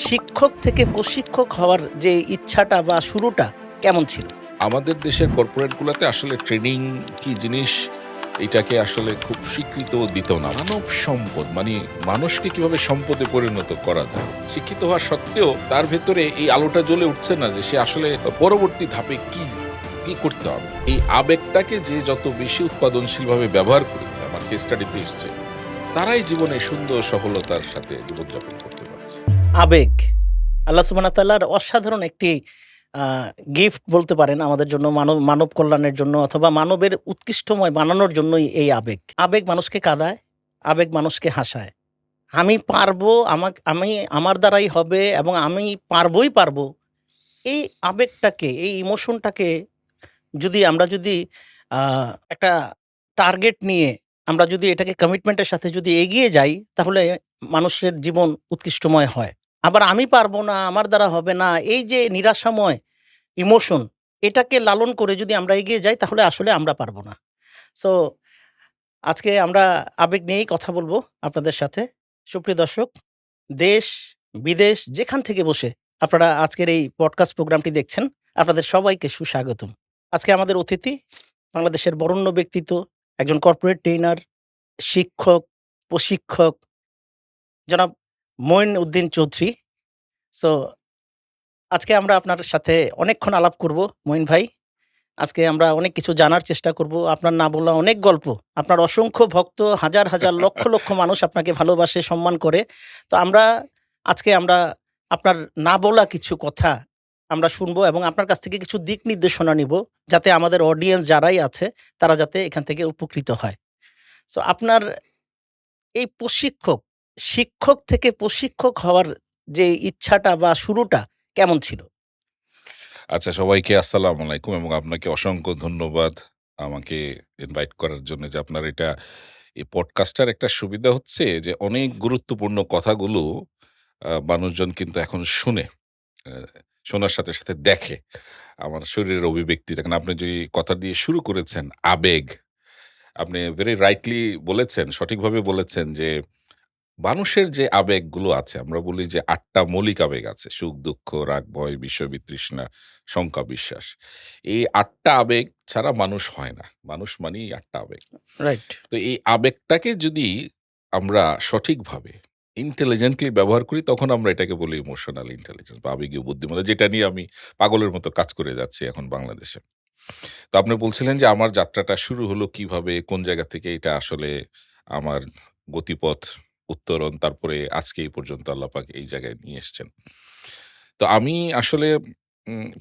শিক্ষক থেকে প্রশিক্ষক হওয়ার যে ইচ্ছাটা বা শুরুটা কেমন ছিল? আমাদের দেশের কর্পোরেটগুলোতে আসলে ট্রেনিং কি জিনিস এটাকে আসলে খুব স্বীকৃত দিত না। মানব সম্পদ মানে মানুষকে কিভাবে সম্পদে পরিণত করা যায়। শিক্ষিত হওয়া সত্ত্বেও তার ভেতরে এই আলোটা জ্বলে উঠছে না যে সে আসলে পরবর্তী ধাপে কি কি করতে হবে। এই আবেগটাকে যে যত বেশি উৎপাদনশীলভাবে ব্যবহার করেছে, আমার কেস স্টাডিতে এসছে, তারাই জীবনে সুন্দর সফলতার সাথে জীবনযাপন করতে পারছে। আবেগ। আল্লাহ সুবহানাহু ওয়া তাআলার অসাধারণ একটি আ গিফট বলতে পারেন আমাদের জন্য মানব কল্যাণের জন্য অথবা মানবের উৎকৃষ্টময় বানানোর জন্যই এই আবেগ। আবেগ মানুষকে কাঁদায়, আবেগ মানুষকে হাসায়। আমি পারবো, আমার দ্বারাই হবে এবং আমি পারবোই পারবো। এই আবেগটাকে, এই ইমোশনটাকে আমরা যদি আ একটা টার্গেট নিয়ে আমরা যদি এটাকে কমিটমেন্টের সাথে যদি এগিয়ে যাই, তাহলে মানুষের জীবন উৎকৃষ্টময় হয়। আবার আমি পারবো না, আমার দ্বারা হবে না, এই যে নিরাশাময় ইমোশন, এটাকে লালন করে যদি আমরা এগিয়ে যাই, তাহলে আসলে আমরা পারবো না। সো আজকে আমরা আবেগ নিয়েই কথা বলবো আপনাদের সাথে। সুপ্রিয় দর্শক, দেশ, বিদেশ যেখান থেকে বসে আপনারা আজকের এই পডকাস্ট প্রোগ্রামটি দেখছেন, আপনাদের সবাইকে সুস্বাগতম। আজকে আমাদের অতিথি বাংলাদেশের বরেণ্য ব্যক্তিত্ব, একজন কর্পোরেট ট্রেইনার, শিক্ষক, প্রশিক্ষক জনাব মইন উদ্দিন চৌধুরী। সো আজকে আমরা আপনার সাথে অনেকক্ষণ আলাপ করব মইন ভাই। আজকে আমরা অনেক কিছু জানার চেষ্টা করব। আপনার না বলা অনেক গল্প। আপনার অসংখ্য ভক্ত, হাজার, হাজার, লক্ষ, লক্ষ মানুষ আপনাকে ভালোবাসে, সম্মান করে। তো আজকে আমরা আপনার না বলা কিছু কথা আমরা শুনবো এবং আপনার কাছ থেকে কিছু দিক নির্দেশনা নিবো, যাতে আমাদের অডিয়েন্স যারাই আছে, তারা যাতে এখান থেকে উপকৃত হয়। সো আপনার এই শিক্ষক থেকে প্রশিক্ষক হওয়ার যে ইচ্ছাটা বা শুরুটা কেমন ছিল? আচ্ছা, সবাইকে আসসালামু আলাইকুম এবং আপনাকে অসংখ্য ধন্যবাদ আমাকে ইনভাইট করার জন্য। যে আপনার এই পডকাস্টটার একটা সুবিধা হচ্ছে যে অনেক গুরুত্বপূর্ণ কথাগুলো মানুষজন কিন্তু এখন শুনে। আ শোনার সাথে, সাথে দেখে। আমার শরীরের অভিব্যক্তি দেখেন। আপনি যে কথা দিয়ে শুরু করেছেন আবেগ, আপনি ভেরি রাইটলি বলেছেন, সঠিকভাবে বলেছেন যে মানুষের যে আবেগগুলো আছে, আমরা বলি যে ৮ টা মৌলিক আবেগ আছে। সুখ, দুঃখ, রাগ, ভয়, বিষয় বিতৃষ্ণা, শঙ্কা, বিশ্বাস। এই ৮ টা আবেগ ছাড়া মানুষ হয় না। মানুষ মানেই ৮ টা আবেগ। রাইট, তো এই আবেগটাকে যদি আমরা সঠিকভাবে ইন্টেলিজেন্টলি ব্যবহার করি, তখন আমরা এটাকে বলি ইমোশনাল ইন্টেলিজেন্স বা আবেগীয় বুদ্ধিমত্তা, যেটা নিয়ে আমি পাগলের মতো কাজ করে যাচ্ছি এখন বাংলাদেশে। তো আপনি বলছিলেন যে আমার যাত্রাটা শুরু হলো কিভাবে, কোন জায়গা থেকে এটা আসলে আমার গতিপথ উত্তরণ, তারপরে আজকে এই পর্যন্ত আল্লাহ পাক এই জায়গায় নিয়ে এসছেন। তো আমি আসলে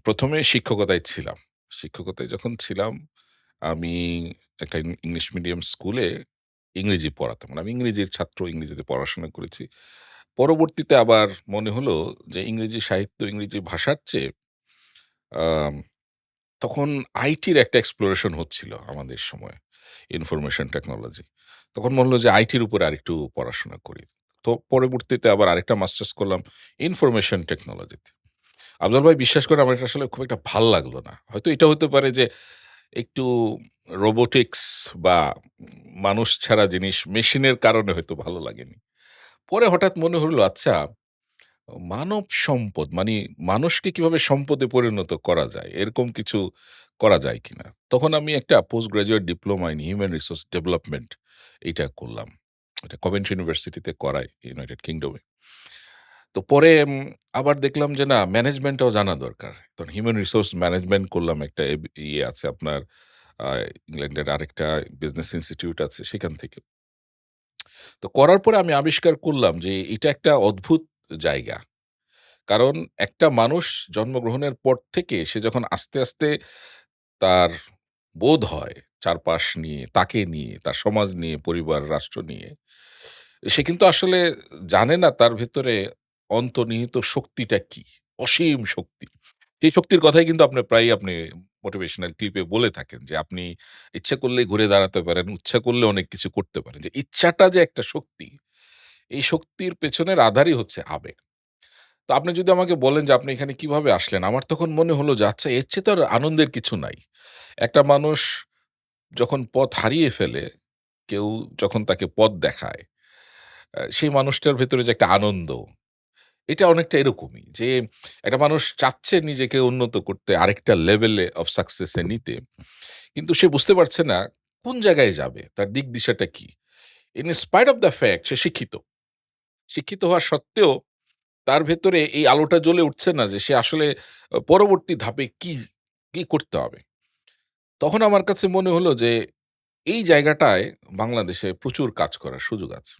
১ম এ শিক্ষকতায় ছিলাম। শিক্ষকতায় যখন ছিলাম, আমি একটা ইংলিশ মিডিয়াম স্কুলে ইংরেজি পড়াতাম। মানে আমি ইংরেজির ছাত্র, ইংরেজিতে পড়াশোনা করেছি। পরবর্তীতে আবার মনে হলো যে ইংরেজি সাহিত্য, ইংরেজি ভাষার চেয়ে আম তখন আইটির একটা এক্সপ্লোরেশন হচ্ছিল আমাদের সময়ে, ইনফরমেশন টেকনোলজি। তখন মনে হলো যে আইটির উপরে আরেকটু পড়াশোনা করি। তো পরবর্তীতে আবার আরেকটা মাস্টার্স করলাম ইনফরমেশন টেকনোলজিতে। আফজাল ভাই, বিশ্বাস করেন আমার এটা আসলে খুব একটা ভাল লাগলো না। হয়তো এটা হতে পারে যে একটু রোবোটিক্স বা মানুষ ছাড়া জিনিস মেশিনের কারণে হয়তো ভালো লাগেনি। পরে হঠাৎ মনে হলো, আচ্ছা, মানব সম্পদ মানে মানুষকে কিভাবে সম্পদে পরিণত করা যায়, এরকম কিছু করা যায় কিনা? তখন আমি একটা post graduate diploma in human resource development এইটা করলাম। এটা কভেন্ট্রি ইউনিভার্সিটিতে করায় ইউনাইটেড কিংডমে। তো পরে আবার দেখলাম যে না, ম্যানেজমেন্টটাও জানা দরকার। তখন হিউম্যান রিসোর্স ম্যানেজমেন্ট করলাম। একটা ইয়ে আছে আপনার আ ইংল্যান্ডের আরেকটা বিজনেস ইনস্টিটিউট আছে সেখান থেকে। তো করার পরে আমি আবিষ্কার করলাম যে এটা একটা অদ্ভুত জায়গা। কারণ একটা মানুষ জন্মগ্রহণের পর থেকে সে যখন আস্তে, আস্তে তার বোধ হয় চারপাশ নিয়ে, তাকে নিয়ে, তার সমাজ নিয়ে, পরিবার, রাষ্ট্র নিয়ে, সে কিন্তু আসলে জানে না তার ভেতরে অন্তর্নিহিত শক্তিটা কি? অসীম শক্তি। সেই শক্তির কথাই কিন্তু আপনি মোটিভেশনাল ক্লিপে বলে থাকেন যে আপনি ইচ্ছা করলেই ঘুরে দাঁড়াতে পারেন, ইচ্ছা করলে অনেক কিছু করতে পারেন। যে ইচ্ছাটা যে একটা শক্তি, এই শক্তির পেছনের আধারই হচ্ছে আবেগ। তো আপনি যদি আমাকে বলেন যে আপনি এখানে কিভাবে আসলেন? আমার তখন মনে হলো যে আচ্ছা, এর চেয়ে তো আর আনন্দের কিছু নাই। একটা মানুষ যখন পথ হারিয়ে ফেলে, কেউ যখন তাকে পথ দেখায়, সেই মানুষটার ভেতরে যে একটা আনন্দ, এটা অনেকটা এরকমই যে একটা মানুষ চাচ্ছে নিজেকে উন্নত করতে, আরেকটা লেভেলে অফ সাকসেস এ নিতে। কিন্তু সে বুঝতে পারছে না কোন জায়গায় যাবে, তার দিক দিশাটা কি। In spite of the fact সে শিক্ষিত। শিক্ষিত হওয়া সত্ত্বেও তার ভেতরে এই আলোটা জ্বলে উঠছে না যে সে আসলে পরবর্তী ধাপে কি করতে হবে। তখন আমার কাছে মনে হলো যে এই জায়গাটায় বাংলাদেশে প্রচুর কাজ করার সুযোগ আছে।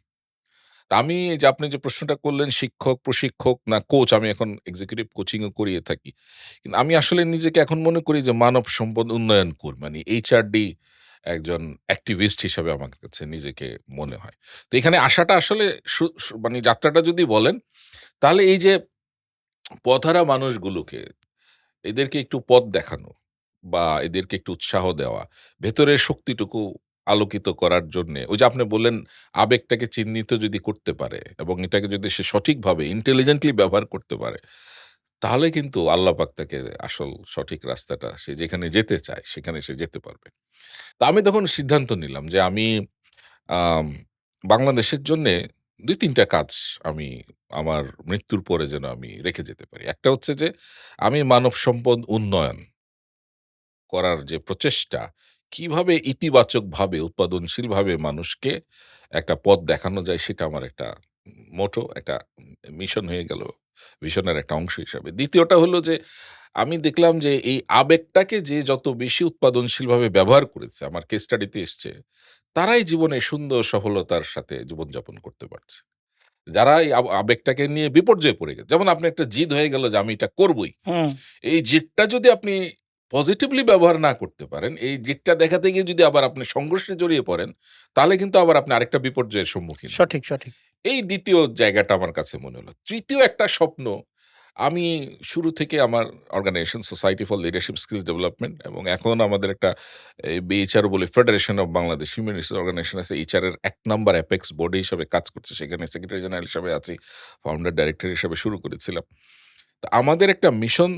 তা আমি এই যে আপনি যে প্রশ্নটা করলেন শিক্ষক, প্রশিক্ষক না কোচ, আমি এখন এক্সিকিউটিভ কোচিং ও করিয়ে থাকি। কিন্তু আমি আসলে নিজেকে এখন মনে করি যে মানব সম্পদ উন্নয়ন কর্মী, মানে এইচআরডি একজন অ্যাক্টিভিস্ট হিসেবে আমার কাছে নিজেকে মনে হয়। তো এখানে আসাটা আসলে সু সু মানে যাত্রাটা যদি বলেন, তাহলে এই যে পথহারা মানুষগুলোকে, এদেরকে একটু পথ দেখানো বা এদেরকে একটু উৎসাহ দেওয়া, ভেতরের শক্তিটুকু আলোকিত করার জন্যে ওই যে আপনি বললেন আবেগটাকে চিহ্নিত যদি করতে পারে এবং এটাকে যদি সে সঠিকভাবে ইন্টেলিজেন্টলি ব্যবহার করতে পারে, তাহলে কিন্তু আল্লাহ পাক তাকে আসল সঠিক রাস্তাটা সে যেখানে যেতে চায় সেখানে সে যেতে পারবে। তো আমি তখন সিদ্ধান্ত নিলাম যে আমি আম বাংলাদেশের জন্যে ২-৩ টা কাজ আমি আমার মৃত্যুর পরে যেন আমি রেখে যেতে পারি। একটা হচ্ছে যে আমি মানব সম্পদ উন্নয়ন করার যে প্রচেষ্টা, কিভাবে ইতিবাচকভাবে উৎপাদনশীলভাবে মানুষকে একটা পথ দেখানো যায় সেটা আমার একটা মোটো, একটা মিশন হয়ে গেল, ভিশনের একটা অংশ হিসাবে। দ্বিতীয়টা হলো যে আমি দেখলাম যে এই আবেগটাকে যে যত বেশি উৎপাদনশীলভাবে ব্যবহার করেছে, আমার কেস স্টাডিতে এসছে, তারাই জীবনে সুন্দর সফলতার সাথে জীবনযাপন করতে পারছে। যারা এই আবেগটাকে নিয়ে বিপর্যয়ে পড়ে গেছে। যেমন আপনার একটা জিদ হয়ে গেল যে আমি এটা করবই। হুম, এই জেদটা যদি আপনি পজিটিভলি ব্যবহার না করতে পারেন, এই জেদটা দেখাতে গিয়ে যদি আবার আপনি সংঘর্ষে জড়িয়ে পড়েন, তাহলে কিন্তু আবার আপনি আরেকটা বিপর্যয়ের সম্মুখীন হবেন। সঠিক, সঠিক। এই ২য় জায়গাটা আমার কাছে মনে হলো। ৩য় একটা স্বপ্ন, আমি শুরু থেকে আমার organisation society for leadership skills development এবং এখন আমাদের একটা বিএইচআর বলে federation of Bangladesh human resource organisation আছে। এইচআর এর ১ নাম্বার অ্যাপেক্স বডি হিসাবে কাজ করছে। সেখানে সেক্রেটারি জেনারেল হিসাবে আছি। ফাউন্ডার ডাইরেক্টর হিসাবে শুরু করেছিলাম। তো আমাদের একটা মিশন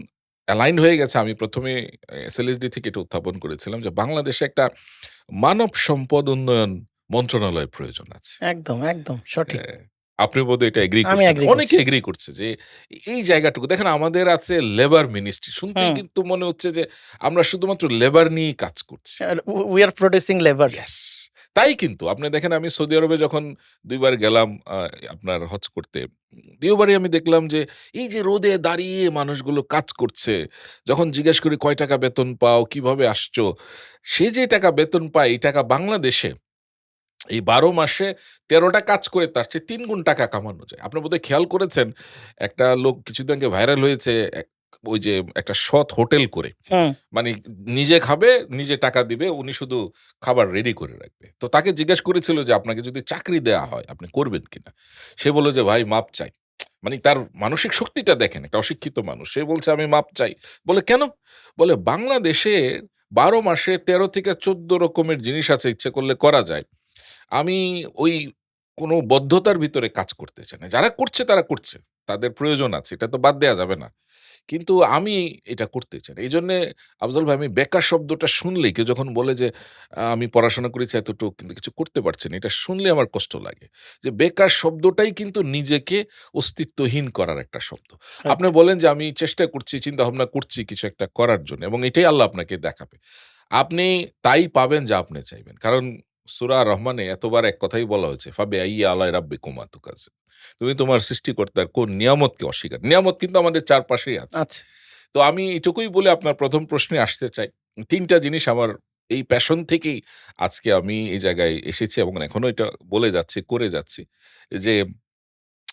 অ্যালাইন হয়ে গেছে। আমি ১ম এ এসএলএসডি থেকে এটা উত্থাপন করেছিলাম যে বাংলাদেশে একটা মানব সম্পদ উন্নয়ন মন্ত্রণালয় প্রয়োজন আছে। একদম, একদম সঠিক। হ্যাঁ, আপনি বোধহয় এটা এগ্রি আমি করছেন। এগ্রি অনেকে করছি। এগ্রি করছে যে এই জায়গাটুকু দেখেন আমাদের আছে লেবার মিনিস্ট্রি। শুনতেই হুম, কিন্তু মনে হচ্ছে যে আমরা শুধুমাত্র লেবার নিয়েই কাজ করছি। We are producing labour. Yes! তাই কিন্তু আপনি দেখেন আমি সৌদি আরবে যখন ২ বার গেলাম আপনার হজ করতে। ২ বারই আমি দেখলাম যে এই যে রোদে দাঁড়িয়ে মানুষগুলো কাজ করছে। যখন জিজ্ঞেস করি, "কয় টাকা বেতন পাও? কিভাবে আসছো?" সে যে টাকা বেতন পায় এই টাকা বাংলাদেশে এই ১২ মাসে ১৩ টা কাজ করে তার চেয়ে ৩ গুণ টাকা কামানো যায়। আপনি বোধহয় খেয়াল করেছেন, একটা লোক কিছুদিন আগে ভাইরাল হয়েছে ওই যে একটা সৎ হোটেল করে। হুম, মানে নিজে খাবে, নিজে টাকা দিবে, উনি শুধু খাবার রেডি করে রাখবে। তো তাকে জিজ্ঞেস করেছিল যে, "আপনাকে যদি চাকরি দেয়া হয়, আপনি করবেন কিনা?" সে বলল যে, "ভাই মাপ চাই।" মানে তার মানসিক শক্তিটা দেখেন, একটা অশিক্ষিত মানুষ। সে বলছে, "আমি মাপ চাই।" বলে, "কেন?" বলে, "বাংলাদেশে ১২ মাসে ১৩ থেকে ১৪ রকমের জিনিস আছে, ইচ্ছে করলে করা যায়। আমি ওই কোনো বদ্ধতার ভিতরে কাজ করতে চাই না। যারা করছে তারা করছে। তাদের প্রয়োজন আছে। এটা তো বাদ দেয়া যাবে না। কিন্তু আমি এটা করতে চাই না। এইজন্যে আফজাল ভাই, আমি বেকার শব্দটা শুনলেই কেউ যখন বলে যে, আমি পড়াশোনা করেছি এতটুক কিন্তু কিছু করতে পারছি না। এটা শুনলে আমার কষ্ট লাগে। যে বেকার শব্দটাই কিন্তু নিজেকে অস্তিত্বহীন করার একটা শব্দ। রাইট। আপনি বলেন যে আমি চেষ্টা করছি, চিন্তাভাবনা করছি কিছু একটা করার জন্য এবং এটাই আল্লাহ আপনাকে দেখাবে। আপনি তাই পাবেন যা আপনি চাইবেন। কারণ সূরা রহমানে এতবার এক কথাই বলা হয়েছে, "ফাবিআইয়ি আলাই রাব্বিকুমা তুকাজ্জিব।" তুমি তোমার সৃষ্টিকর্তার কোন নিয়ামতকে অস্বীকার, নিয়ামত কিন্তু আমাদের চারপাশেই আছে। আচ্ছা। তো আমি এটুকুই বলে আপনার ১ম প্রশ্নে আসতে চাই। ৩ টা জিনিস আমার এই প্যাশন থেকেই আজকে আমি এই জায়গায় এসেছি এবং এখনো এটা বলে যাচ্ছি, করে যাচ্ছি যে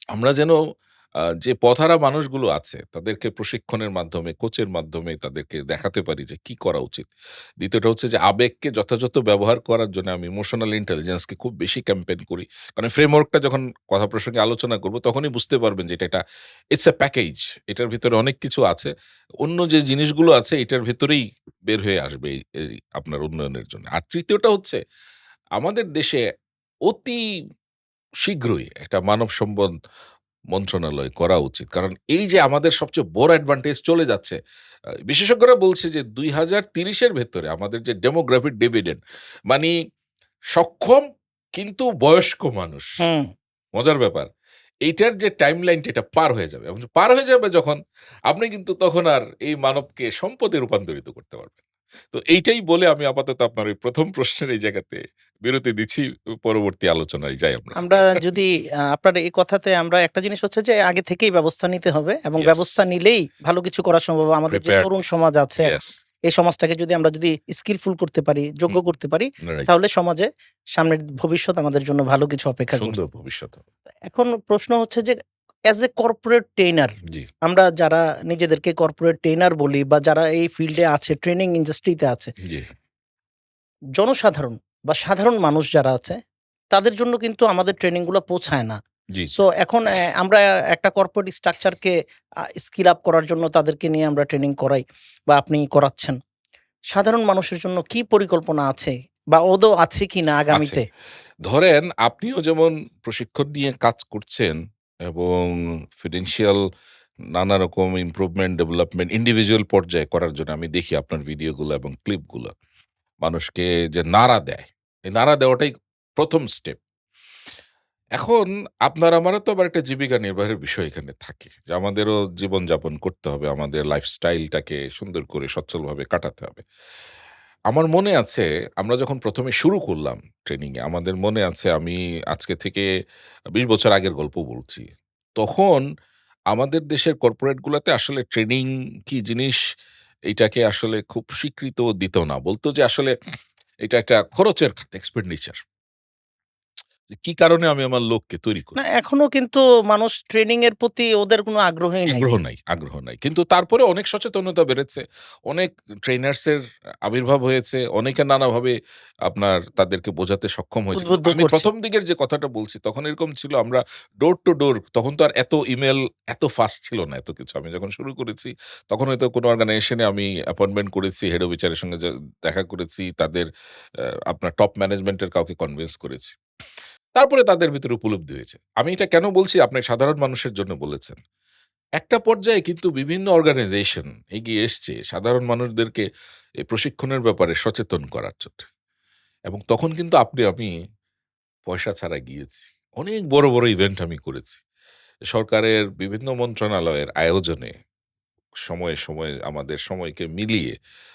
আমরা যেন যে পথহারা মানুষগুলো আছে তাদেরকে প্রশিক্ষণের মাধ্যমে, কোচের মাধ্যমে তাদেরকে দেখাতে পারি যে কি করা উচিত। ২য় টা হচ্ছে যে আবেগকে যথাযথ ব্যবহার করার জন্য আমি ইমোশনাল ইন্টেলিজেন্স কে খুব বেশি ক্যাম্পেইন করি। কারণ ফ্রেমওয়ার্কটা যখন কথা প্রসঙ্গে আলোচনা করব তখনই বুঝতে পারবেন যে এটা একটা ইটস আ প্যাকেজ। এটার ভিতরে অনেক কিছু আছে। অন্য যে জিনিসগুলো আছে এটার ভেতরেই বের হয়ে আসবে এই আপনার উন্নয়নের জন্য। আর ৩য় টা হচ্ছে আমাদের দেশে অতি শীঘ্রই একটা মানব সম্পদ মন্ত্রণালয় করা উচিত। কারণ এই যে আমাদের সবচেয়ে বড় অ্যাডভান্টেজ চলে যাচ্ছে। বিশেষজ্ঞরা বলছে যে ২০৩০ এর ভেতরে আমাদের যে ডেমোগ্রাফিক ডিভিডেন্ড, মানি সক্ষম কিন্তু বয়স্ক মানুষ। হুম, মজার ব্যাপার। এইটার যে টাইমলাইনটা এটা পার হয়ে যাবে এবং পার হয়ে যাবে যখন আপনি কিন্তু তখন আর এই মানবকে সম্পদে রূপান্তরিত করতে পারবেন। তো এইটাই বলে আমি আপাতত আপনার ওই ১ম প্রশ্নের এই জায়গাতে বিরতি দিচ্ছি। পরবর্তী আলোচনায় যাই আমরা। আমরা যদি আপনার এই কথাতে আমরা একটা জিনিস হচ্ছে যে আগে থেকেই ব্যবস্থা নিতে হবে এবং ইয়েস, ব্যবস্থা নিলেই ভালো কিছু করা সম্ভব। আমাদের যে প্রিপেয়ার্ড তরুণ সমাজ আছে ইয়েস, এই সমাজটাকে যদি আমরা যদি স্কিলফুল করতে পারি, যোগ্য হুম, করতে পারি, রাইট। তাহলে সমাজে সামনের ভবিষ্যৎ আমাদের জন্য ভালো কিছু অপেক্ষা করছে। সুন্দর ভবিষ্যৎ হবে। এখন প্রশ্ন হচ্ছে যে অ্যাজ এ কর্পোরেট ট্রেনার জি, আমরা যারা নিজেদেরকে কর্পোরেট ট্রেনার বলি বা যারা এই ফিল্ডে আছে, ট্রেনিং ইন্ডাস্ট্রিতে আছে, জি, জনসাধারণ বা সাধারণ মানুষ যারা আছে তাদের জন্য কিন্তু আমাদের ট্রেনিং গুলো পৌঁছায় না। জি, জি। সো এখন আমরা একটা কর্পোরেট স্ট্রাকচারকে স্কিল আপ করার জন্য তাদেরকে নিয়ে আমরা ট্রেনিং করাই বা আপনি করাচ্ছেন। সাধারণ মানুষের জন্য কি পরিকল্পনা আছে বা ওদও আছে কিনা আছে। আগামীতে? ধরেন আপনিও যেমন প্রশিক্ষণ নিয়ে কাজ করছেন এবং ফিনান্সিয়াল নানা রকম ইমপ্রুভমেন্ট, ডেভেলপমেন্ট ইন্ডিভিজুয়াল পর্যায়ে করার জন্য আমি দেখি আপনার ভিডিওগুলো এবং ক্লিপগুলো। মানুষকে যে নাড়া দেয়, এই নাড়া দেওয়াটাই ১ম স্টেপ। এখন আপনার আমারও তো আবার একটা জীবিকা নির্বাহের বিষয় এখানে থাকে। যে আমাদেরও জীবনযাপন করতে হবে। আমাদের লাইফস্টাইলটাকে সুন্দর করে সচ্ছলভাবে কাটাতে হবে। আমার মনে আছে আমরা যখন ১ম এ শুরু করলাম ট্রেনিং এ, আমাদের মনে আছে আমি আজকে থেকে ২০ বছর আগের গল্প বলছি। তখন আমাদের দেশের কর্পোরেট গুলাতে আসলে ট্রেনিং কি জিনিস এইটাকে আসলে খুব স্বীকৃত দিত না। বলত যে আসলে এটা একটা খরচের খাত, এক্সপেন্ডিচার। কি কারণে আমি আমার লোককে তৈরি না করি? এখনো কিন্তু মানুষ ট্রেনিং এর প্রতি ওদের কোনো আগ্রহই নাই। আগ্রহ নাই। কিন্তু তারপরে অনেক সচেতনতা বেড়েছে। অনেক ট্রেনার্স এর আবির্ভাব হয়েছে। অনেকে নানাভাবে আপনার তাদেরকে বোঝাতে সক্ষম হয়েছে। কিন্তু উদ্বুদ্ধ আমি করছে। ১ম দিকের যে কথাটা বলছি তখন এরকম ছিল আমরা ডোর টু ডোর তখন তো আর এত ইমেইল এত ফাস্ট ছিল না এত কিছু। আমি যখন শুরু করেছি তখন হয়তো কোনো অর্গানাইজেশনে আমি অ্যাপয়েন্টমেন্ট করেছি, হেড অফ এইচআর এর সঙ্গে দেখা করেছি। তাদের আপনার টপ ম্যানেজমেন্ট এর কাউকে কনভিন্স করেছি। তারপরে তাদের ভিতরে উপলব্ধি হয়েছে। আমি এটা কেন বলছি? আপনি সাধারণ মানুষের জন্য বলেছেন। একটা পর্যায়ে কিন্তু বিভিন্ন অর্গানাইজেশন এগিয়ে এসছে সাধারণ মানুষদেরকে এই প্রশিক্ষণের ব্যাপারে সচেতন করার জন্য। এবং তখন কিন্তু আমি পয়সা ছাড়া গিয়েছি। অনেক বড়, বড় ইভেন্ট আমি করেছি। সরকারের বিভিন্ন মন্ত্রণালয়ের আয়োজনে সময়ে আমাদের সময়কে মিলিয়ে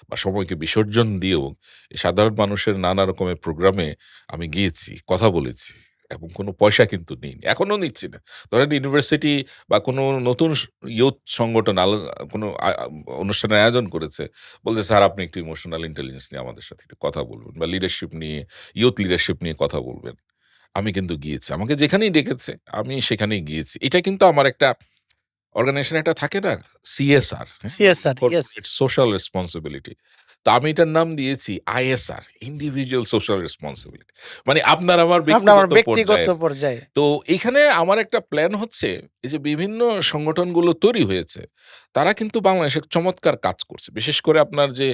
বা সময়কে বিসর্জন দিয়েও এই সাধারণ মানুষের নানা রকমের প্রোগ্রামে আমি গিয়েছি, কথা বলেছি এবং কোনো পয়সা কিন্তু নিইনি। এখনো নিচ্ছি না। ধরেন ইউনিভার্সিটি বা কোনো নতুন ইয়ুথ সংগঠন কোনো অনুষ্ঠানের আয়োজন করেছে। বলছে, "স্যার আপনি একটু ইমোশনাল ইন্টেলিজেন্স নিয়ে আমাদের সাথে একটু কথা বলবেন বা লিডারশিপ নিয়ে, ইয়ুথ লিডারশিপ নিয়ে কথা বলবেন।" আমি কিন্তু গিয়েছি। আমাকে যেখানেই ডেকেছে আমি সেখানেই গিয়েছি। এটা কিন্তু আমার একটা অর্গানাইজেশন একটা থাকে না? সিএসআর, হ্যাঁ? CSR, yes. Corporate social responsibility. তো আমি এটার নাম দিয়েছি আইএসআর, ইন্ডিভিজুয়াল সোশ্যাল রেসপনসিবিলিটি। মানে আপনার আমার আপনার আমার ব্যক্তিগত ব্যক্তিগত পর্যায়ের। পর্যায়ে। তো এইখানে আমার একটা প্ল্যান হচ্ছে, এই যে বিভিন্ন সংগঠনগুলো তৈরি হয়েছে, তারা কিন্তু বাংলাদেশে চমৎকার কাজ করছে। বিশেষ করে আপনার যে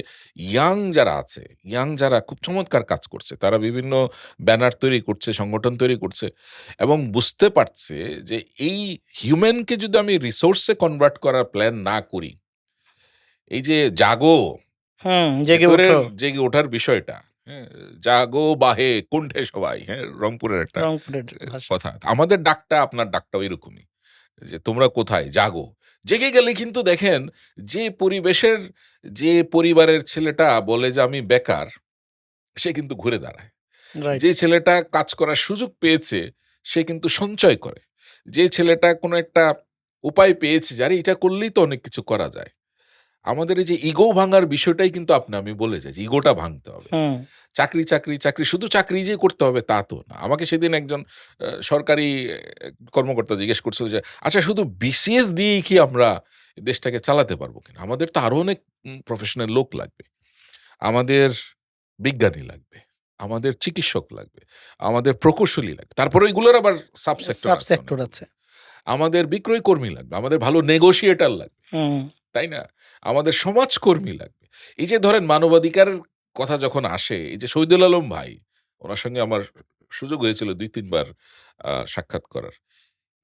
ইয়াং যারা আছে, ইয়াং যারা খুব চমৎকার কাজ করছে। তারা বিভিন্ন ব্যানার তৈরি করছে, সংগঠন তৈরি করছে এবং বুঝতে পারছে যে এই হিউম্যানকে যদি আমি রিসোর্স এ কনভার্ট করার প্ল্যান না করি, এই যে জাগো, হুম, জেগে ভেতরের ওঠো। জেগে ওঠার বিষয়টা, হ্যাঁ? জাগো বাহে কুণ্ঠে সবাই, হ্যাঁ? রংপুরের একটা রংপুরের ভাষা। কথা। আমাদের ডাকটা আপনার ডাকটাও এরকমই। যে তোমরা কোথায়? জাগো। জেগে গেলে কিন্তু দেখেন যে পরিবেশের যে পরিবারের ছেলেটা বলে যে আমি বেকার, সে কিন্তু ঘুরে দাঁড়ায়। রাইট, যে ছেলেটা কাজ করার সুযোগ পেয়েছে, সে কিন্তু সঞ্চয় করে। যে ছেলেটা কোনো একটা উপায় পেয়েছে যে আরে এটা করলেই তো অনেক কিছু করা যায়। আমাদের এই যে ইগো ভাঙার বিষয়টাই কিন্তু আমি বলে যাই যে ইগোটা ভাঙতে হবে। হুম, চাকরি শুধু চাকরি যে করতে হবে তা তো না। আমাকে সেদিন একজন সরকারি কর্মকর্তা জিজ্ঞেস করছিল যে, "আচ্ছা শুধু বিসিএস দিয়েই কি আমরা দেশটাকে চালাতে পারবো কিনা? আমাদের তো আরো অনেক প্রফেশনাল লোক লাগবে। আমাদের বিজ্ঞানী লাগবে, আমাদের চিকিৎসক লাগবে, আমাদের প্রকৌশলী লাগবে। তারপরে ওইগুলোর আবার সাব সেক্টর সাব আছে সেক্টর অনেকগুলো। আছে। আমাদের বিক্রয় কর্মী লাগবে, আমাদের ভালো নেগোশিয়েটর লাগবে।" হুম, তাই না? আমাদের সমাজকর্মী লাগবে। এই যে ধরেন মানবাধিকারের কথা যখন আসে, এই যে শহীদুল আলম ভাই, উনার সঙ্গে আমার সুযোগ হয়েছিল ২-৩ বার সাক্ষাৎ করার।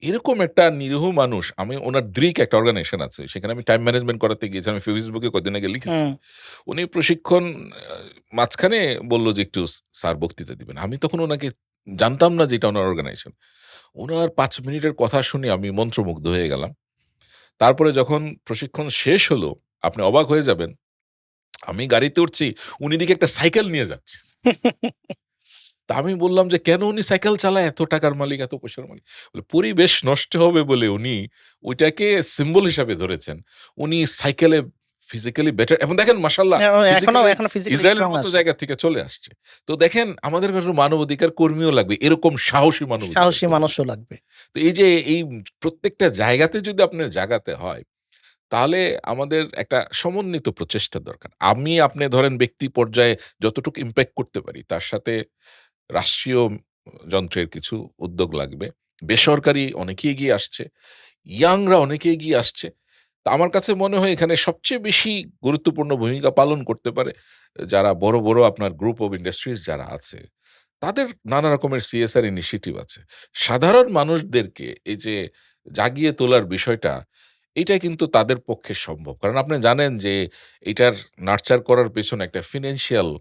এরকম একটা নিরীহ মানুষ, আমি উনার দৃক একটা অর্গানাইজেশন আছে। সেখানে আমি টাইম ম্যানেজমেন্ট করাতে গিয়েছি। আমি ফেসবুকে কদিন আগে লিখেছি। হুম, উনি প্রশিক্ষণ মাঝখানে বলল যে, "একটু স্যার বক্তৃতা দিবেন।" আমি তখন উনাকে জানতাম না যে এটা ওনার অর্গানাইজেশন। উনার ৫ মিনিটের কথা শুনে আমি মন্ত্রমুগ্ধ হয়ে গেলাম। তারপরে যখন প্রশিক্ষণ শেষ হলো, আপনি অবাক হয়ে যাবেন। আমি গাড়িতে উঠছি, উনি এদিকে একটা সাইকেল নিয়ে যাচ্ছে। তা আমি বললাম যে, "কেন উনি সাইকেল চালায়? এত টাকার মালিক, এত পয়সার মালিক?" বলে, "পরিবেশ নষ্ট হবে বলে উনি ওইটাকে সিম্বল হিসাবে ধরেছেন। উনি সাইকেলে ফিজিক্যালি বেটার" এবং দেখেন মাশাআল্লাহ এখনো ফিজিক্যালি এখনো ফিজিক্যালি ইসরায়েলের স্ট্রং মতো আছে। জায়গা থেকে চলে আসছে। তো দেখেন আমাদের কাছে মানবাধিকার কর্মীও লাগবে। এরকম সাহসী মানবাধিকার সাহসী কর্মী। মানুষও লাগবে। তো এই যে এই প্রত্যেকটা জায়গাতে যদি আপনার জাগাতে হয়, তাহলে আমাদের একটা সমন্বিত প্রচেষ্টা দরকার। আমি আপনি ধরেন ব্যক্তি পর্যায়ে যতটুকু ইমপ্যাক্ট করতে পারি, তার সাথে রাষ্ট্রীয় যন্ত্রের কিছু উদ্যোগ লাগবে। বেসরকারি অনেকে এগিয়ে আসছে। ইয়াংরা অনেকে এগিয়ে আসছে। তো আমার কাছে মনে হয় এখানে সবচেয়ে বেশি গুরুত্বপূর্ণ ভূমিকা পালন করতে পারে যারা বড়, বড় আপনার গ্রুপ অফ ইন্ডাস্ট্রিজ যারা আছে। তাদের নানা রকমের CSR ইনিশিয়েটিভ আছে। সাধারণ মানুষদেরকে এই যে জাগিয়ে তোলার বিষয়টা, এইটা কিন্তু তাদের পক্ষে সম্ভব। কারণ আপনি জানেন যে এইটার নার্চার করার পেছনে একটা ফিন্যান্সিয়াল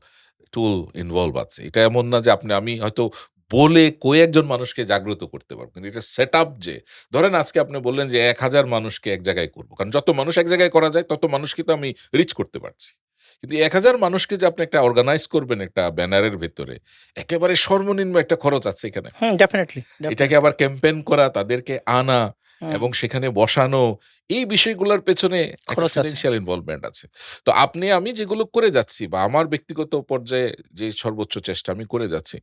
টুল ইনভলভ আছে। এটা এমন না যে আমি হয়তো বলে কয়ে একজন মানুষকে জাগ্রত করতে পারব। কিন্তু এটা সেটআপ যে ধরেন আজকে আপনি বললেন যে ১,০০০ মানুষকে এক জায়গায় করব। কারণ যত মানুষ এক জায়গায় করা যায় তত মানুষকে তো আমি রিচ করতে পারছি। কিন্তু ১,০০০ মানুষকে যে আপনি একটা অর্গানাইজ করবেন একটা ব্যানারের ভেতরে, একেবারে সর্বনিম্ন একটা খরচ আছে এখানে। হুম, ডেফিনিটলি, এটাকে ডেফিনিটলি। আবার ক্যাম্পেইন করা, তাদেরকে আনা হুম, এবং সেখানে বসানো, এই বিষয়গুলোর পেছনে একটা খরচ আছে। ফিন্যান্সিয়াল ইনভলভমেন্ট আছে। তো আমি যেগুলো করে যাচ্ছি বা আমার ব্যক্তিগত পর্যায়ে যে সর্বোচ্চ চেষ্টা আমি করে যাচ্ছি।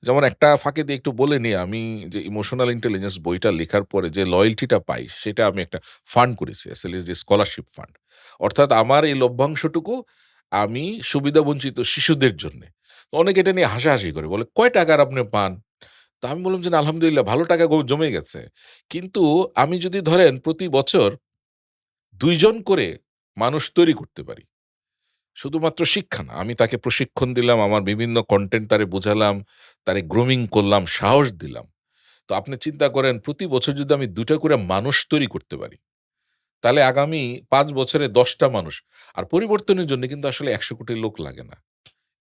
যেমন একটা ফাঁকে দিয়ে একটু বলে নিই, আমি যে ইমোশনাল ইন্টেলিজেন্স বইটা লেখার পরে যে লয়াল্টিটা পাই, সেটা আমি একটা ফান্ড করেছি। এসএলএসডি স্কলারশিপ ফান্ড। অর্থাৎ আমার এই লভ্যাংশটুকু আমি সুবিধাবঞ্চিত শিশুদের জন্যে। তো অনেকে এটা নিয়ে হাসাহাসি করে। বলে, "কয় টাকার আপনি পান?" তো আমি বললাম যে, "না আলহামদুলিল্লাহ ভালো টাকা জমে গেছে। কিন্তু আমি যদি ধরেন প্রতি বছর ২ জন করে মানুষ তৈরি করতে পারি। শুধুমাত্র শিক্ষা না, আমি তাকে প্রশিক্ষণ দিলাম, আমার বিভিন্ন কনটেন্ট তারে বুঝালাম, তারে গ্রুমিং করলাম, সাহস দিলাম। তো আপনি চিন্তা করেন প্রতি বছর যদি আমি ২ টা করে মানুষ তৈরি করতে পারি, তাহলে আগামী ৫ বছরে ১০ টা মানুষ। আর পরিবর্তনের জন্য কিন্তু আসলে ১০০ কোটি লোক লাগে না।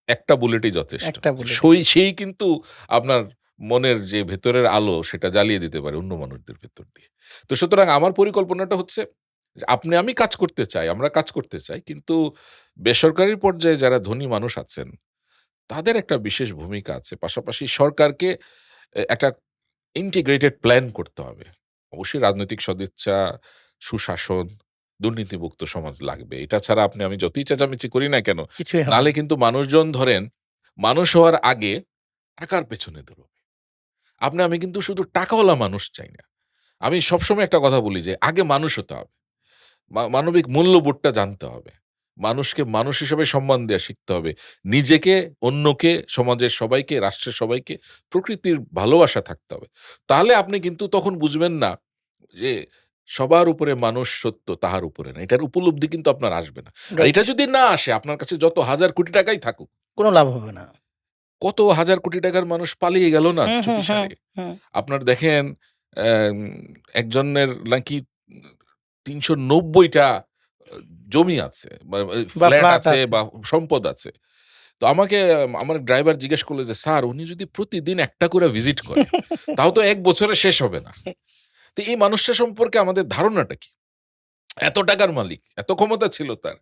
একটা বুলেটই যথেষ্ট। একটা বুলেটে। সেই কিন্তু আপনার মনের যে ভেতরের আলো সেটা জ্বালিয়ে দিতে পারে অন্য মানুষদের ভেতর দিয়ে। তো সুতরাং আমার পরিকল্পনাটা হচ্ছে যে আমি কাজ করতে চাই, আমরা কাজ করতে চাই। কিন্তু বেসরকারি পর্যায়ে যারা ধনী মানুষ আছেন, তাদের একটা বিশেষ ভূমিকা আছে। পাশাপাশি সরকারকে একটা ইন্টিগ্রেটেড প্ল্যান করতে হবে। অবশ্যই রাজনৈতিক সদিচ্ছা, সুশাসন, দুর্নীতিমুক্ত সমাজ লাগবে। এটা ছাড়া আমি যতই চেঁচামেচি করি না কেন, কিছুই হবে নাহলে না। কিন্তু মানুষজন ধরেন মানুষ হওয়ার আগে টাকার পেছনে দৌড়বে। আমি কিন্তু শুধু টাকাওয়ালা মানুষ চাই না। আমি সবসময় একটা কথা বলি যে আগে মানুষ হতে হবে। মানবিক মূল্যবোধটা জানতে হবে। মানুষকে মানুষ হিসেবে সম্মান দেয়া শিখতে হবে। নিজেকে, অন্যকে, সমাজের সবাইকে, রাষ্ট্রের সবাইকে প্রকৃতির ভালোবাসা থাকতে হবে। তাহলে আপনি কিন্তু তখন বুঝবেন না যে সবার উপরে মানুষ সত্য, তাহার উপরে না। এটার উপলব্ধি কিন্তু আপনার আসবে না। আর রাইট। এটা যদি না আসে আপনার কাছে যত হাজার কোটি টাকাই থাকুক, কোনো লাভ হবে না। কত হাজার কোটি টাকার মানুষ পালিয়ে গেল না হুম, হুম, হুম, চুপিসারে। হুম। আপনার দেখেন অ্যাম একজনের নাকি ৩৯০ টা জমি আছে বা বা ফ্ল্যাট ফ্ল্যাট আছে আছে। বা সম্পদ আছে। তো আমাকে আমার ড্রাইভার জিজ্ঞেস করলো যে, "স্যার উনি যদি প্রতিদিন একটা করে ভিজিট করে, তাও তো ১ বছরে শেষ হবে না। তো এই মানুষটা সম্পর্কে আমাদের ধারণাটা কি? এত টাকার মালিক, এত ক্ষমতা ছিল তার।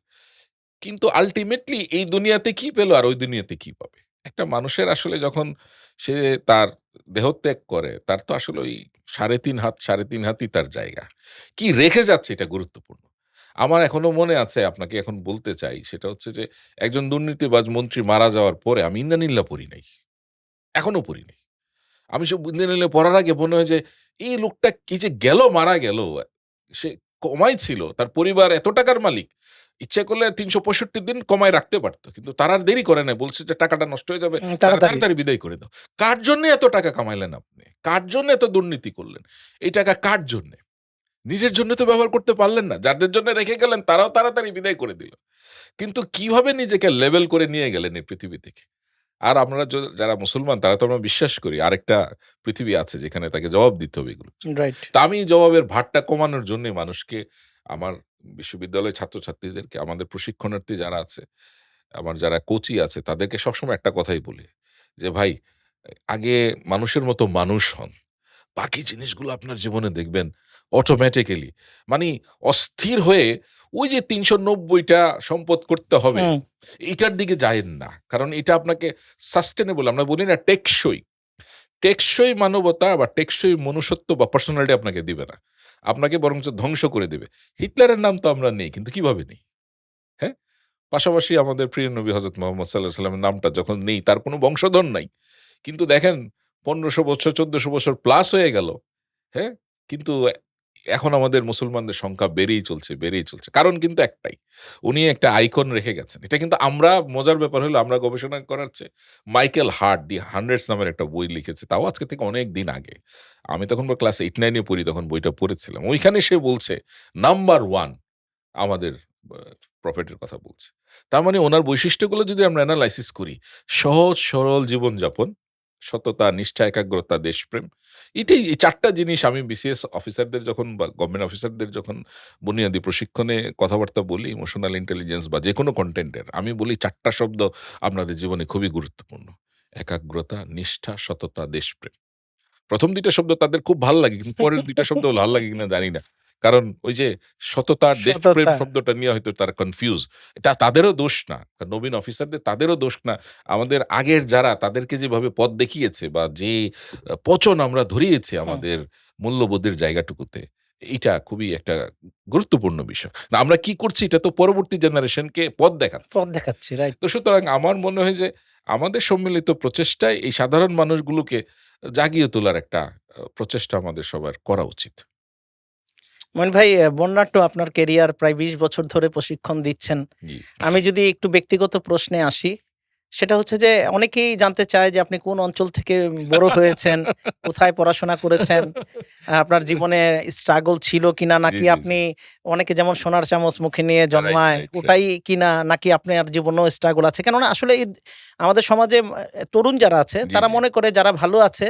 কিন্তু আল্টিমেটলি এই দুনিয়াতে কি পেল আর ওই দুনিয়াতে কি পাবে? একটা মানুষের আসলে যখন সে তার দেহত্যাগ করে, তার তো আসলে ওই ৩.৫ হাত, ৩.৫ হাতই তার জায়গা। কি রেখে যাচ্ছে এটা গুরুত্বপূর্ণ। আমার এখনো মনে আছে আপনাকে এখন বলতে চাই, সেটা হচ্ছে যে একজন দুর্নীতিবাজ মন্ত্রী মারা যাওয়ার পরে আমি ইন্নানিল্লাহ পড়ি নাই। এখনো পড়ি নাই। আমি সব ইন্নানিল্লাহ পড়ার আগে মনে হয় যে এই লোকটা কি যে গেল, মারা গেল। সে কমাই ছিল। তার পরিবার এত টাকার মালিক। ইচ্ছা করলে ৩৬৫ দিন কমায় রাখতে পারত। কিন্তু তারা আর দেরি করে নাই। বলছে যে টাকাটা নষ্ট হয়ে যাবে। তাড়াতাড়ি। তাড়াতাড়ি বিদায় করে দাও। কার জন্য এত টাকা কামাইলেন আপনি? কার জন্য এত দুর্নীতি করলেন? এই টাকা কার জন্যে? নিজের জন্য তো ব্যবহার করতে পারলেন না। যাদের জন্য রেখে গেলেন তারাও তাড়াতাড়ি বিদায় করে দিল। কিন্তু কিভাবে নিজেকে লেভেল করে নিয়ে গেলেন এই পৃথিবী থেকে? আর আমরা যারা মুসলমান তারা তো আমরা বিশ্বাস করি আরেকটা পৃথিবী আছে যেখানে তাকে জবাব দিতে হবে এগুলোর জন্য। রাইট। তা আমি এই জবাবের ভারটা কমানোর জন্যই মানুষকে আমার বিশ্ববিদ্যালয়ের ছাত্রছাত্রীদেরকে, আমাদের প্রশিক্ষণার্থী যারা আছে, আমার যারা কোচি আছে তাদেরকে সবসময় একটা কথাই বলি যে, "ভাই আগে মানুষের মতো মানুষ হন। বাকি জিনিসগুলো আপনার জীবনে দেখবেন অটোমেটিক্যালি মানে অস্থির হয়ে ওই যে ৩৯০ টা সম্পদ করতে হবে, হুম, এটার দিকে যায়েন না। কারণ এটা আপনাকে সাস্টেনেবল আমরা বলি না টেকসই। টেকসই মানবতা বা টেকসই মনুষ্যত্ব বা পার্সোনালিটি আপনাকে দিবে না। আপনাকে বরঞ্চ ধ্বংস করে দিবে। হিটলারের নাম তো আমরা নেই, কিন্তু কিভাবে নেই? হ্যাঁ? পাশাপাশি আমাদের প্রিয় নবী হযরত মুহাম্মদ সাঃ এর নামটা যখন নেই, তার কোনো বংশধর নাই। কিন্তু দেখেন ১৫০০ বছর ১৪০০ বছর প্লাস হয়ে গেল। হ্যাঁ? কিন্তু এখন আমাদের মুসলমানদের সংখ্যা বেড়েই চলছে, বেড়েই চলছে। কারণ কিন্তু একটাই। উনি একটা আইকন রেখে গেছেন। এটা কিন্তু আমরা মজার ব্যাপার হলো আমরা গবেষণা করার চেয়ে মাইকেল হার্ট 'দি হান্ড্রেডস' নামের একটা বই লিখেছে। তাও আজকে থেকে অনেক দিন আগে। আমি তখন ক্লাস 8-9 এ পড়ি তখন বইটা পড়েছিলাম। ওইখানে সে বলছে নাম্বার 1 আমাদের আ প্রফেটের কথা বলছে। তার মানে উনার বৈশিষ্ট্যগুলো যদি আমরা এনালাইসিস করি, সহজ সরল জীবনযাপন, সততা, নিষ্ঠা, একাগ্রতা, দেশপ্রেম। এটাই এই ৪ টা জিনিস আমি বিসিএস অফিসারদের যখন বা গভর্নমেন্ট অফিসারদের যখন বুনিয়াদি প্রশিক্ষণে কথাবার্তা বলি, ইমোশনাল ইন্টেলিজেন্স বা যেকোনো কনটেন্টের, আমি বলি ৪ টা শব্দ আপনাদের জীবনে খুবই গুরুত্বপূর্ণ। একাগ্রতা, নিষ্ঠা, সততা, দেশপ্রেম। ১ম ২ টা শব্দ তাদের খুব ভাল লাগে। কিন্তু পরের ২ টা শব্দ ভাল লাগে কিনা জানি না। কারণ ওই যে সততা আর দেশপ্রেম সততা। শব্দটা নিয়ে হয়তো তারা কনফিউজ। এটা তাদেরও দোষ না। নবীন অফিসারদের তাদেরও দোষ না। আমাদের আগের যারা তাদেরকে যেভাবে পথ দেখিয়েছে বা যে পচন আমরা ধরিয়েছি হুম, আমাদের মূল্যবোধের জায়গাটুকুতে, এইটা খুবই একটা গুরুত্বপূর্ণ বিষয়। না আমরা কি করছি এটা তো পরবর্তী জেনারেশনকে পথ দেখাচ্ছি। পথ দেখাচ্ছি, রাইট। তো সুতরাং আমার মনে হয় যে আমাদের সম্মিলিত প্রচেষ্টায় এই সাধারণ মানুষগুলোকে জাগিয়ে তোলার একটা প্রচেষ্টা আমাদের সবার করা উচিত। মঈন ভাই, বর্ণাঢ্য আপনার ক্যারিয়ার, প্রায় ২০ বছর ধরে প্রশিক্ষণ দিচ্ছেন। জি। আমি যদি একটু ব্যক্তিগত প্রশ্নে আসি, সেটা হচ্ছে যে অনেকেই জানতে চায় যে আপনি কোন অঞ্চল থেকে বড় হয়েছেন, কোথায় পড়াশোনা করেছেন, আপনার জীবনে স্ট্রাগল ছিল কিনা, জি, নাকি জি, জি। আপনি অনেকে যেমন সোনার চামচ মুখে নিয়ে রাইট, জন্মায় রাইট, রাইট। ওটাই কিনা, নাকি আপনার জীবনেও স্ট্রাগল আছে? কেননা আসলে আমাদের সমাজে তরুণ যারা আছে জি, তারা জি। মনে করে যারা ভালো আছে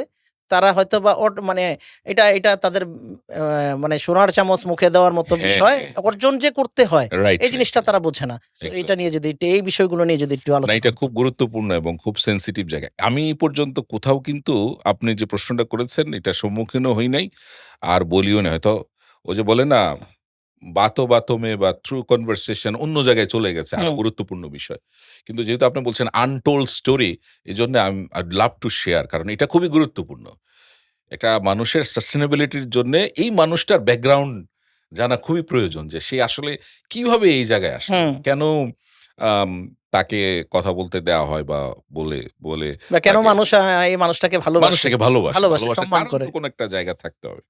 তারা হয়তোবা মানে এটা তাদের মানে সোনার চামচ মুখে দেওয়ার মতো হ্যাঁ, বিষয়, হ্যাঁ। অর্জন যে করতে হয় রাইট, এই রাইট, জিনিসটা রাইট। তারা বোঝে না। সো এটা এক্সাক্টলি। নিয়ে যদি এই বিষয়গুলো নিয়ে যদি একটু না আলোচনা এটা হতো। খুব গুরুত্বপূর্ণ এবং খুব সেনসিটিভ জায়গা। আমি এই পর্যন্ত কোথাও কিন্তু আপনি যে প্রশ্নটা করেছেন এটার সম্মুখীনও হই নাই। আর বলিও না। হয়তো ওই যে বলে না বাতো, বাতো মে বা ট্রু কনভারসেশন অন্য জায়গায় চলে গেছে। আরো হুম, গুরুত্বপূর্ণ বিষয়। কিন্তু যেহেতু আপনি বলছেন আনটোল্ড স্টোরি এজন্য I'd love to share কারণ এটা খুবই গুরুত্বপূর্ণ। একটা মানুষের সাস্টেনেবিলিটির জন্যে এই মানুষটার ব্যাকগ্রাউন্ড জানা খুবই প্রয়োজন যে সে আসলে কিভাবে এই জায়গায় আসলো? হুম। কেন আম তাকে কথা বলতে দেওয়া হয় বা বলে বলে বা কেন তাকে মানুষ এই মানুষটাকে ভালোবাসে, মানুষটাকে ভালোবাসে। ভালোবাসে, ভালোবাসার সম্মান কারণ করে। তো কোনো একটা জায়গা থাকতে হবে।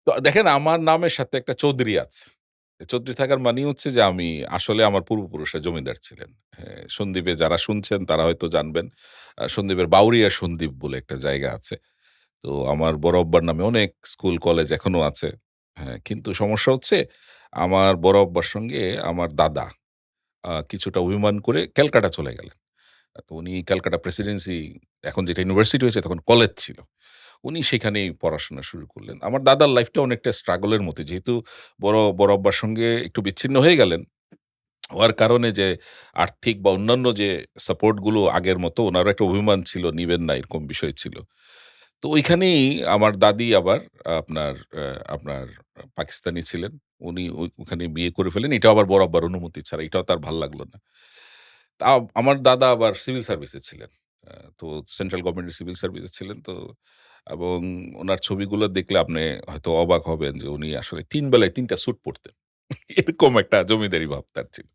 তো দেখেন আমার নামের সাথে একটা চৌধুরী আছে। চৌধুরী থাকার মানেই হচ্ছে যে আমি আসলে আমার পূর্বপুরুষরা জমিদার ছিলেন। হ্যাঁ, সন্দ্বীপে যারা শুনছেন তারা হয়তো জানবেন। সন্দ্বীপের বাউরিয়া সন্দ্বীপ বলে একটা জায়গা আছে। তো আমার বড় আব্বার নামে অনেক স্কুল কলেজ এখনো আছে। হ্যাঁ, কিন্তু সমস্যা হচ্ছে আমার বড় আব্বার সঙ্গে আমার দাদা কিছুটা অভিমান করে ক্যালকাটা চলে গেলেন। তো উনি ক্যালকাটা প্রেসিডেন্সি এখন যেটা ইউনিভার্সিটি হয়েছে তখন কলেজ ছিল। উনি সেখানেই পড়াশোনা শুরু করলেন। আমার দাদার লাইফটা অনেকটা স্ট্রাগল এর মতো। যেহেতু বড় আব্বার সঙ্গে একটু বিচ্ছিন্ন হয়ে গেলেন। হওয়ার কারণে যে আর্থিক বা অন্যান্য যে সাপোর্ট গুলো আগের মতো উনারও একটা অভিমান ছিল, নিবেন না এরকম বিষয় ছিল। তো ঐখানেই আমার দাদি আবার আপনার আপনার পাকিস্তানি ছিলেন। উনি ওখানে বিয়ে করে ফেলেন। এটাও আবার বড় আব্বার অনুমতি ছাড়া। এটাও তার ভাল লাগলো না। আমার দাদা আবার সিভিল সার্ভিসে ছিলেন। তো সেন্ট্রাল গভর্নমেন্টের সিভিল সার্ভিসে ছিলেন তো এবং উনার ছবিগুলো দেখলে আপনি হয়তো অবাক হবেন যে উনি আসলে ৩ বেলায় ৩ টা স্যুট পড়তেন। এরকম একটা জমিদারি ভাব তার ছিল।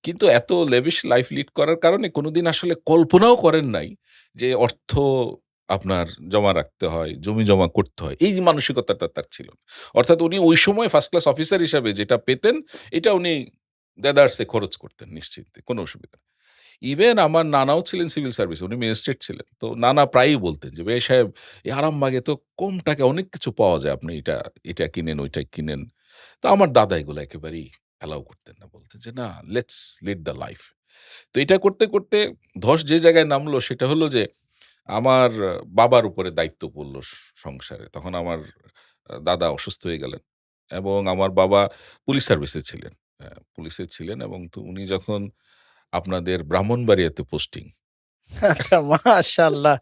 কিন্তু এত লেভিশ লাইফ লিড করার কারণে কোনদিন আসলে কল্পনাও করেন নাই যে অর্থ আপনার জমা রাখতে হয়, জমি জমা করতে হয়। এই মানসিকতাটা তার ছিল না। অর্থাৎ উনি ওই সময় ফার্স্ট ক্লাস অফিসার হিসাবে যেটা পেতেন, এটা উনি দেদারসে খরচ করতেন নিশ্চিন্তে, কোনো অসুবিধা নেই। ইভেন আমার নানাও ছিলেন সিভিল সার্ভিসে, উনি ম্যাজিস্ট্রেট ছিলেন। তো নানা প্রায়ই বলতেন যে, "ভাই সাহেব, এই আরামবাগে তো কম টাকায় অনেক কিছু পাওয়া যায়। আপনি এটা কিনেন, ওইটা কিনেন।" তো আমার দাদা এগুলো একেবারেই অ্যালাও করতেন না। বলতেন যে, "না, লেটস লিড দ্য লাইফ।" তো এটা করতে, করতে ধস যে জায়গায় নামলো সেটা হলো যে, আমার বাবার উপরে দায়িত্ব পড়ল সংসারে। তখন আমার দাদা অসুস্থ হয়ে গেলেন এবং আমার বাবা পুলিশ সার্ভিসে ছিলেন। পুলিশে ছিলেন এবং তো উনি যখন আপনাদের ব্রাহ্মণবাড়িয়াতে পোস্টিং। আচ্ছা, মাশাআল্লাহ।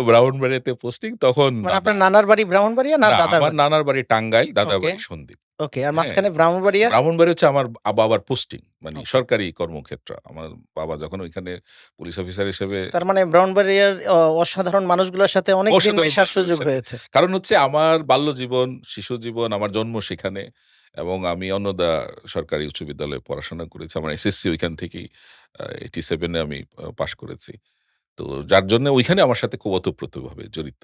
ব্রাহ্মণবাড়িয়াতে পোস্টিং তখন মানে দাদা। আপনার নানার বাড়ি ব্রাহ্মণবাড়িয়া না না, দাদার আমার বাড়ি? নানার বাড়ি টাঙ্গাইল, দাদার ওকে, বাড়ি সন্দ্বীপ। ওকে। আর হ্যাঁ? মাঝখানে ব্রাহ্মণবাড়িয়া? ব্রাহ্মণবাড়ি হচ্ছে আমার বাবার পোস্টিং। মানে ওকে। সরকারি কর্মক্ষেত্র। আমার বাবা যখন ওইখানে পুলিশ অফিসার হিসেবে তার মানে ব্রাহ্মণবাড়িয়ার অসাধারণ মানুষগুলোর সাথে অনেকদিন অসাধারণ মেশার মানুষগুলোর সুযোগ সাথে। হয়েছে। কারণ হচ্ছে আমার বাল্যজীবন, শিশুজীবন, আমার জন্ম সেখানে এবং আমি অন্নদা সরকারি উচ্চ বিদ্যালয়ে পড়াশোনা করেছি। আমার এসএসসি ওইখান থেকেই 87 এ আমি পাস করেছি। তো যার জন্য ওইখানে আমার সাথে খুব ওতপ্রোতভাবে জড়িত।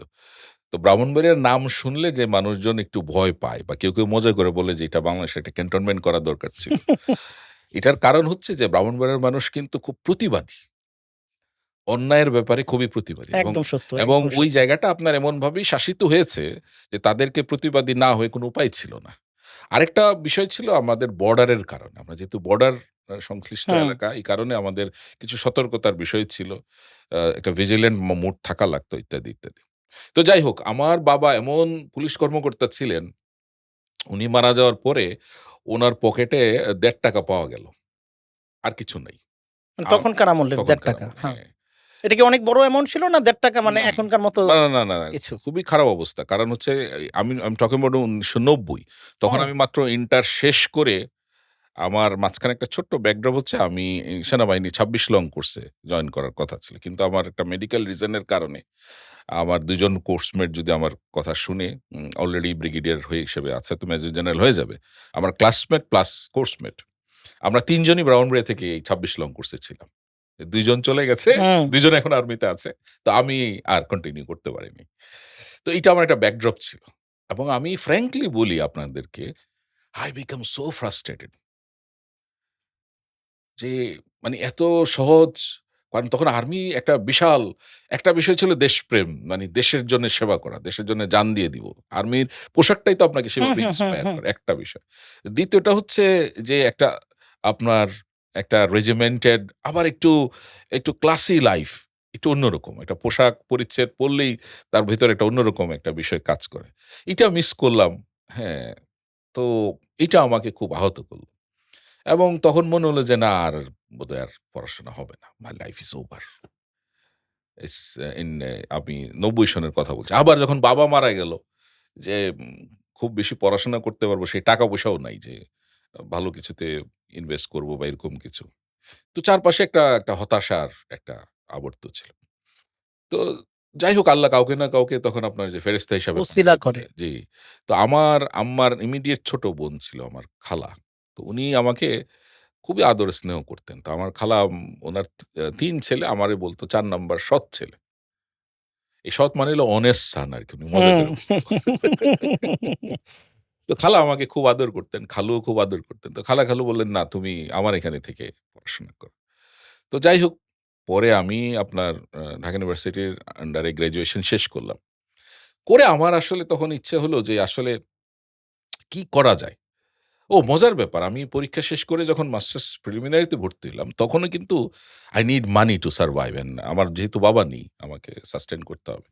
তো ব্রাহ্মণবাড়িয়ার নাম শুনলে যে মানুষজন একটু ভয় পায় বা কেউ মজা করে বলে যে এটা বাংলাদেশে একটা ক্যান্টনমেন্ট করা দরকার ছিল। এটার কারণ হচ্ছে যে ব্রাহ্মণবাড়িয়ার মানুষ কিন্তু খুব প্রতিবাদী। অন্যায়ের ব্যাপারে খুবই প্রতিবাদী একদম সত্য, এবং একদম ওই সত্য। জায়গাটা আপনার এমনভাবেই শাসিত হয়েছে যে তাদেরকে প্রতিবাদী না হয়ে কোনো উপায় ছিল না। আরেকটা বিষয় ছিল আমাদের বর্ডারের কারণে। আমরা যেহেতু বর্ডার সংশ্লিষ্ট হুম। এলাকা, এই কারণে আমাদের কিছু সতর্কতার বিষয় ছিল। একটা ভিজিল্যান্ট মুড থাকা লাগতো ইত্যাদি, ইত্যাদি। তো যাই হোক, আমার বাবা এমন পুলিশ কর্মকর্তা ছিলেন, উনি মারা যাওয়ার পরে উনার পকেটে ৳১.৫ পাওয়া গেল। আর কিছু নাই। মানে আম তখনকার আমলের তখনকার ৳১.৫। আমলে, হ্যাঁ। হ্যাঁ। এটা কি অনেক বড় অ্যামাউন্ট ছিল না ৳১.৫ মানে না, এখনকার মতো না। কিছু? খুবই খারাপ অবস্থা। কারণ হচ্ছে আমি টকিং অ্যাবাউট ১৯৯০। তখন ও! আমি মাত্র ইন্টার শেষ করে আমার মাঝখানে একটা ছোট্ট ব্যাকড্রপ হচ্ছে আমি সেনাবাহিনী ২৬ লং কোর্সে জয়েন করার কথা ছিল। কিন্তু আমার একটা মেডিকেল রিজন এর কারণে আমার ২ জন কোর্সমেট যদি আমার কথা শুনে অলরেডি ব্রিগেডিয়ার হয়ে হিসেবে আছে, তো মেজর জেনারেল হয়ে যাবে। আমার ক্লাসমেট প্লাস কোর্সমেট। আমরা ৩ জনই ব্রাউনবাড়িয়া থেকে এই ২৬ লং কোর্সে ছিলাম। ২ জন চলে গেছে, হুম। ২ জন এখন আর্মিতে আছে। তো আমি আর কন্টিনিউ করতে পারিনি। তো এইটা আমার একটা ব্যাকড্রপ ছিল। এবং আমি ফ্র্যাঙ্কলি বলি আপনাদেরকে, I become so frustrated যে মানে এত সহজ, কারণ তখন আর্মি একটা বিশাল একটা বিষয় ছিল দেশপ্রেম। মানে দেশের জন্য সেবা করা, দেশের জন্য জান দিয়ে দিব। আর্মির পোশাকটাই তো আপনাকে হুম, সেভাবে হুম, হুম, ইন্সপায়ার হুম। করে, একটা বিষয়। দ্বিতীয়টা হচ্ছে যে একটা আপনার একটা রেজিমেন্টেড আবার একটু ক্লাসি লাইফ, একটু অন্যরকম। একটা পোশাক পরিচ্ছদ পড়লেই তার ভেতরে একটা অন্যরকম একটা বিষয় কাজ করে। এটা মিস করলাম। হ্যাঁ, তো এটা আমাকে খুব আহত করল। এবং তখন মনে হলো যে না আর বোধহয় আর পড়াশোনা হবে না। My life is over. It's in আমি ৯০ সনের কথা বলছি। আবার যখন বাবা মারা গেল যে খুব বেশি পড়াশোনা করতে পারবো সেই টাকা পয়সাও নাই যে ভালো কিছুতে ইনভেস্ট করব বা এরকম কিছু। তো চারপাশে একটা হতাশার একটা আবর্ত ছিল। তো যাই হোক, আল্লাহ কাউকে না কাউকে তখন আপনার যে ফেরেশতা হিসাবে উছিলা পাঠায় করে। দিবে। জি। তো আমার আম্মার ইমিডিয়েট ছোট বোন ছিল আমার খালা। তো উনি আমাকে খুবই আদর স্নেহ করতেন। তো আমার খালা উনার ৩ ছেলে, আমারে বলত ৪ নাম্বার সৎ ছেলে। এই সৎ মানে হলো অনেস্ট সান আরকি, উনি মজা হুম। করে বলত। তো খালা আমাকে খুব আদর করতেন, খালুও খুব আদর করতেন। তো খালা-খালু বললেন, "না, তুমি আমার এখানে থেকে পড়াশোনা করো।" তো যাই হোক, পরে আমি আপনার ঢাকা ইউনিভার্সিটির আন্ডারে গ্র্যাজুয়েশন শেষ করলাম। করে আমার আসলে তখন ইচ্ছে হলো যে আসলে কি করা যায়? ও মজার ব্যাপার, আমি পরীক্ষা শেষ করে যখন মাস্টার্স প্রিলিমিনারিতে ভর্তি হলাম, তখনও কিন্তু I need money to survive and আমার যেহেতু বাবা নেই, আমাকে সাস্টেইন করতে হবে।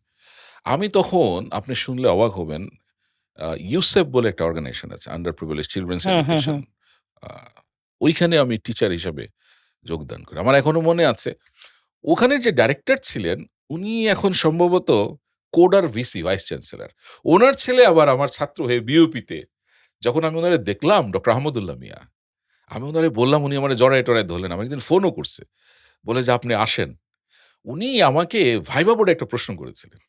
আমি তখন আপনি শুনলে অবাক হবেন, ইউসেফ বলে একটা অর্গানাইজেশন আছে, আন্ডার প্রিভিলেজড চিলড্রেনস হুম, হুম, এডুকেশন। হুম। আ ওইখানে আমি টিচার হিসাবে যোগদান করি। আমার এখনো মনে আছে, ওখানের যে ডাইরেক্টর ছিলেন, উনি এখন সম্ভবত কোডার ভিসি, ভাইস চ্যান্সেলর। উনার ছেলে আবার আমার ছাত্র হয়ে বিউপিতে। যখন আমি উনারে দেখলাম, ডক্টর আহমদুল্লাহ মিয়া, আমি উনারে বললাম, উনি আমারে জড়ায়-টড়ায় ধরলেন। আমাকে একদিন ফোনও করছে। বলে যে, "আপনি আসেন।" উনি আমাকে ভাইবা বোর্ডে একটা প্রশ্ন করেছিলেন।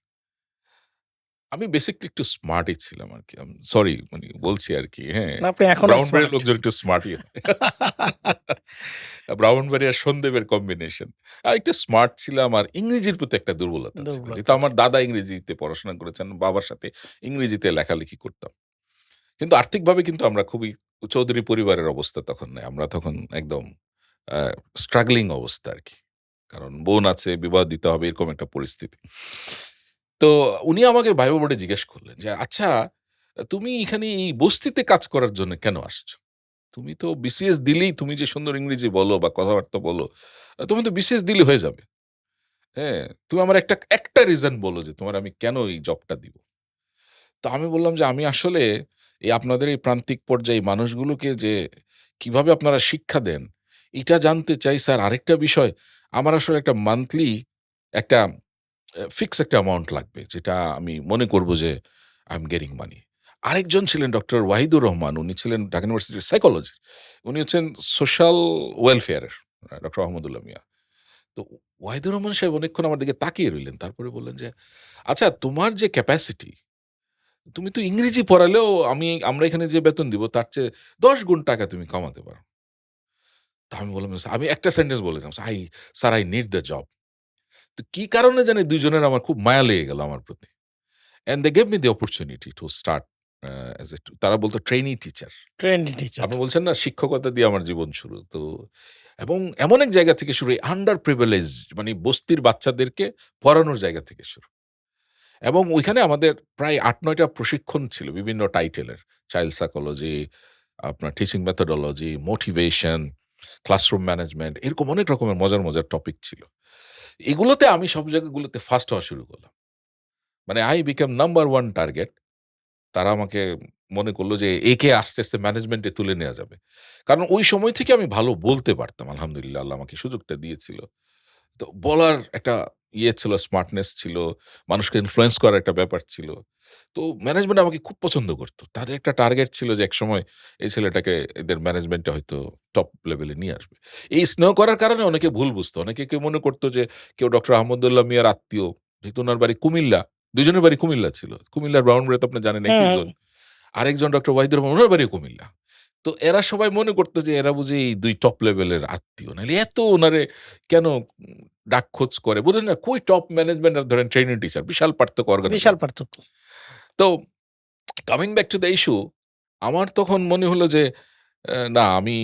আমি বেসিক্যালি একটু স্মার্টই ছিলাম আরকি। সরি মানে বলছি আরকি, হ্যাঁ? না, আপনি এখনো ব্রাহ্মণবাড়িয়ার স্মার্ট। লোকজন একটু স্মার্টই হয়। ব্রাহ্মণবাড়িয়া সন্দ্বীপের কম্বিনেশন। একটু স্মার্ট ছিলাম আর ইংরেজির প্রতি একটা দুর্বলতা ছিল। যেহেতু দুর্বলতা আমার ছিল। দাদা ইংরেজিতে পড়াশোনা করেছেন, বাবার সাথে ইংরেজিতে লেখালেখি করতাম। কিন্তু আর্থিকভাবে কিন্তু আমরা খুবই চৌধুরী পরিবারের অবস্থা তখন নাই। আমরা তখন একদম আ স্ট্রাগলিং অবস্থা আরকি। কারণ বোন আছে, বিবাহ দিতে হবে, এরকম একটা পরিস্থিতি। তো উনি আমাকে ভাইবা বোর্ডে জিজ্ঞেস করলেন যে, "আচ্ছা, তুমি এখানে এই বস্তিতে কাজ করার জন্য কেন আসছো? তুমি তো বিসিএস দিলেই, তুমি যে সুন্দর ইংরেজি বলো বা কথাবার্তা বলো, তুমি তো বিসিএস দিলে হয়ে যাবে। হ্যাঁ? তুমি আমার একটা রিজন বলো যে তোমার আমি কেন এই জবটা দিব?" তো আমি বললাম যে, "আমি আসলে এই আপনাদের এই প্রান্তিক পর্যায়ে মানুষগুলোকে যে কিভাবে আপনারা শিক্ষা দেন, এটা জানতে চাই স্যার। আরেকটা বিষয়, আমার আসলে একটা মান্থলি একটা ফিক্স একটা অ্যামাউন্ট লাগবে, যেটা আমি মনে করব যে আই এম গেটিং মানি। আরেকজন ছিলেন ডক্টর ওয়াহিদুর রহমান। উনি ছিলেন ঢাকা ইউনিভার্সিটির সাইকোলজি। উনি হচ্ছেন সোশ্যাল ওয়েলফেয়ারের ডক্টর আহমদুল্লাহ মিয়া। তো ওয়াহিদুর রহমান সাহেব অনেকক্ষণ আমার দিকে তাকিয়ে রইলেন। তারপরে বললেন যে, "আচ্ছা, তোমার যে ক্যাপাসিটি, তুমি তো ইংরেজি পড়ালেও আমরা এখানে যে বেতন দিব তার চেয়ে ১০ গুণ টাকা তুমি কামাতে পারো।" তো আমি বললাম, আমি একটা সেন্টেন্স বলেছিলাম, sir I need the job." তো কি কারণে জানি ২ জনের আমার খুব মায়া লেগে গেল আমার প্রতি। And they gave me the opportunity to start as a, তারা বলত ট্রেনি টিচার। Trendy teacher. আপনি বলছেন না শিক্ষকতা দিয়ে আমার জীবন শুরু। তো এবং এমন এক জায়গা থেকে শুরু, এই আন্ডার প্রিভিলেজড মানে বস্তির বাচ্চাদেরকে পড়ানোর জায়গা থেকে শুরু। এবং ওইখানে আমাদের প্রায় ৮-৯ টা প্রশিক্ষণ ছিল বিভিন্ন টাইটেলের। চাইল্ড সাইকোলজি, আপনার teaching methodology, motivation, classroom management, এরকম অনেক রকমের মজার, মজার টপিক ছিল। এগুলোতে আমি সব জায়গাগুলোতে ফার্স্ট হওয়া শুরু করলাম। মানে আই বিকাম নাম্বার 1 টার্গেট। তারা আমাকে মনে করল যে একে আস্তে, আস্তে ম্যানেজমেন্টে তুলে নেয়া যাবে। কারণ ওই সময় থেকে আমি ভালো বলতে পারতাম। আলহামদুলিল্লাহ, আল্লাহ আমাকে সুযোগটা দিয়েছিল। তো বলার একটা ছিল, স্মার্টনেস ছিল, মানুষকে ইনফ্লুয়েন্স করার একটা ব্যাপার ছিল। তো ম্যানেজমেন্ট আমাকে খুব পছন্দ করত। তাদের একটা টার্গেট ছিল যে একসময় এই ছেলেটাকে এদের ম্যানেজমেন্টে হয়তো টপ লেভেলে নিয়ে আসবে। এই স্নেহ করার কারণে অনেকে ভুল বুঝতো। অনেকে কেউ মনে করত যে কেউ ডক্টর আহমদুল্লাহ মিয়ার আত্মীয়। যেহেতু উনার বাড়ি কুমিল্লা, ২ জনের বাড়ি কুমিল্লা ছিল। কুমিল্লার ব্রাহ্মণবাড়িয়া তো আপনি জানেন একই হুম, জোন। আরেকজন ডক্টর ওয়াহিদুর রহমান, উনার বাড়িও কুমিল্লা। তো এরা সবাই মনে করত যে এরা বুঝি এই ২ টপ লেভেলের আত্মীয়। নাইলে এত উনারে কেন ডাকখোঁজ করে? বুঝেন না? কই টপ ম্যানেজমেন্ট আর ধরেন ট্রেনিং টিচার, বিশাল পার্থক্য বিশাল অর্গানাইজেশন। পার্থক্য। তো coming back to the issue, আমার তখন মনে হলো যে না, আমি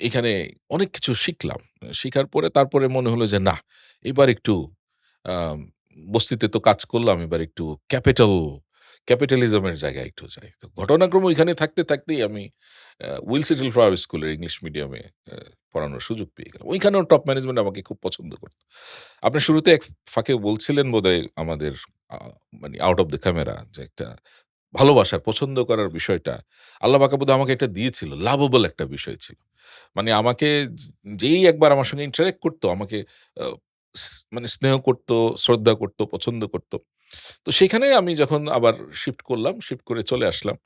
এখানে অনেক কিছু শিখলাম। শিখার পরে তারপরে মনে হলো যে না, এবার একটু আম বস্তিতে তো কাজ করলাম, এবার একটু ক্যাপিটালিজম এর জায়গায় একটু যাই। তো ঘটনাক্রমে ওইখানে থাকতে, থাকতেই আমি উইলস লিটল ফ্লাওয়ার স্কুলের ইংলিশ মিডিয়ামে পড়ানোর সুযোগ পেয়ে গেলাম। ওইখানেও টপ ম্যানেজমেন্ট আমাকে খুব পছন্দ করত। আপনি শুরুতে এক ফাঁকে বলছিলেন বোধহয় আমাদের আ মানে আউট অফ দ্য ক্যামেরা, যে একটা ভালোবাসার, পছন্দ করার বিষয়টা আল্লাহ পাক বোধহয় আমাকে একটা দিয়েছিল। লাভেবল একটা বিষয় ছিল। মানে আমাকে যেই একবার আমার সঙ্গে ইন্টারেক্ট করত, আমাকে আ মানে স্নেহ করত, শ্রদ্ধা করত, পছন্দ করত। তো সেখানে আমি যখন আবার শিফট করলাম, শিফট করে চলে আসলাম।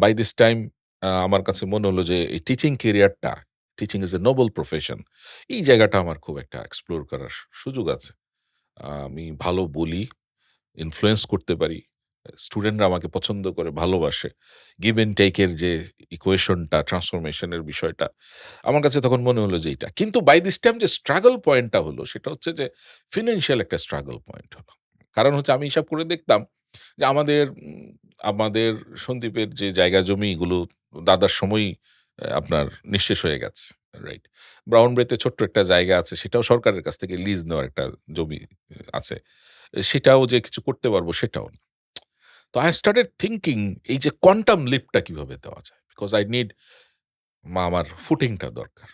বাই দিস টাইম আমার কাছে মনে হলো যে এই টিচিং ক্যারিয়ারটা, টিচিং ইস এ নোবেল প্রফেশন। এই জায়গাটা আমার খুব একটা এক্সপ্লোর করার সুযোগ আছে। আমি ভালো বলি, ইনফ্লুয়েন্স করতে পারি। স্টুডেন্টরা আমাকে পছন্দ করে, ভালোবাসে। গিভ অ্যান্ড টেক এর যে ইকুয়েশনটা, ট্রান্সফরমেশন এর বিষয়টা, আমার কাছে তখন মনে হলো যে এইটা। কিন্তু বাই দিস টাইম যে স্ট্রাগল পয়েন্টটা হলো, সেটা হচ্ছে যে ফিন্যান্সিয়াল একটা স্ট্রাগল পয়েন্ট হলো। কারণ হচ্ছে আমি হিসাব করে দেখতাম যে আমাদের সন্দ্বীপের যে জায়গা জমিগুলো দাদার সময়ই আপনার নিঃশেষ হয়ে গেছে। রাইট? ব্রাউনবেতে ছোট্ট একটা জায়গা আছে, সেটাও সরকারের কাছ থেকে লিজ নেওয়ার একটা জমি আছে। সেটাও যে কিছু করতে পারবো সেটাও না। তো I started thinking এই যে কোয়ান্টাম লিপটা কিভাবে দেওয়া যায়? বিকজ I need আমার ফুটিংটা দরকার।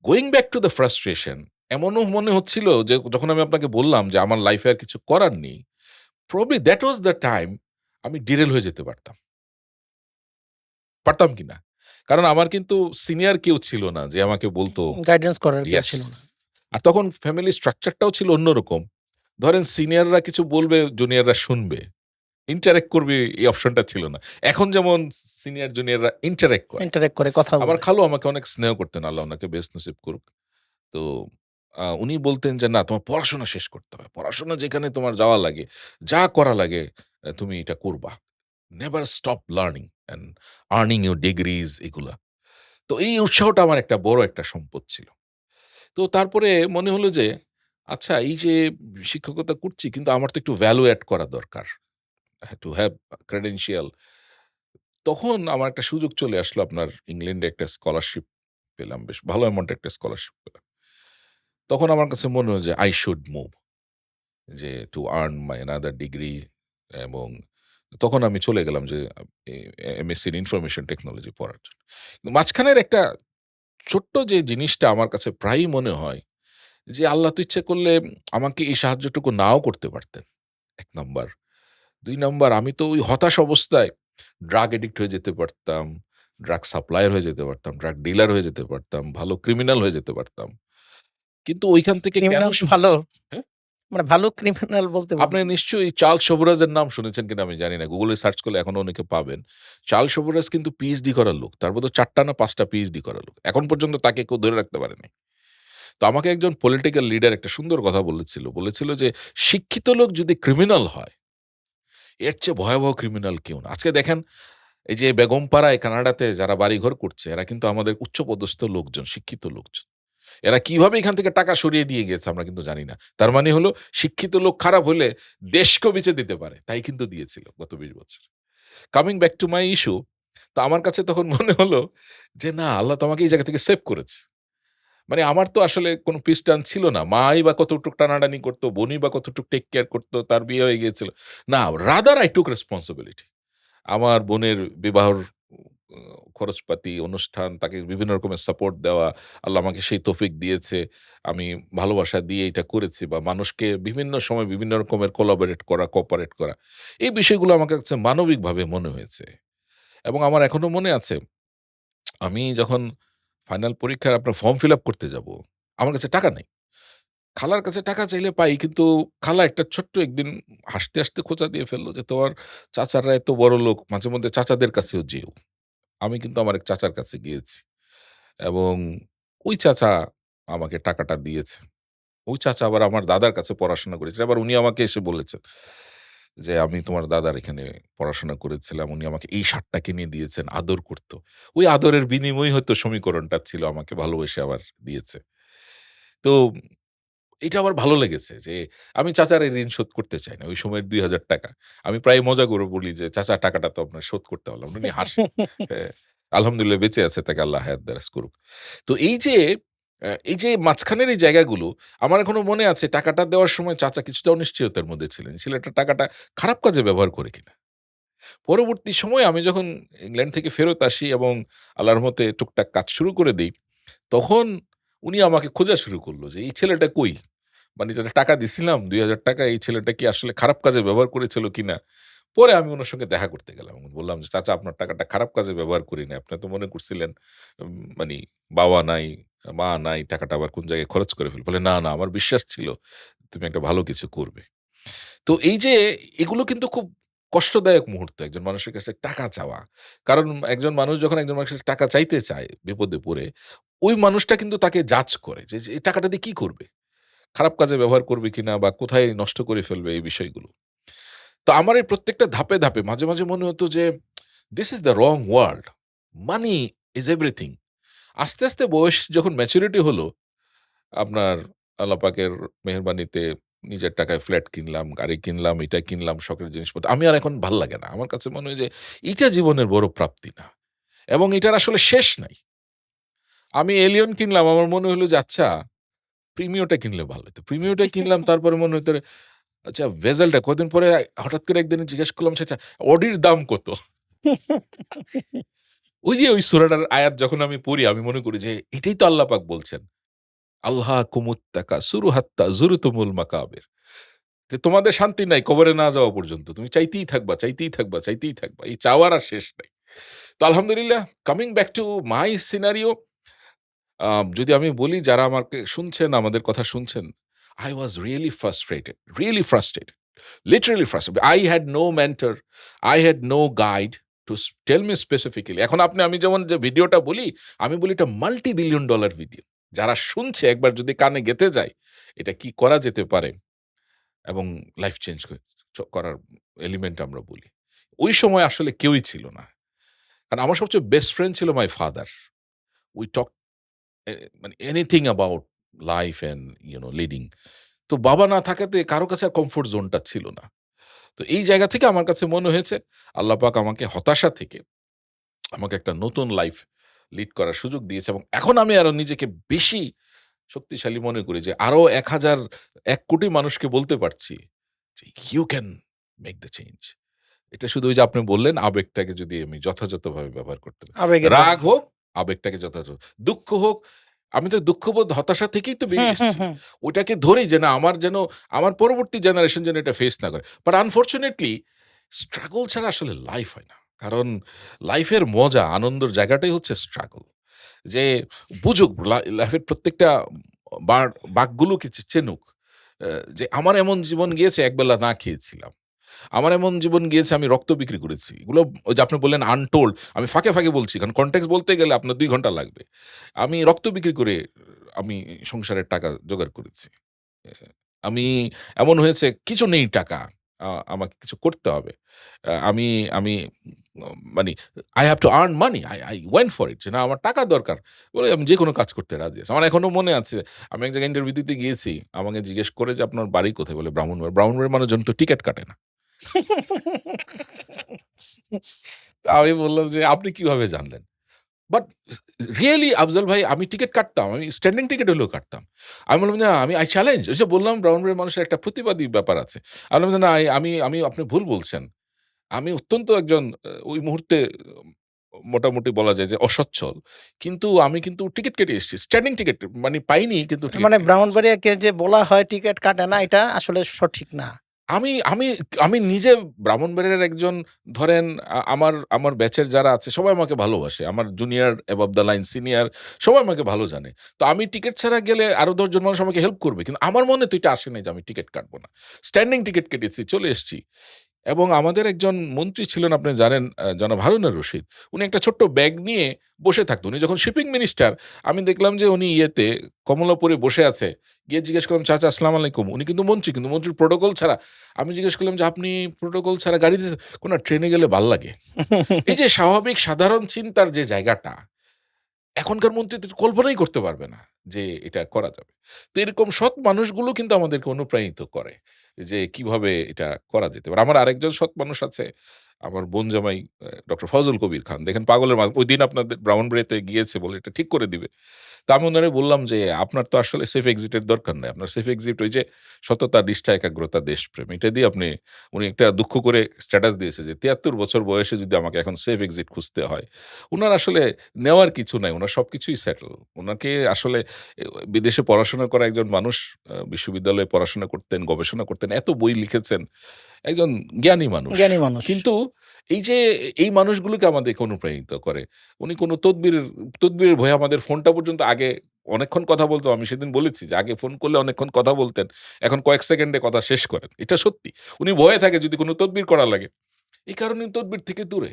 Going back to the frustration, এমনও মনে হচ্ছিল যে যখন আমি আপনাকে বললাম যে আমার লাইফে আর কিছু করার নেই, probably that was the time আমি ডিরেল হয়ে যেতে পারতাম। পারতাম কিনা? কারণ আমার কিন্তু সিনিয়র কেউ ছিল না যে আমাকে বলতো গাইডেন্স করার কেউ ইয়েস। ছিল না। আর তখন ফ্যামিলি স্ট্রাকচারটাও ছিল অন্যরকম। ধরেন সিনিয়ররা কিছু বলবে, জুনিয়ররা শুনবে। ইন্টারেক্ট করবে, এই অপশনটা ছিল না। এখন যেমন সিনিয়র জুনিয়ররা ইন্টারেক্ট করে। ইন্টারেক্ট করে কথা আমার বলে। খালু আমাকে অনেক স্নেহ করতেন, আল্লাহ উনাকে বেহেশত নসিব করুক। তো উনি বলতেন যে, "না, তোমার পড়াশোনা শেষ করতে হবে। পড়াশোনা যেখানে তোমার যাওয়া লাগে, যা করা লাগে তুমি এটা করবা। Never stop learning and earning your degrees" এগুলা। তো এই উৎসাহটা আমার একটা বড় একটা সম্পদ ছিল। তো তারপরে মনে হলো যে, আচ্ছা, এই যে শিক্ষকতা করছি, কিন্তু আমার তো একটু ভ্যালু এড করা দরকার। To have credential. তখন আমার একটা সুযোগ চলে আসলো, আপনার ইংল্যান্ডে একটা স্কলারশিপ পেলাম। বেশ ভালো অ্যামাউন্ট একটা স্কলারশিপ পেলাম। তখন আমার কাছে মনে হলো যে I should move, যে to earn my another degree. এবং তখন আমি চলে গেলাম যে এমএসসি ইন ইনফরমেশন টেকনোলজি পড়ার জন্য। কিন্তু মাঝখানের একটা ছোট্ট যে জিনিসটা আমার কাছে প্রায়ই মনে হয় যে আল্লাহ তো ইচ্ছে করলে আমাকে এই সাহায্যটুকু নাও করতে পারতেন। ১ নাম্বার। ২ নাম্বার, আমি তো ওই হতাশ অবস্থায় ড্রাগ অ্যাডিক্ট হয়ে যেতে পারতাম, ড্রাগ সাপ্লায়ার হয়ে যেতে পারতাম, ড্রাগ ডিলার হয়ে যেতে পারতাম, ভালো ক্রিমিনাল হয়ে যেতে পারতাম। কিন্তু ওইখান থেকে কেন ক্রিমিনাল শুরু ভালো, হ্যাঁ? মানে ভালো ক্রিমিনাল বলতে আপনি নিশ্চয়ই চার্লস শোভরাজের নাম শুনেছেন কিনা আমি জানি না। গুগলে সার্চ করলে এখনো অনেকে পাবেন। চার্লস শোভরাজ কিন্তু পিএইচডি করা লোক। তার বোধহয় ৪ টা না ৫ টা পিএইচডি করা লোক। এখন পর্যন্ত তাকে কেউ ধরে রাখতে পারেনি। তো আমাকে একজন পলিটিক্যাল লিডার একটা সুন্দর কথা বলেছিল। বলেছিল যে, "শিক্ষিত লোক যদি ক্রিমিনাল হয়, এর চেয়ে ভয়াবহ ক্রিমিনাল কেউ না।" আজকে দেখেন এই যে বেগমপাড়ায় কানাডাতে যারা বাড়িঘর করছে, এরা কিন্তু আমাদের উচ্চপদস্থ লোকজন, শিক্ষিত লোকজন। এরা কিভাবে এখান থেকে টাকা সরিয়ে নিয়ে গেছে আমরা কিন্তু জানি না। তার মানে হলো শিক্ষিত লোক খারাপ হলে দেশকেও বেচে দিতে পারে। তাই কিন্তু দিয়েছিল গত ২০ বছর। Coming back to my issue, তো আমার কাছে তখন মনে হলো যে না আল্লাহ তো আমাকে এই জায়গা থেকে সেভ করেছে। মানে আমার তো আসলে কোনো পিস-টান ছিল না। মাই বা কতটুক টানাটানি করত, বোনই বা কতটুক টেক কেয়ার করত, তার বিয়ে হয়ে গিয়েছিল। না, রাদার আই টুক রেসপনসিবিলিটি। আমার বোনের বিবাহর খরচপাতি, অনুষ্ঠান, তাকে বিভিন্ন রকমের সাপোর্ট দেওয়া। আল্লাহ আমাকে সেই তৌফিক দিয়েছে। আমি ভালোবাসা দিয়ে এটা করেছি বা মানুষকে বিভিন্ন সময় বিভিন্ন রকমের কোলাবরেট করা, কোঅপারেট করা। এই বিষয়গুলো আমার কাছে মানবিকভাবে মনে হয়েছে। এবং আমার এখনো মনে আছে, আমি যখন ফাইনাল পরীক্ষার আপনার ফর্ম ফিল আপ করতে যাব, আমার কাছে টাকা নাই। খালার কাছে টাকা চাইলে পাই, কিন্তু খালা একটা ছোট্ট একদিন হাসতে, হাসতে খোঁচা দিয়ে ফেলল যে, "তোমার চাচারা এত বড়লোক, মাঝে মধ্যে চাচাদের কাছেও যেও।" আমি কিন্তু আমার এক চাচার কাছে গিয়েছি এবং ওই চাচা আমাকে টাকাটা দিয়েছে। ওই চাচা আবার আমার দাদার কাছে পড়াশোনা করেছিল। আবার উনি আমাকে এসে বলেছেন যে, "আমি তোমার দাদার এখানে পড়াশোনা করেছিলাম। উনি আমাকে এই শার্টটা কিনে দিয়েছেন।" আদর করত। ওই আদরের বিনিময় হয়তো সমীকরণটা ছিল, আমাকে ভালোবেসে আবার দিয়েছে। তো এটা আমার ভালো লেগেছে যে আমি চাচার এই ঋণ শোধ করতে চাই না। ওই সময়ের ৳২,০০০। আমি প্রায় মজা করে বলি যে, "চাচা টাকাটা তো আপনার শোধ করতে পারলাম না।" উনি হাসেন। হ্যাঁ, আলহামদুলিল্লাহ বেঁচে আছে, তাকে আল্লাহ হায়াত দারাজ করুক। তো এই যে মাঝখানের এই জায়গাগুলো আমার এখনো মনে আছে, টাকাটা দেওয়ার সময় চাচা কিছুটা অনিশ্চয়তার মধ্যে ছিলেন। ছেলেটা টাকাটা খারাপ কাজে ব্যবহার করে কিনা। পরবর্তী সময়ে আমি যখন ইংল্যান্ড থেকে ফেরত আসি এবং আল্লাহর রহমতে টুকটাক কাজ শুরু করে দেই, তখন উনি আমাকে খোঁজা শুরু করল যে, "এই ছেলেটা কই? মানে যারা টাকা দিছিলাম ৳২,০০০, এই ছেলেটা কি আসলে খারাপ কাজে ব্যবহার করেছিল কিনা?" পরে আমি উনার সঙ্গে দেখা করতে গেলাম। বললাম যে, "চাচা আপনার টাকাটা খারাপ কাজে ব্যবহার করি নাই। আপনি তো মনে করছিলেন মানি বাবা নাই, মা নাই, টাকাটা আবার কোন জায়গায় খরচ করে ফেলব।" বলে, "না, না আমার বিশ্বাস ছিল তুমি একটা ভালো কিছু করবে।" তো এই যে এগুলো কিন্তু খুব কষ্টদায়ক মুহূর্ত একজন মানুষের কাছে টাকা চাওয়া। কারণ একজন মানুষ যখন একজন মানুষের কাছে টাকা চাইতে চায় বিপদে পড়ে, ওই মানুষটা কিন্তু তাকে জাজ করে যে এই টাকাটা দিয়ে কি করবে? খারাপ কাজে ব্যবহার করবে কিনা বা কোথায় নষ্ট করে ফেলবে এই বিষয়গুলো। তো আমার এই প্রত্যেকটা ধাপে, ধাপে মাঝে, মাঝে মনে হতো যে this is the wrong world. Money is everything. আস্তে, আস্তে বয়স যখন ম্যাচুরিটি হলো, আপনার আল্লাহ পাকের মেহেরবানিতে নিজের টাকায় ফ্ল্যাট কিনলাম, গাড়ি কিনলাম, এটা কিনলাম, শখের জিনিসপত্র। আমি আর এখন ভাল লাগে না। আমার কাছে মনে হয় যে এইটা জীবনের বড় প্রাপ্তি না। এবং এটার আসলে শেষ নাই। আমি এলিয়ন কিনলাম, আমার মনে হলো যে আচ্ছা প্রিমিওটা কিনলে ভালো হতো। প্রিমিওটা কিনলাম, তারপরে মনে হতো আচ্ছা ভেসেলটা কদিন পরে হঠাৎ করে একদিন জিজ্ঞেস করলাম, "আচ্ছা অডির দাম কত?" ওই যে ওই সূরাটার আয়াত যখন আমি পড়ি আমি মনে করি যে এটাই তো আল্লাহ পাক বলছেন। আল্লাহকুমুত তাকাসুরু হাত্তা যুরতুমুল মাকাবির। যে তোমাদের শান্তি নাই কবরে না যাওয়া পর্যন্ত। তুমি চাইতেই থাকবা, চাইতেই থাকবা, চাইতেই থাকবা। এই চাওয়ার আর শেষ নাই। তো আলহামদুলিল্লাহ, coming back to my scenario, যদি আমি বলি যারা আমাকে শুনছেন, আমাদের কথা শুনছেন, I was really frustrated, really frustrated, literally frustrated. I had no mentor, I had no guide to tell me specifically. এখন আমি যেমন যে ভিডিওটা বলি, আমি বলি এটা মাল্টি বিলিয়ন ডলার ভিডিও। যারা শুনছে একবার যদি কানে গেঁথে যায়, এটা কি করা যেতে পারে এবং লাইফ চেঞ্জ করার এলিমেন্ট আমরা বলি। ওই সময় আসলে কেউই ছিল না। কারণ আমার সবচেয়ে বেস্ট ফ্রেন্ড ছিল মাই ফাদার। উই টক মানে anything about life and leading. তো বাবা না থাকাতে কারো কাছে আর কমফোর্ট জোনটা ছিল না। তো এই জায়গা থেকে আমার কাছে মনে হয়েছে আল্লাহ পাক আমাকে হতাশা থেকে আমাকে একটা নতুন লাইফ লিড করার সুযোগ দিয়েছে এবং এখন আমি আরো নিজেকে বেশি শক্তিশালী মনে করি যে আরো ১,০০০ ১,০০,০০,০০০ মানুষকে বলতে পারছি যে you can make the change. এটা শুধু ওই যে আপনি বললেন আবেগটাকে যদি আমি যথাযথভাবে ব্যবহার করতে পারি। আবেগের রাগ বশে। হোক, আবেগটাকে যথাযথ, দুঃখ হোক, আমি তো দুঃখবোধ হতাশা থেকেই তো হুম, বেরিয়ে হুম, এসেছি। হুম। ওটাকে ধরেই যে না আমার পরবর্তী জেনারেশন যেন এটা ফেস না করে। বাট আনফরচুনেটলি স্ট্রাগল ছাড়া আসলে লাইফ হয় না। কারণ লাইফের মজা, আনন্দের জায়গাটাই হচ্ছে স্ট্রাগল। যে বুঝুক লাইফের প্রত্যেকটা বাঘগুলোকে চেনুক, যে আমার এমন জীবন গিয়েছে একবেলা না খেয়েছিলাম, আমার এমন জীবন গিয়েছে আমি রক্ত বিক্রি করেছি। এগুলো ওই যে আপনি বললেন আনটোল্ড, আমি ফাঁকে ফাঁকে বলছি কারণ কনটেক্সট বলতে গেলে আপনার 2 ঘন্টা লাগবে। আমি রক্ত বিক্রি করে আমি সংসারের টাকা জোগাড় করেছি। আমি এমন হয়েছে কিছু নেই টাকা। আমাকে কিছু করতে হবে। আমি আমি মানে I have to earn money. I went for it যে না আমার টাকা দরকার। বলে আমি যেকোনো কাজ করতে রাজি আছি। আমার এখনো মনে আছে আমি এক জায়গায় ইন্টারভিউ দিতে গিয়েছি। আমাকে জিজ্ঞেস করে যে আপনার বাড়ি কোথায়? বলে ব্রাহ্মণবাড়িয়া। ব্রাহ্মণবাড়িয়ার মানুষজন তো টিকেট কাটে না। আমি বললাম যে আপনি কিভাবে জানলেন? বাট রিয়েলি আফজাল ভাই আমি টিকেট কাটতাম। আমি স্ট্যান্ডিং টিকেট হলেও কাটতাম। আমি বললাম যে আমি চ্যালেঞ্জ ওই যে বললাম ব্রাহ্মণবাড়িয়ার মানুষের একটা প্রতিবাদী ব্যাপার আছে। আমি বললাম যে না আমি আপনি ভুল বলছেন। আমি অত্যন্ত একজন ওই মুহূর্তে মোটামুটি বলা যায় যে অসচ্ছল। কিন্তু আমি কিন্তু টিকেট কেটে এসেছি। স্ট্যান্ডিং টিকেট মানে পাইনি কিন্তু টিকেট মানে কেটে এসেছি। ব্রাহ্মণবাড়িয়াকে যে বলা হয় টিকিট কাটে না, এটা আসলে সঠিক না। আমি আমি আমি নিজে ব্রাহ্মণবাড়িয়ার একজন ধরেন আমার আমার ব্যাচের যারা আছে সবাই আমাকে ভালোবাসে। আমার junior above the line senior সবাই আমাকে ভালো জানে। তো আমি টিকেট ছাড়া গেলে আরো ১০ জন মানুষ আমাকে হেল্প করবে। কিন্তু আমার মনে তো এটা আসে নাই যে আমি টিকেট কাটবো না। স্ট্যান্ডিং টিকেট কেটেছি, চলে এসেছি। এবং আমাদের একজন মন্ত্রী ছিলেন আপনি জানেন জনাব হারুনুর রশিদ। উনি একটা ছোট্ট ব্যাগ নিয়ে বসে থাকতো। উনি যখন শিপিং মিনিস্টার আমি দেখলাম যে উনি ইয়েতে কমলাপুরে বসে আছে। গিয়ে জিজ্ঞেস করলাম, "চাচা আসসালামু আলাইকুম।" উনি কিন্তু মন্ত্রী, কিন্তু মন্ত্রীর প্রোটোকল ছাড়া। আমি জিজ্ঞেস করলাম যে, "আপনি প্রোটোকল ছাড়া গাড়ি দিতে" "না ট্রেনে গেলে ভাল লাগে।" এই যে স্বাভাবিক সাধারণ চিন্তার যে জায়গাটা এখনকার মন্ত্রী তো কল্পনাই করতে পারবে না যে এটা করা যাবে। তো এরকম সৎ মানুষগুলো কিন্তু আমাদেরকে অনুপ্রাণিত করে যে কিভাবে এটা করা যেতে পারে। আমার আরেকজন সৎ মানুষ আছে, আমার বোন জামাই ডক্টর ফজল কবির খান। দেখেন পাগলের ঐদিন আপনাদের ব্রাহ্মণবাড়িয়াতে গিয়েছে বলে এটা ঠিক করে দিবে। তো আমি উনারে বললাম যে, "আপনার তো আসলে সেফ এক্সিট এর দরকার নাই। আপনার সেফ এক্সিট ওই যে সততা, নিষ্ঠা, একাগ্রতা, দেশপ্রেম। এটা দিয়ে আপনি" উনি একটা দুঃখ করে স্ট্যাটাস দিয়েছে যে ৭৩ বছর বয়সে যদি আমাকে এখন সেফ এক্সিট খুঁজতে হয়। উনার আসলে নেওয়ার কিছু নাই। উনার সবকিছুই সেটল। উনাকে আসলে বিদেশে পড়াশোনা করা একজন মানুষ, বিশ্ববিদ্যালয়ে পড়াশোনা করতেন, গবেষণা করতেন, এত বই লিখেছেন। একজন জ্ঞানী মানুষ। জ্ঞানী মানুষ। কিন্তু এই যে এই মানুষগুলোকে আমাদেরকে অনুপ্রাণিত করে। উনি কোন তদবিরের ভয়ে আমাদের ফোনটা পর্যন্ত আগে অনেকক্ষণ কথা বলতাম। আমি সেদিন বলেছি যে, "আগে ফোন করলে অনেকক্ষণ কথা বলতেন। এখন কয়েক সেকেন্ডে কথা শেষ করেন।" এটা সত্যি। উনি ভয়ে থাকে যদি কোন তদবির করা লাগে। এই কারণে তদবির থেকে দূরে।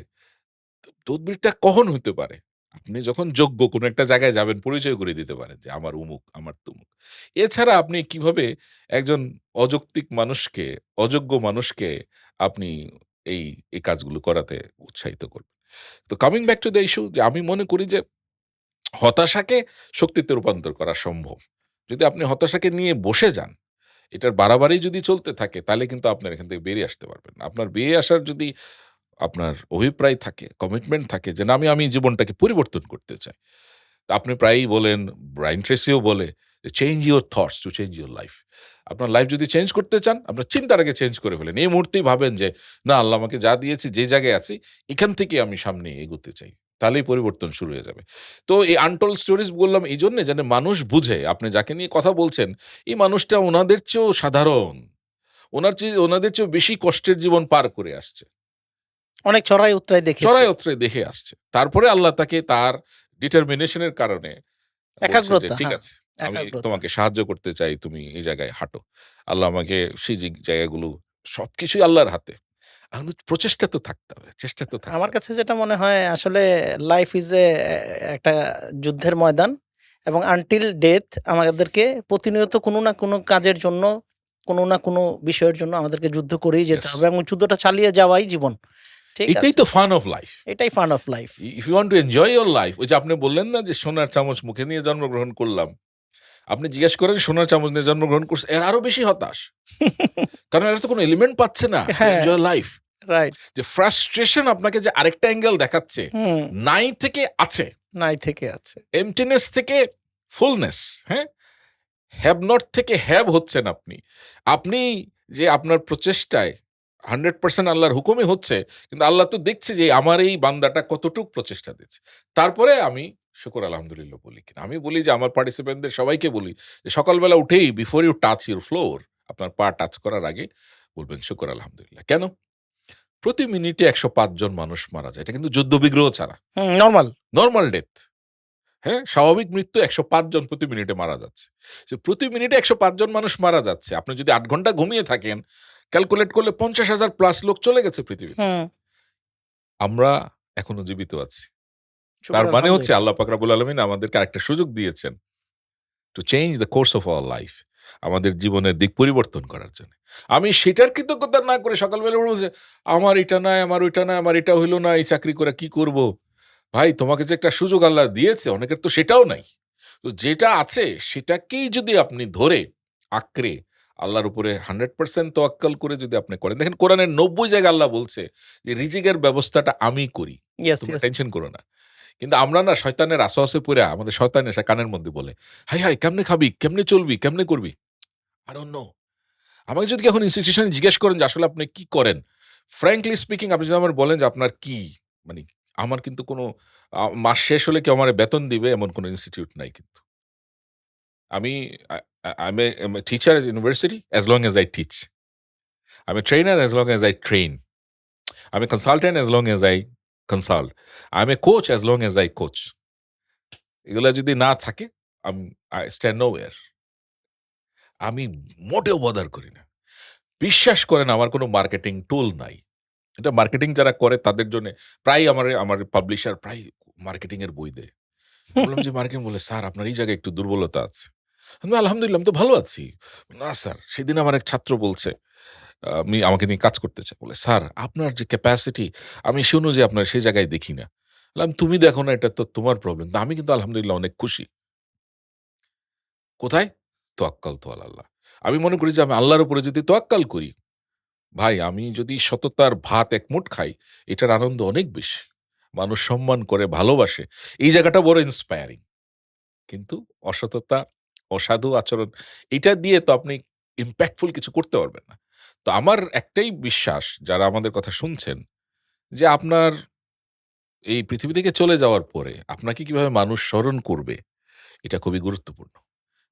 তদবিরটা কখন হইতে পারে? আপনি যখন যোগ্য কোনো একটা জায়গায় যাবেন, পরিচয় করিয়ে দিতে পারেন যে আমার অমুক, আমার তমুক। এছাড়া আপনি কিভাবে একজন অযৌক্তিক মানুষকে, অযোগ্য মানুষকে আপনি এই, এই কাজগুলো করাতে উৎসাহিত করবেন? তো coming back to the issue যে আমি মনে করি যে হতাশাকে শক্তিতে রূপান্তর করা সম্ভব। যদি আপনি হতাশাকে নিয়ে বসে যান, এটার বাড়াবাড়ি যদি চলতে থাকে তাহলে কিন্তু আপনার এখান থেকে বেরিয়ে আসতে পারবেন না। আপনার বেরিয়ে আসার যদি আপনার অভিপ্রায় থাকে, কমিটমেন্ট থাকে যে না আমি জীবনটাকে পরিবর্তন করতে চাই। তো আপনি প্রায়ই বলেন, ব্রায়ান ট্রেসিও বলে যে, "change your thoughts to change your life." আপনার লাইফ যদি চেঞ্জ করতে চান, আপনার চিন্তাটাকে চেঞ্জ করে ফেলেন। এই মুহূর্তেই ভাবেন যে, "না আল্লাহ আমাকে যা দিয়েছে, যে জায়গায় আছি, এখান থেকে আমি সামনে এগোতে চাই।" তাহলেই পরিবর্তন শুরু হয়ে যাবে। তো এই আনটোল্ড স্টোরিজ বললাম এইজন্যে যেন মানুষ বুঝে আপনি যাকে নিয়ে কথা বলছেন, এই মানুষটা উনাদের চেয়েও সাধারণ। ওনাদের চেয়েও বেশি কষ্টের জীবন পার করে আসছে। অনেক চড়াই উতরাই দেখেছে। চড়াই উতরাই দেখে আসছে। তারপরে আল্লাহ তাকে তার ডিটারমিনেশন এর কারণে বলছে যে, একাগ্রতা, "ঠিক হ্যাঁ, আছে, আমি একাগ্রতা। তোমাকে সাহায্য করতে চাই। তুমি এই জায়গায় হাঁটো।" আল্লাহ আমাকে সেই জায়গাগুলো সবকিছুই আল্লাহর হাতে। এখন প্রচেষ্টা তো থাকতে হবে। চেষ্টা তো থাকতে আমার হবে। কাছে যেটা মনে হয় আসলে লাইফ ইজ একটা যুদ্ধের ময়দান, এবং আনটিল ডেথ আমাদেরকে প্রতিনিয়ত কোনো না কোনো কাজের জন্য, কোনো না কোনো বিষয়ের জন্য আমাদেরকে যুদ্ধ করেই যেতে ইয়েস। হবে, এবং যুদ্ধটা চালিয়ে যাওয়াই জীবন। ঠিক এটাই আছে? তো ফান অফ লাইফ। এটাই fun of life. If you want to enjoy your life, ওই যে আপনি বললেন না যে সোনার চামচ মুখে নিয়ে জন্মগ্রহণ করলাম। আপনি জিজ্ঞেস করেন সোনার চামচ নিয়ে জন্মগ্রহণ করছে, এর আরো বেশি হতাশ। কারণ এরা তো কোনো এলিমেন্ট পাচ্ছে না টু হ্যাঁ, এনজয় লাইফ। রাইট। যে ফ্রাস্ট্রেশন আপনাকে যে আরেকটা অ্যাঙ্গেল দেখাচ্ছে, হুম, নাই থেকে আছে, নাই থেকে আছে। এমপ্টিনেস থেকে ফুলনেস, হ্যাঁ? হ্যাভ নট থেকে হ্যাভ হচ্ছেন আপনি। আপনি যে আপনার প্রচেষ্টায় 100% আল্লাহর হুকুমই হচ্ছে, কিন্তু আল্লাহ তো দেখছে যে আমার এই বান্দাটা কতটুক প্রচেষ্টা দিচ্ছে। তারপরে আমি শুকর আলহামদুলিল্লাহ বলি কিনা। আমি বলি যে আমার পার্টিসিপেন্টদের সবাইকে বলি যে সকালবেলা উঠেই before you touch your floor, আপনার পা টাচ করার আগে বলবেন শুকর আলহামদুলিল্লাহ। কেন? প্রতি মিনিটে ১০৫ জন মানুষ মারা যায়। এটা কিন্তু যুদ্ধবিগ্রহ ছাড়া। নরমাল। Normal death. হ্যাঁ, স্বাভাবিক মৃত্যু ১০৫ জন প্রতি মিনিটে মারা যাচ্ছে। প্রতি মিনিটে ১০৫ জন মানুষ মারা যাচ্ছে। আপনি যদি ৮ ঘন্টা ঘুমিয়ে থাকেন, ক্যালকুলেট করলে ৫০,০০০ প্লাস লোক চলে গেছে পৃথিবীতে। হুম। আমরা এখনো জীবিত আছি। শুকর তার মানে হচ্ছে আলহামদুলিল্লাহ। আল্লাহ পাক রব্বুল আলামিন আমাদেরকে আরেকটা সুযোগ দিয়েছেন to change the course of our life. আমাদের জীবনের দিক পরিবর্তন করার জন্য। আমি সেটার কৃতজ্ঞতা না করে সকালবেলা উঠে বলছি, "আমার এটা নাই, আমার ওইটা নাই, আমার এটা হইল না, এই চাকরি করে কি করব?" ভাই তোমাকে যে একটা সুযোগ আল্লাহ দিয়েছে, অনেকের তো সেটাও নাই। তো যেটা আছে সেটাকেই যদি আপনি ধরে আঁকড়ে আল্লাহর উপরে 100% তোয়াক্কাল করে যদি আপনি করেন, দেখেন কোরআনের ৯০ জায়গায় আল্লাহ বলছে যে রিজিকের ব্যবস্থাটা আমি করি। ইয়েস, তোমরা ইয়েস। টেনশন করো না। কিন্তু আমরা না শয়তানের আশপাশে পইড়া আমাদের শয়তান এসে কানের মধ্যে বলে, "হায়, হায় কেমনে খাবি? কেমনে চলবি? কেমনে করবি?" I don't know. আমাকে যদি এখন ইনস্টিটিউশনে জিজ্ঞেস করেন যে আসলে আপনি কি করেন? ফ্র্যাঙ্কলি স্পিকিং আপনি যদি আমার বলেন যে আপনার কি? মানে আমার কিন্তু কোনো মাস শেষ হলে কেউ আমারে বেতন দিবে এমন কোনো ইনস্টিটিউট নাই কিন্তু। আমি I'm a teacher at university as long as I teach. I'm a trainer as long as I train. I'm a consultant as long as I consult. I'm a coach as long as I coach. এগুলা যদি না থাকে I stand nowhere. আমি মোটেও bother করি না। বিশ্বাস করেন আমার কোনো মার্কেটিং টুল নাই। এটা মার্কেটিং যারা করে তাদের জন্যে প্রায়ই আমার পাবলিশার প্রায় মার্কেটিং এর বই দেয়। আমি বললাম যে মার্কেটিং বলে, "স্যার আপনার এই জায়গায় একটু দুর্বলতা আছে।" আমি আলহামদুলিল্লাহ আমি তো ভালো আছি। "না স্যার।" সেদিন আমার এক ছাত্র বলছে, আমাকে নিয়ে কাজ করতে চায়। বলে, "স্যার আপনার যে ক্যাপাসিটি আমি সে অনুযায়ী আপনার সেই জায়গায় দেখি না।" বললাম, "তুমি দেখো না এটা তো তোমার প্রবলেম। তো আমি কিন্তু আলহামদুলিল্লাহ অনেক খুশি।" কোথায়? তোয়াক্কালতু আলাল্লাহ। আমি মনে করি যে আমি আল্লাহর উপরে যদি তোয়াক্কাল করি, ভাই আমি যদি সততার ভাত এক মুঠ খাই, এটার আনন্দ অনেক বেশি। মানুষ সম্মান করে, ভালোবাসে। এই জায়গাটা বড় ইন্সপায়ারিং। কিন্তু অসততা, অসাধু আচরণ এইটা দিয়ে তো আপনি ইমপ্যাক্টফুল কিছু করতে পারবেন না। তো আমার একটাই বিশ্বাস যারা আমাদের কথা শুনছেন যে আপনার এই পৃথিবী থেকে চলে যাওয়ার পরে আপনাকে কিভাবে মানুষ স্মরণ করবে এটা খুবই গুরুত্বপূর্ণ।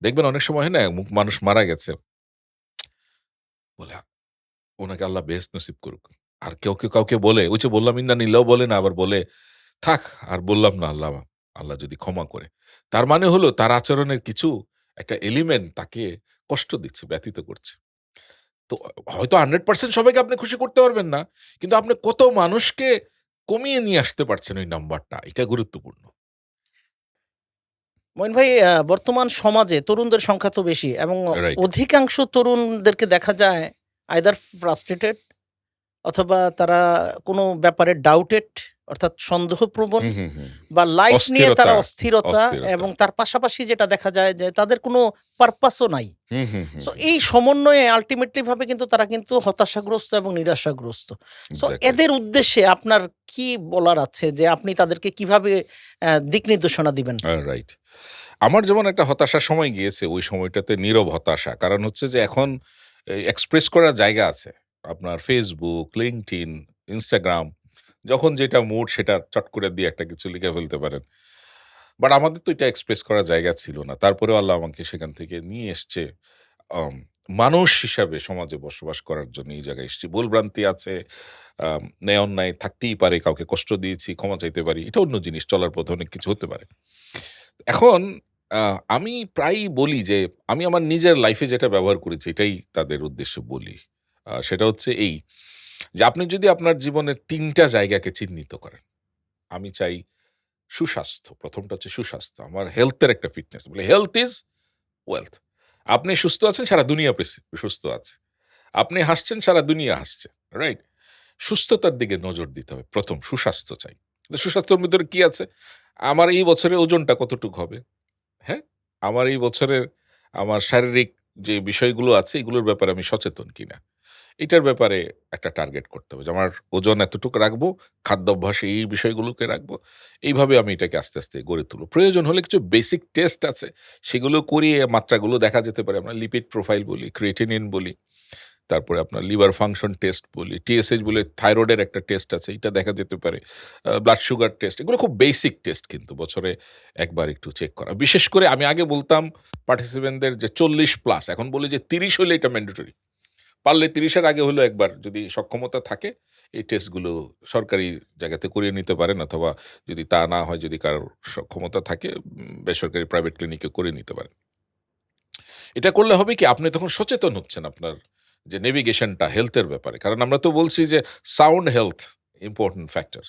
দেখবেন অনেক সময় হয় না মানুষ মারা গেছে বলে উনাকে আল্লাহ বেহেশত নসিব করুক। আর কেউ কাউকে বলে, ওই যে বললাম ইন্নানিল্লাহ বলে না, আবার বলে, "থাক আর বললাম না আল্লাহ, আল্লাহ যদি ক্ষমা করে।" তার মানে হলো তার আচরণের কিছু একটা এলিমেন্ট তাকে কষ্ট দিচ্ছে, ব্যথিত করছে। তো হয়তো 100% সবাইকে আপনি খুশি করতে পারবেন না। কিন্তু আপনি কত মানুষকে কমিয়ে নিয়ে আসতে পারছেন ওই নাম্বারটা, এটা গুরুত্বপূর্ণ। মঈন ভাই, বর্তমান সমাজে তরুণদের সংখ্যা তো বেশি এবং রাইট। অধিকাংশ তরুণদেরকে দেখা যায় আইদার ফ্রাস্ট্রেটেড অথবা তারা কোনো ব্যাপারে ডাউটেড, অর্থাৎ সন্দেহপ্রবণ, হুম, হুম, হুম। বা লাইফ নিয়ে তারা অস্থিরতা, অস্থিরতা, অস্থিরতা। এবং তার পাশাপাশি যেটা দেখা যায় যে তাদের কোনো পারপাসও নাই। হুম, হুম, হুম, সো হুম। এই সমন্বয়ে আল্টিমেটলি ভাবে কিন্তু তারা কিন্তু হতাশাগ্রস্ত এবং নিরাশাগ্রস্ত। So exactly. এদের উদ্দেশ্যে আপনার কি বলার আছে যে আপনি তাদেরকে কিভাবে দিক নির্দেশনা দিবেন? রাইট। আমার যেমন একটা হতাশার সময় গিয়েছে, ওই সময়টাতে নীরব হতাশা। কারণ হচ্ছে যে এখন এক্সপ্রেস করার জায়গা আছে। আপনার Facebook, LinkedIn, Instagram যখন যেটা মুড সেটা চট করে দিয়ে একটা কিছু লিখে ফেলতে পারেন। বাট আমাদের তো এটা এক্সপ্রেস করার জায়গা ছিল না। তারপরেও আল্লাহ আমাকে সেখান থেকে নিয়ে এসছে। আম মানুষ হিসাবে সমাজে বসবাস করার জন্য এই জায়গায় এসেছি। ভুল-ভ্রান্তি আছে, ন্যায় অন্যায় থাকতেই পারে। কাউকে কষ্ট দিয়েছি, ক্ষমা চাইতে পারি। এটা অন্য জিনিস। চলার পথে অনেক কিছু হতে পারে। এখন আ আমি প্রায়ই বলি যে, আমি আমার নিজের লাইফে যেটা ব্যবহার করেছি এটাই তাদের উদ্দেশ্যে বলি। সেটা হচ্ছে এই যে, আপনি যদি আপনার জীবনের ৩ টা জায়গাকে চিহ্নিত করেন। আমি চাই সুস্বাস্থ্য। ১ম টা হচ্ছে সুস্বাস্থ্য। আমার হেলথ এর একটা ফিটনেস। বলে হেলথ ইস ওয়েলথ। আপনি সুস্থ আছেন, সারা দুনিয়া সুস্থ আছে। আপনি হাসছেন, সারা দুনিয়া হাসছে। রাইট? সুস্থতার দিকে নজর দিতে হবে। ১ম সুস্বাস্থ্য চাই। কিন্তু সুস্বাস্থ্যের ভিতরে কি আছে? আমার এই বছরে ওজনটা কতটুক হবে? হ্যাঁ? আমার এই বছরের আমার শারীরিক যে বিষয়গুলো আছে এগুলোর ব্যাপারে আমি সচেতন কিনা? এটার ব্যাপারে একটা টার্গেট করতে হবে যে আমার ওজন এতটুকু রাখবো, খাদ্যাভ্যাসে এই বিষয়গুলোকে রাখবো। এইভাবে আমি এটাকে আস্তে, আস্তে গড়ে তুলব। প্রয়োজন হলে কিছু বেসিক টেস্ট আছে, সেগুলো করিয়ে মাত্রাগুলো দেখা যেতে পারে। আমরা লিপিড প্রোফাইল বলি, ক্রিয়েটিনিন বলি। তারপরে আপনার লিভার ফাংশন টেস্ট বলি, টিএসএইচ বলে থাইরয়েডের একটা টেস্ট আছে, এটা দেখা যেতে পারে। ব্লাড সুগার টেস্ট, এগুলো খুব বেসিক টেস্ট কিন্তু বছরে একবার একটু চেক করা। বিশেষ করে আমি আগে বলতাম পার্টিসিপেন্টদের যে ৪০ প্লাস, এখন বলি যে ৩০ হইলে এটা ম্যান্ডেটরি। পারলে ৩০ এর আগে হলেও একবার যদি সক্ষমতা থাকে, এই টেস্টগুলো সরকারি জায়গাতে করিয়ে নিতে পারেন, অথবা যদি তা না হয়, যদি কারোর সক্ষমতা থাকে, বেসরকারি প্রাইভেট ক্লিনিকে করে নিতে পারেন। এটা করলে হবে কি, আপনি তখন সচেতন হচ্ছেন আপনার যে নেভিগেশনটা হেলথের ব্যাপারে। কারণ আমরা তো বলছি যে সাউন্ড হেলথ ইম্পর্টেন্ট ফ্যাক্টর।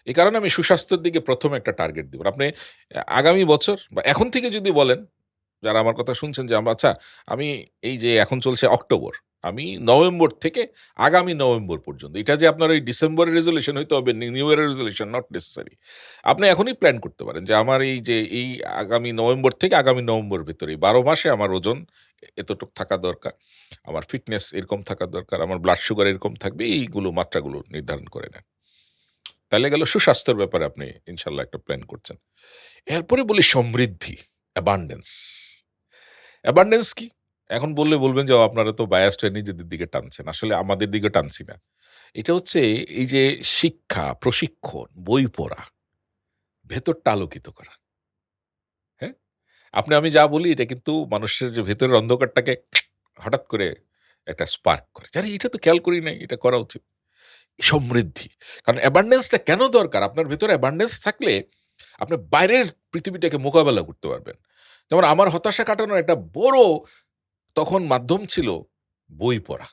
এই কারণে আমি সুস্বাস্থ্যের দিকে প্রথমে একটা টার্গেট দিব। আপনি আগামী বছর বা এখন থেকে যদি বলেন, যারা আমার কথা শুনছেন, যে আচ্ছা আমি এই যে এখন চলছে অক্টোবর, আমি নভেম্বর থেকে আগামী নভেম্বর পর্যন্ত, এটা যে আপনার ওই ডিসেম্বরের রেজলিউশন হইতে হবে, নিউ ইয়ারের রেজলিউশন নট নেসেসারি। আপনি এখনই প্ল্যান করতে পারেন যে আমার এই যে এই আগামী নভেম্বর থেকে আগামী নভেম্বর ভিতরে 12 মাসে আমার ওজন এতটুক থাকা দরকার, আমার ফিটনেস এরকম থাকা দরকার, আমার ব্লাড সুগার এরকম থাকবে, এইগুলো মাত্রাগুলো নির্ধারণ করে নেন। তাহলে গেল সুস্বাস্থ্যের ব্যাপারে আপনি ইনশাল্লাহ একটা প্ল্যান করছেন। এরপরে বলি সমৃদ্ধি, অ্যাবান্ডেন্স। অ্যাবান্ডেন্স কি? এখন বললে বলবেন যে আপনারা তো বায়াসড হয়ে নিজেদের দিকে টানছেন। আসলে আমাদের দিকে টানছি না। এটা হচ্ছে এই যে শিক্ষা, প্রশিক্ষণ, বই পড়া, ভেতরটা আলোকিত করা। হ্যাঁ? আমি যা বলি এটা কিন্তু মানুষের যে ভেতরের অন্ধকারটাকে হঠাৎ করে একটা স্পার্ক করে। আরে এটা তো খেয়াল করি নাই, এটা করা উচিত। সমৃদ্ধি। কারণ অ্যাবান্ডেন্সটা কেন দরকার? আপনার ভেতরে অ্যাবান্ডেন্স থাকলে আপনি বাইরের পৃথিবীটাকে মোকাবেলা করতে পারবেন। যেমন আমার হতাশা কাটানোর একটা বড় তখন মাধ্যম ছিল বই পড়া।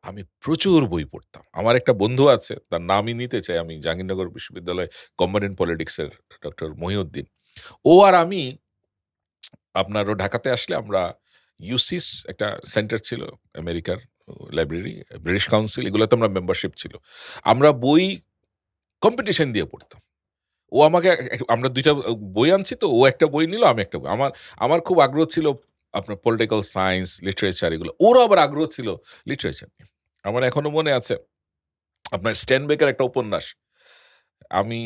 আমি প্রচুর বই পড়তাম। আমার একটা বন্ধু আছে, তার নামই নিতে চাই আমি, জাহাঙ্গীরনগর বিশ্ববিদ্যালয় কম্বাইন্ড পলিটিক্সের ডক্টর মহিউদ্দিন। ও আর আমি ও ঢাকাতে আসলে আমরা ইউসিস একটা সেন্টার ছিল আমেরিকার, লাইব্রেরি, ব্রিটিশ কাউন্সিল, এগুলোতে আমরা মেম্বারশিপ ছিল। আমরা বই কম্পিটিশন দিয়ে পড়তাম। ও আমাকে আমরা ২ টা বই আনছি, তো ও একটা বই নিল, আমি একটা বই। আমার আমার খুব আগ্রহ ছিল আপনার পলিটিক্যাল সায়েন্স, লিটারেচার এগুলো। ওরও আবার আগ্রহ ছিল লিটারেচার নিয়ে। আমার এখনো মনে আছে আপনার স্ট্যানবেকের একটা উপন্যাস। আমি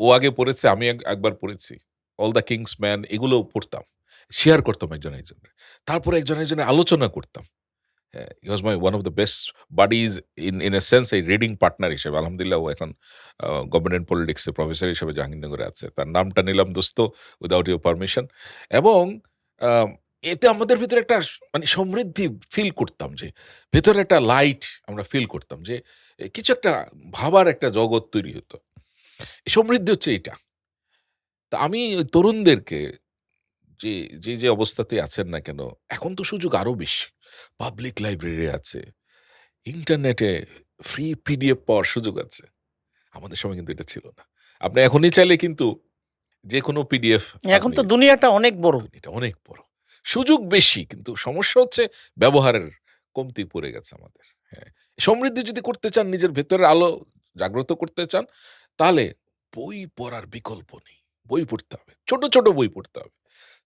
ও আগে পড়েছে, আমি একবার পড়েছি। 'অল দ্য কিংস ম্যান' এগুলোও পড়তাম। শেয়ার করতাম একজন আরেকজনের। তারপরে একজন আরেকজনের আলোচনা করতাম। হ্যাঁ, he was my one of the best buddies in a sense, এই রিডিং পার্টনার হিসেবে। আলহামদুলিল্লাহ ও এখন গভর্নমেন্ট পলিটিক্সে প্রফেসর হিসেবে জাহাঙ্গীরনগরে আছে। তার নামটা নিলাম দোস্ত, উইথআউট ইউর পারমিশন। এবং আ এতে আমাদের ভিতরে একটা মানে সমৃদ্ধি ফিল করতাম, যে ভেতরে একটা লাইট আমরা ফিল করতাম, যে কিছু একটা ভাবার একটা জগৎ তৈরি হতো। সমৃদ্ধি হচ্ছে এটা। তো আমি ওই তরুণদেরকে, যে যে অবস্থাতে আছেন না কেন, এখন তো সুযোগ আরো বেশি। পাবলিক লাইব্রেরি আছে। ইন্টারনেটে ফ্রি পিডিএফ পাওয়ার সুযোগ আছে। আমাদের সময় কিন্তু এটা ছিল না। আপনি এখনই চাইলে কিন্তু যেকোনো পিডিএফ এখন তো দুনিয়াটা অনেক বড়। এটা অনেক বড়। সুযোগ বেশি, কিন্তু সমস্যা হচ্ছে ব্যবহারের কমতি পড়ে গেছে আমাদের। হ্যাঁ, সমৃদ্ধি যদি করতে চান, নিজের ভেতরের আলো জাগ্রত করতে চান, তাহলে বই পড়ার বিকল্প নেই। বই পড়তে হবে। ছোট, ছোট বই পড়তে হবে।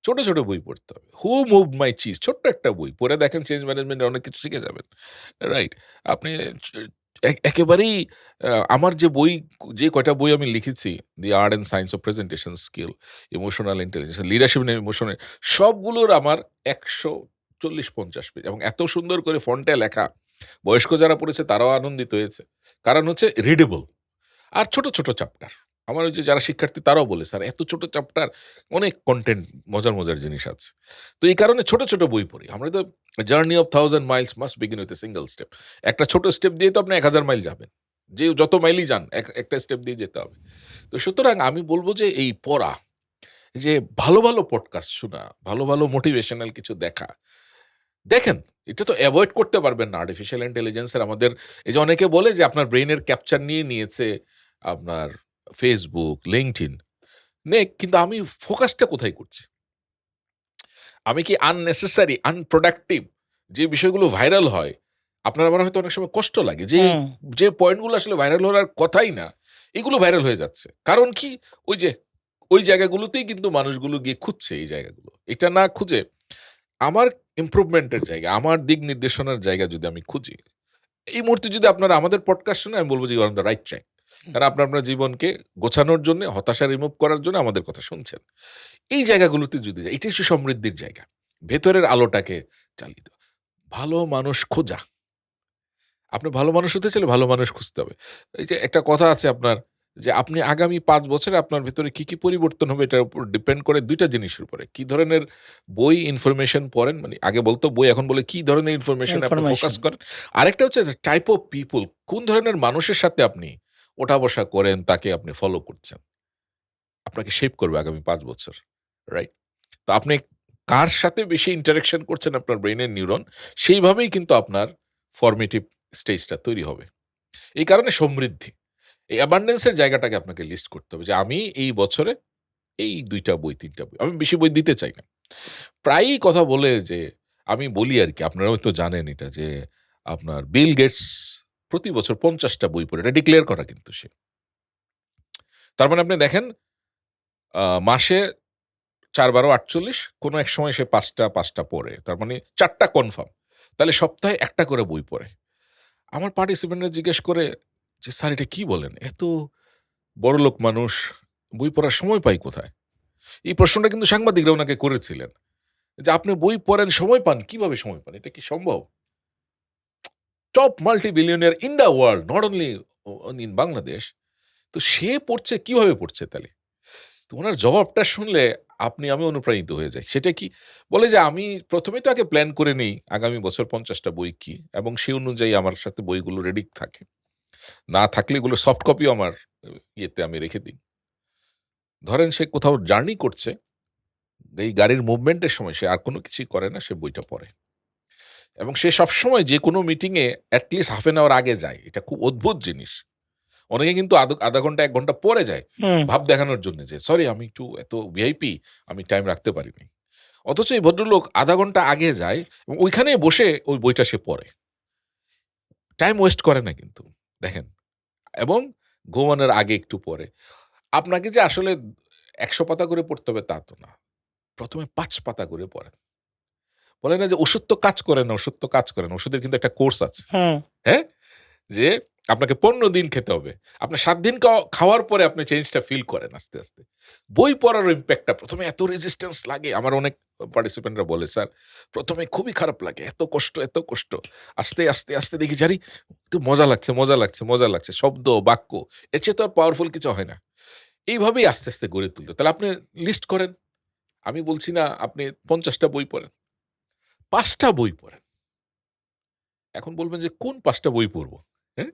ছোট, ছোট বই পড়তে হবে। 'হু মুভড মাই চিজ' ছোট্ট একটা বই। পড়ে দেখেন চেঞ্জ ম্যানেজমেন্টের অনেক কিছু শিখে যাবেন। রাইট? আপনি চ একেবারেই আমার যে কয়টা বই আমি লিখেছি, 'the art and science of presentation skill', 'emotional intelligence', 'leadership in ইমোশনে', সবগুলোর আমার ১৪০-৫০ পেজ, এবং এত সুন্দর করে ফন্টে লেখা। বয়স্ক যারা পড়েছে তারাও আনন্দিত হয়েছে। কারণ হচ্ছে রিডেবল। আর ছোট, ছোট চ্যাপ্টার। আমার ওই যে যারা শিক্ষার্থী তারাও বলে, "স্যার এত ছোট চ্যাপ্টার, অনেক কনটেন্ট, মজার, মজার জিনিস আছে।" তো এই কারণে ছোট, ছোট বই পড়ি। আমরা তো 'journey of 1000 Miles must begin with a single step'. একটা ছোট স্টেপ দিয়ে তো আপনি ১০০০ মাইল যাবেন। যে যত মাইলই যান একটা স্টেপ দিয়ে যেতে হবে। তো সুতরাং আমি বলব যে এই পড়া, যে ভালো, ভালো পডকাস্ট শোনা, ভালো, ভালো মোটিভেশনাল কিছু দেখা। দেখেন, এটা তো এভয়েড করতে পারবেন না। আর্টিফিশিয়াল ইন্টেলিজেন্স এর আমাদের, এই যে অনেকে বলে যে আপনার ব্রেইনের ক্যাপচার নিয়ে নিয়েছে আপনার Facebook, LinkedIn নেক, কিন্তু আমি ফোকাসটা কোথায় করছি? আমি কি আননেসেসারি, আনপ্রোডাক্টিভ যে বিষয়গুলো ভাইরাল হয়, আপনার আমার হয়তো অনেক সময় কষ্ট লাগে যে, হুম। যে পয়েন্টগুলো আসলে ভাইরাল হওয়ার কথাই না, এগুলো ভাইরাল হয়ে যাচ্ছে। কারণ কি? ওই যে ওই জায়গাগুলোতেই কিন্তু মানুষগুলো গিয়ে খুঁজছে এই জায়গাগুলো। এটা না খুঁজে আমার ইমপ্রুভমেন্টের জায়গা, আমার দিক নির্দেশনার জায়গা যদি আমি খুঁজি, এই মুহূর্তে যদি আপনারা আমাদের পডকাস্ট শুনে, আমি বলব যে you are on the right track. কারণ আপনার জীবনকে গোছানোর জন্য, হতাশা রিমুভ করার জন্য আমাদের কথা শুনছেন। এই জায়গাগুলোতে যদি যাই, এটাই হচ্ছে সমৃদ্ধির জায়গা। ভেতরের আলোটাকে জ্বালিয়ে দেওয়া। ভালো মানুষ খোঁজা। আপনি ভালো মানুষ হতে চাইলে ভালো মানুষ খুঁজতে হবে। এই যে একটা কথা আছে আপনার, যে আপনি আগামী ৫ বছরে আপনার ভেতরে কি পরিবর্তন হবে এটার উপর ডিপেন্ড করে ২ টা জিনিসের উপরে। কি ধরনের বই ইনফরমেশন পড়েন, মানে আগে বলতো বই, এখন বলে কি ধরনের ইনফরমেশন এ আপনি ফোকাস ইনফরমেশন। করেন। আরেকটা হচ্ছে টাইপ অফ পিপল, কোন ধরনের মানুষের সাথে আপনি ওঠা-বসা করেন, তাকে আপনি ফলো করছেন। আপনাকে শেপ করবে আগামী ৫ বছর। রাইট? তো আপনি কার সাথে বেশি ইন্টারেকশন করছেন আপনার ব্রেইনের নিউরন, সেইভাবেই কিন্তু আপনার ফরমেটিভ স্টেজটা তৈরি হবে। এই কারণে সমৃদ্ধি, এই অ্যাবান্ডেন্স এর জায়গাটাকে আপনাকে লিস্ট করতে হবে যে আমি এই বছরে এই ২ টা বই ৩ টা বই। আমি বেশি বই দিতে চাই না। প্রায়ই কথা বলে যে আমি বলি আরকি, আপনারা হয়তো জানেন এটা, যে আপনার বিল গেটস প্রতি বছর ৫০ টা বই পড়ে। এটা ডিক্লেয়ার করা কিন্তু সে। তার মানে আপনি দেখেন মাসে ৪ × ৪ = ৪৮, কোনো এক সময় সে ৫ টা পড়ে। তার মানে ৪ টা কনফার্ম। তাহলে সপ্তাহে ১ টা করে বই পড়ে। আমার পার্টিসিপেন্টরা জিজ্ঞেস করে যে, "স্যার এটা কি বলেন? এত বড়লোক মানুষ বই পড়ার সময় পায় কোথায়?" এই প্রশ্নটা কিন্তু সাংবাদিকরা উনাকে করেছিলেন। যে, "আপনি বই পড়েন, সময় পান, কিভাবে সময় পান? এটা কি সম্ভব?" Top multi billionaire in the world, not only in Bangladesh. তো সে পড়ছে, কিভাবে পড়ছে তাহলে? তো উনার জবাবটা শুনলে আমি অনুপ্রাণিত হয়ে যাই। সেটা কি? বলে যে, "আমি ১ম এই তো আগে প্ল্যান করে নেই আগামী বছর ৫০ টা বই কি, এবং সেই অনুযায়ী আমার সাথে বইগুলো রেডি থাকে। না থাকলে এগুলো সফট কপিও আমার ইয়েতে আমি রেখে দিই।" ধরেন সে কোথাও জার্নি করছে, এই গাড়ির মুভমেন্টের সময় সে আর কোনো কিছুই করে না, সে বইটা পড়ে। এবং সে সবসময় যেকোনো মিটিংয়ে at least half an hour আগে যায়। এটা খুব অদ্ভুত জিনিস। অনেকে কিন্তু আধা ঘন্টা ১ ঘন্টা পরে যায়, হুম। ভাব দেখানোর জন্য যে, "সরি আমি একটু এত ভিআইপি, আমি টাইম রাখতে পারিনি।" অথচ এই ভদ্রলোক আধা ঘন্টা আগে যায় এবং ওইখানেই বসে ওই বইটা সে পড়ে। টাইম ওয়েস্ট করে না কিন্তু। দেখেন, এবং ঘুমানোর আগে একটু পড়ে। আপনাকে যে আসলে ১০০ পাতা করে পড়তে হবে তা তো না। ১ম এ ৫ পাতা করে পড়েন। বলে না যে ওষুধ তো কাজ করে না, ওষুধ তো কাজ করে না। ওষুধের কিন্তু একটা কোর্স আছে। হুম। হ্যাঁ? যে আপনাকে ১৫ দিন খেতে হবে। আপনার ৭ দিন খাওয়ার পরে আপনি চেঞ্জটা ফিল করেন আস্তে, আস্তে। বই পড়ার ইমপ্যাক্টটা ১ম এ এত রেজিস্ট্যান্স লাগে। আমার অনেক পার্টিসিপেন্টরা বলে, "স্যার ১ম এ খুবই খারাপ লাগে। এত কষ্ট, এত কষ্ট। আস্তে, আস্তে, আস্তে দেখি জানি একটু মজা লাগছে, মজা লাগছে, মজা লাগছে। শব্দ, বাক্য, এর চেয়ে তো আর পাওয়ারফুল কিছু হয় না।" এইভাবেই আস্তে, আস্তে গড়ে তুলতে। তাহলে আপনি লিস্ট করেন। আমি বলছি না আপনি ৫০ টা বই পড়েন। ৫ টা বই পড়েন। এখন বলবেন যে কোন ৫ টা বই পড়ব? হ্যাঁ?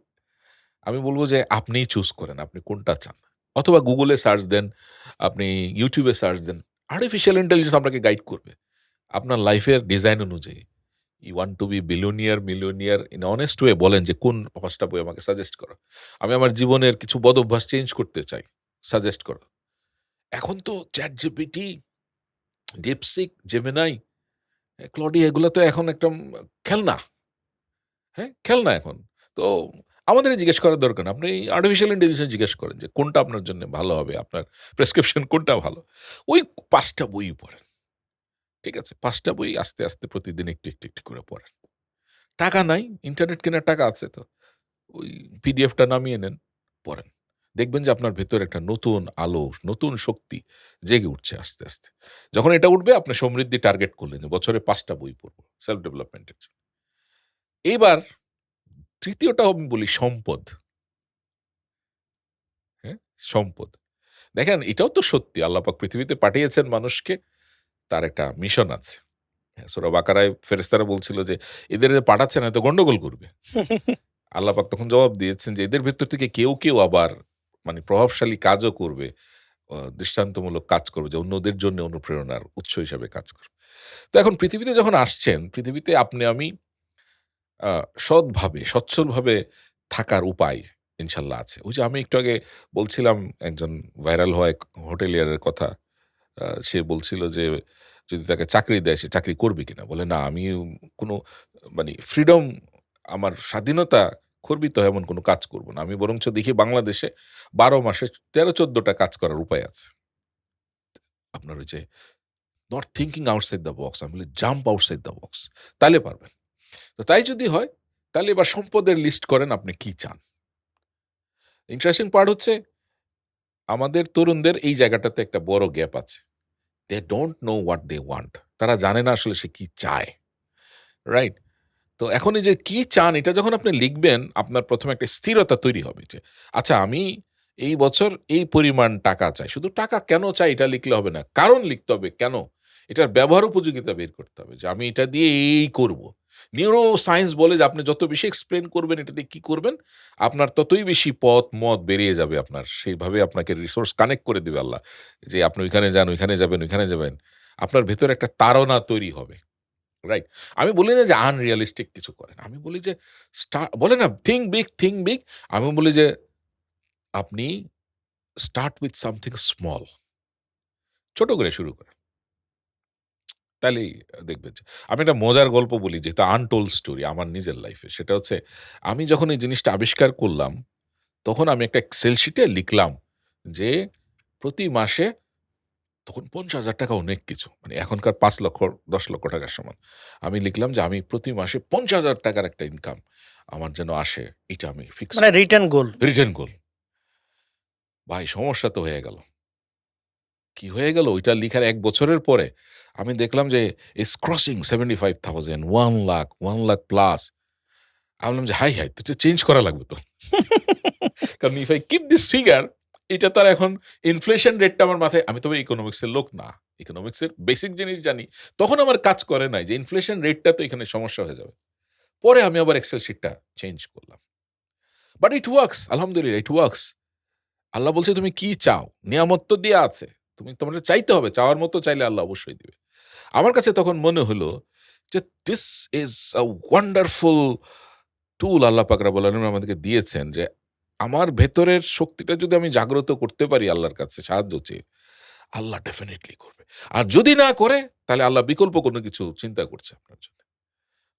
আমি বলব যে আপনিই চুজ করেন আপনি কোনটা চান। অথবা Google এ সার্চ দেন, আপনি YouTube এ সার্চ দেন। আর্টিফিশিয়াল ইন্টেলিজেন্স আপনাকে গাইড করবে। আপনার লাইফের ডিজাইন অনুযায়ী। You want to be billionaire, millionaire, in honest way বলেন যে কোন ৫ টা বই আমাকে সাজেস্ট করো। আমি আমার জীবনের কিছু বদঅভ্যাস চেঞ্জ করতে চাই। সাজেস্ট করো। এখন তো ChatGPT, DeepSeek, Gemini, Claude এগুলো তো এখন একটা খেলনা। হ্যাঁ? খেলনা এখন। তো আমাদেরই জিজ্ঞেস করার দরকার না। আপনি আর্টিফিশিয়াল ইন্টেলিজেন্স জিজ্ঞেস করেন যে কোনটা আপনার জন্য ভালো হবে, আপনার প্রেসক্রিপশন কোনটা ভালো। ওই ৫ টা বই পড়েন। ঠিক আছে? ৫ টা বই আস্তে, আস্তে প্রতিদিন একটু, একটু, একটু করে পড়েন। টাকা নাই, ইন্টারনেট কেনার টাকা আছে তো। ওই পিডিএফটা নামিয়ে নেন, পড়েন। দেখবেন যে আপনার ভেতরে একটা নতুন আলো, নতুন শক্তি জেগে উঠছে আস্তে, আস্তে। যখন এটা উঠবে আপনি সমৃদ্ধি টার্গেট করলেন যে বছরে ৫ টা বই পড়ব সেলফ ডেভেলপমেন্ট এর জন্য। এইবার ৩য় টা আমি বলি সম্পদ। হ্যাঁ? সম্পদ। দেখেন এটাও তো সত্যি, আল্লাহ পাক পৃথিবীতে পাঠিয়েছেন মানুষকে, তার একটা মিশন আছে। হ্যাঁ, সূরা বাকারায় ফেরেশতারা বলছিল যে, "এদের যে পাঠাচ্ছেন হয়তো গন্ডগোল করবে।" আল্লাহ পাক তখন জবাব দিয়েছেন যে, "এদের ভেতর থেকে কেউ, কেউ আবার মানে প্রভাবশালী কাজও করবে, দৃষ্টান্তমূলক কাজ করবে যে অন্যদের জন্য অনুপ্রেরণার উৎস হিসাবে কাজ করবে।" তো এখন পৃথিবীতে যখন আসছেন, পৃথিবীতে আপনি আমি আ সৎভাবে, সচ্ছলভাবে থাকার উপায় ইনশাল্লাহ আছে। ওই যে আমি একটু আগে বলছিলাম একজন ভাইরাল হওয়া এক হোটেলিয়ারের কথা। সে বলছিল যে যদি তাকে চাকরি দেয় সে চাকরি করবে কিনা? বলে, "না আমি কোনো মানে ফ্রিডম, আমার স্বাধীনতা খর্বিত হয় এমন কোনো কাজ করব না। আমি বরঞ্চ দেখি বাংলাদেশে ১২ মাসে ১৩-১৪ টা কাজ করার উপায় আছে।" আপনার ওই যে not thinking outside the box, আমি বলি জাম্প আউটসাইড দ্য বক্স। তাইলে পারবেন। তো তাই যদি হয়, তাহলে এবার সম্পদের লিস্ট করেন আপনি কি চান। ইন্টারেস্টিং পার্ট হচ্ছে আমাদের তরুণদের এই জায়গাটাতে একটা বড় গ্যাপ আছে। They don't know what they want. তারা জানে না আসলে সে কি চায়। রাইট? তো এখন এই যে কি চান এটা যখন আপনি লিখবেন, আপনার ১ম এ একটা স্থিরতা তৈরি হবে যে, আচ্ছা আমি এই বছর এই পরিমাণ টাকা চাই। শুধু টাকা কেন চাই এটা লিখলে হবে না। কারণ লিখতে হবে কেন? এটার ব্যবহার উপযোগিতা বের করতে হবে যে আমি এটা দিয়ে এই করব। নিউরো সায়েন্স বলে যে আপনি যত বেশি এক্সপ্লেইন করবেন এটা দিয়ে কি করবেন, আপনার ততই বেশি মত বেরিয়ে যাবে আপনার। সেইভাবে আপনাকে রিসোর্স কানেক্ট করে দিবে আল্লাহ। যে আপনি ওইখানে যান, ওইখানে যাবেন, ওইখানে যাবেন। আপনার ভেতরে একটা তাড়না তৈরি হবে। রাইট? আমি বলি না যে আনরিয়ালিস্টিক কিছু করেন। আমি বলি যে বলে না থিংক বিগ, থিংক বিগ। আমি বলি যে আপনি স্টার্ট উইথ সামথিং স্মল। ছোট করে শুরু করেন। তাইলেই দেখবেন যে আমি একটা মজার গল্প বলি যেটা আনটোল্ড স্টোরি আমার নিজের লাইফে। সেটা হচ্ছে আমি যখন এই জিনিসটা আবিষ্কার করলাম, তখন আমি একটা এক্সেল শিটে লিখলাম যে প্রতি মাসে তখন ৳৫০,০০০ অনেক কিছু। মানে এখনকার ৫,০০,০০০ ৳১০,০০,০০০ টাকার সমান। আমি লিখলাম যে আমি প্রতি মাসে ৳৫০,০০০ টাকার একটা ইনকাম আমার যেন আসে। এটা আমি ফিক্স মানে রিটার্ন গোল। রিটার্ন গোল। ভাই সমস্যা তো হয়ে গেল। কি হয়ে গেল? ওইটা লিখার ১ বছরের পরে আমি দেখলাম যে ইটস ক্রসিং ৭৫,০০০, ১,০০,০০০, ১,০০,০০০ প্লাস। আমি বললাম যে, "হাই! তো এটা চেঞ্জ করা লাগবে তো।" কারণ if I keep this figure, এটা তো আর এখন ইনফ্লেশন রেটটা আমার মাথায়, আমি তবে ইকোনমিক্স এর লোক না। ইকোনমিক্স এর বেসিক জিনিস জানি। তখন আমার কাজ করে নাই যে ইনফ্লেশন রেটটা তো এখানে সমস্যা হয়ে যাবে। পরে আমি আবার এক্সেল শিটটা চেঞ্জ করলাম। বাট ইট ওয়ার্কস, আলহামদুলিল্লাহ ইট ওয়ার্কস। আল্লাহ বলছে, "তুমি কি চাও? নিয়ামত তো দেয়া আছে। তোমার চাইতে হবে। চাওয়ার মতো চাইলে আল্লাহ অবশ্যই দিবে।" আমার কাছে তখন মনে হলো যে দিস ইজ আ ওয়ান্ডারফুল টুল আল্লাহ পাক রব্বুল আলামিন আমাদেরকে দিয়েছেন যে আমার ভেতরের শক্তিটা যদি আমি জাগ্রত করতে পারি আল্লাহর কাছে সাহায্য চেয়ে, আল্লাহ ডেফিনিটলি করবে। আর যদি না করে তাহলে আল্লাহ বিকল্প কোনো কিছু চিন্তা করছে আপনার জন্য।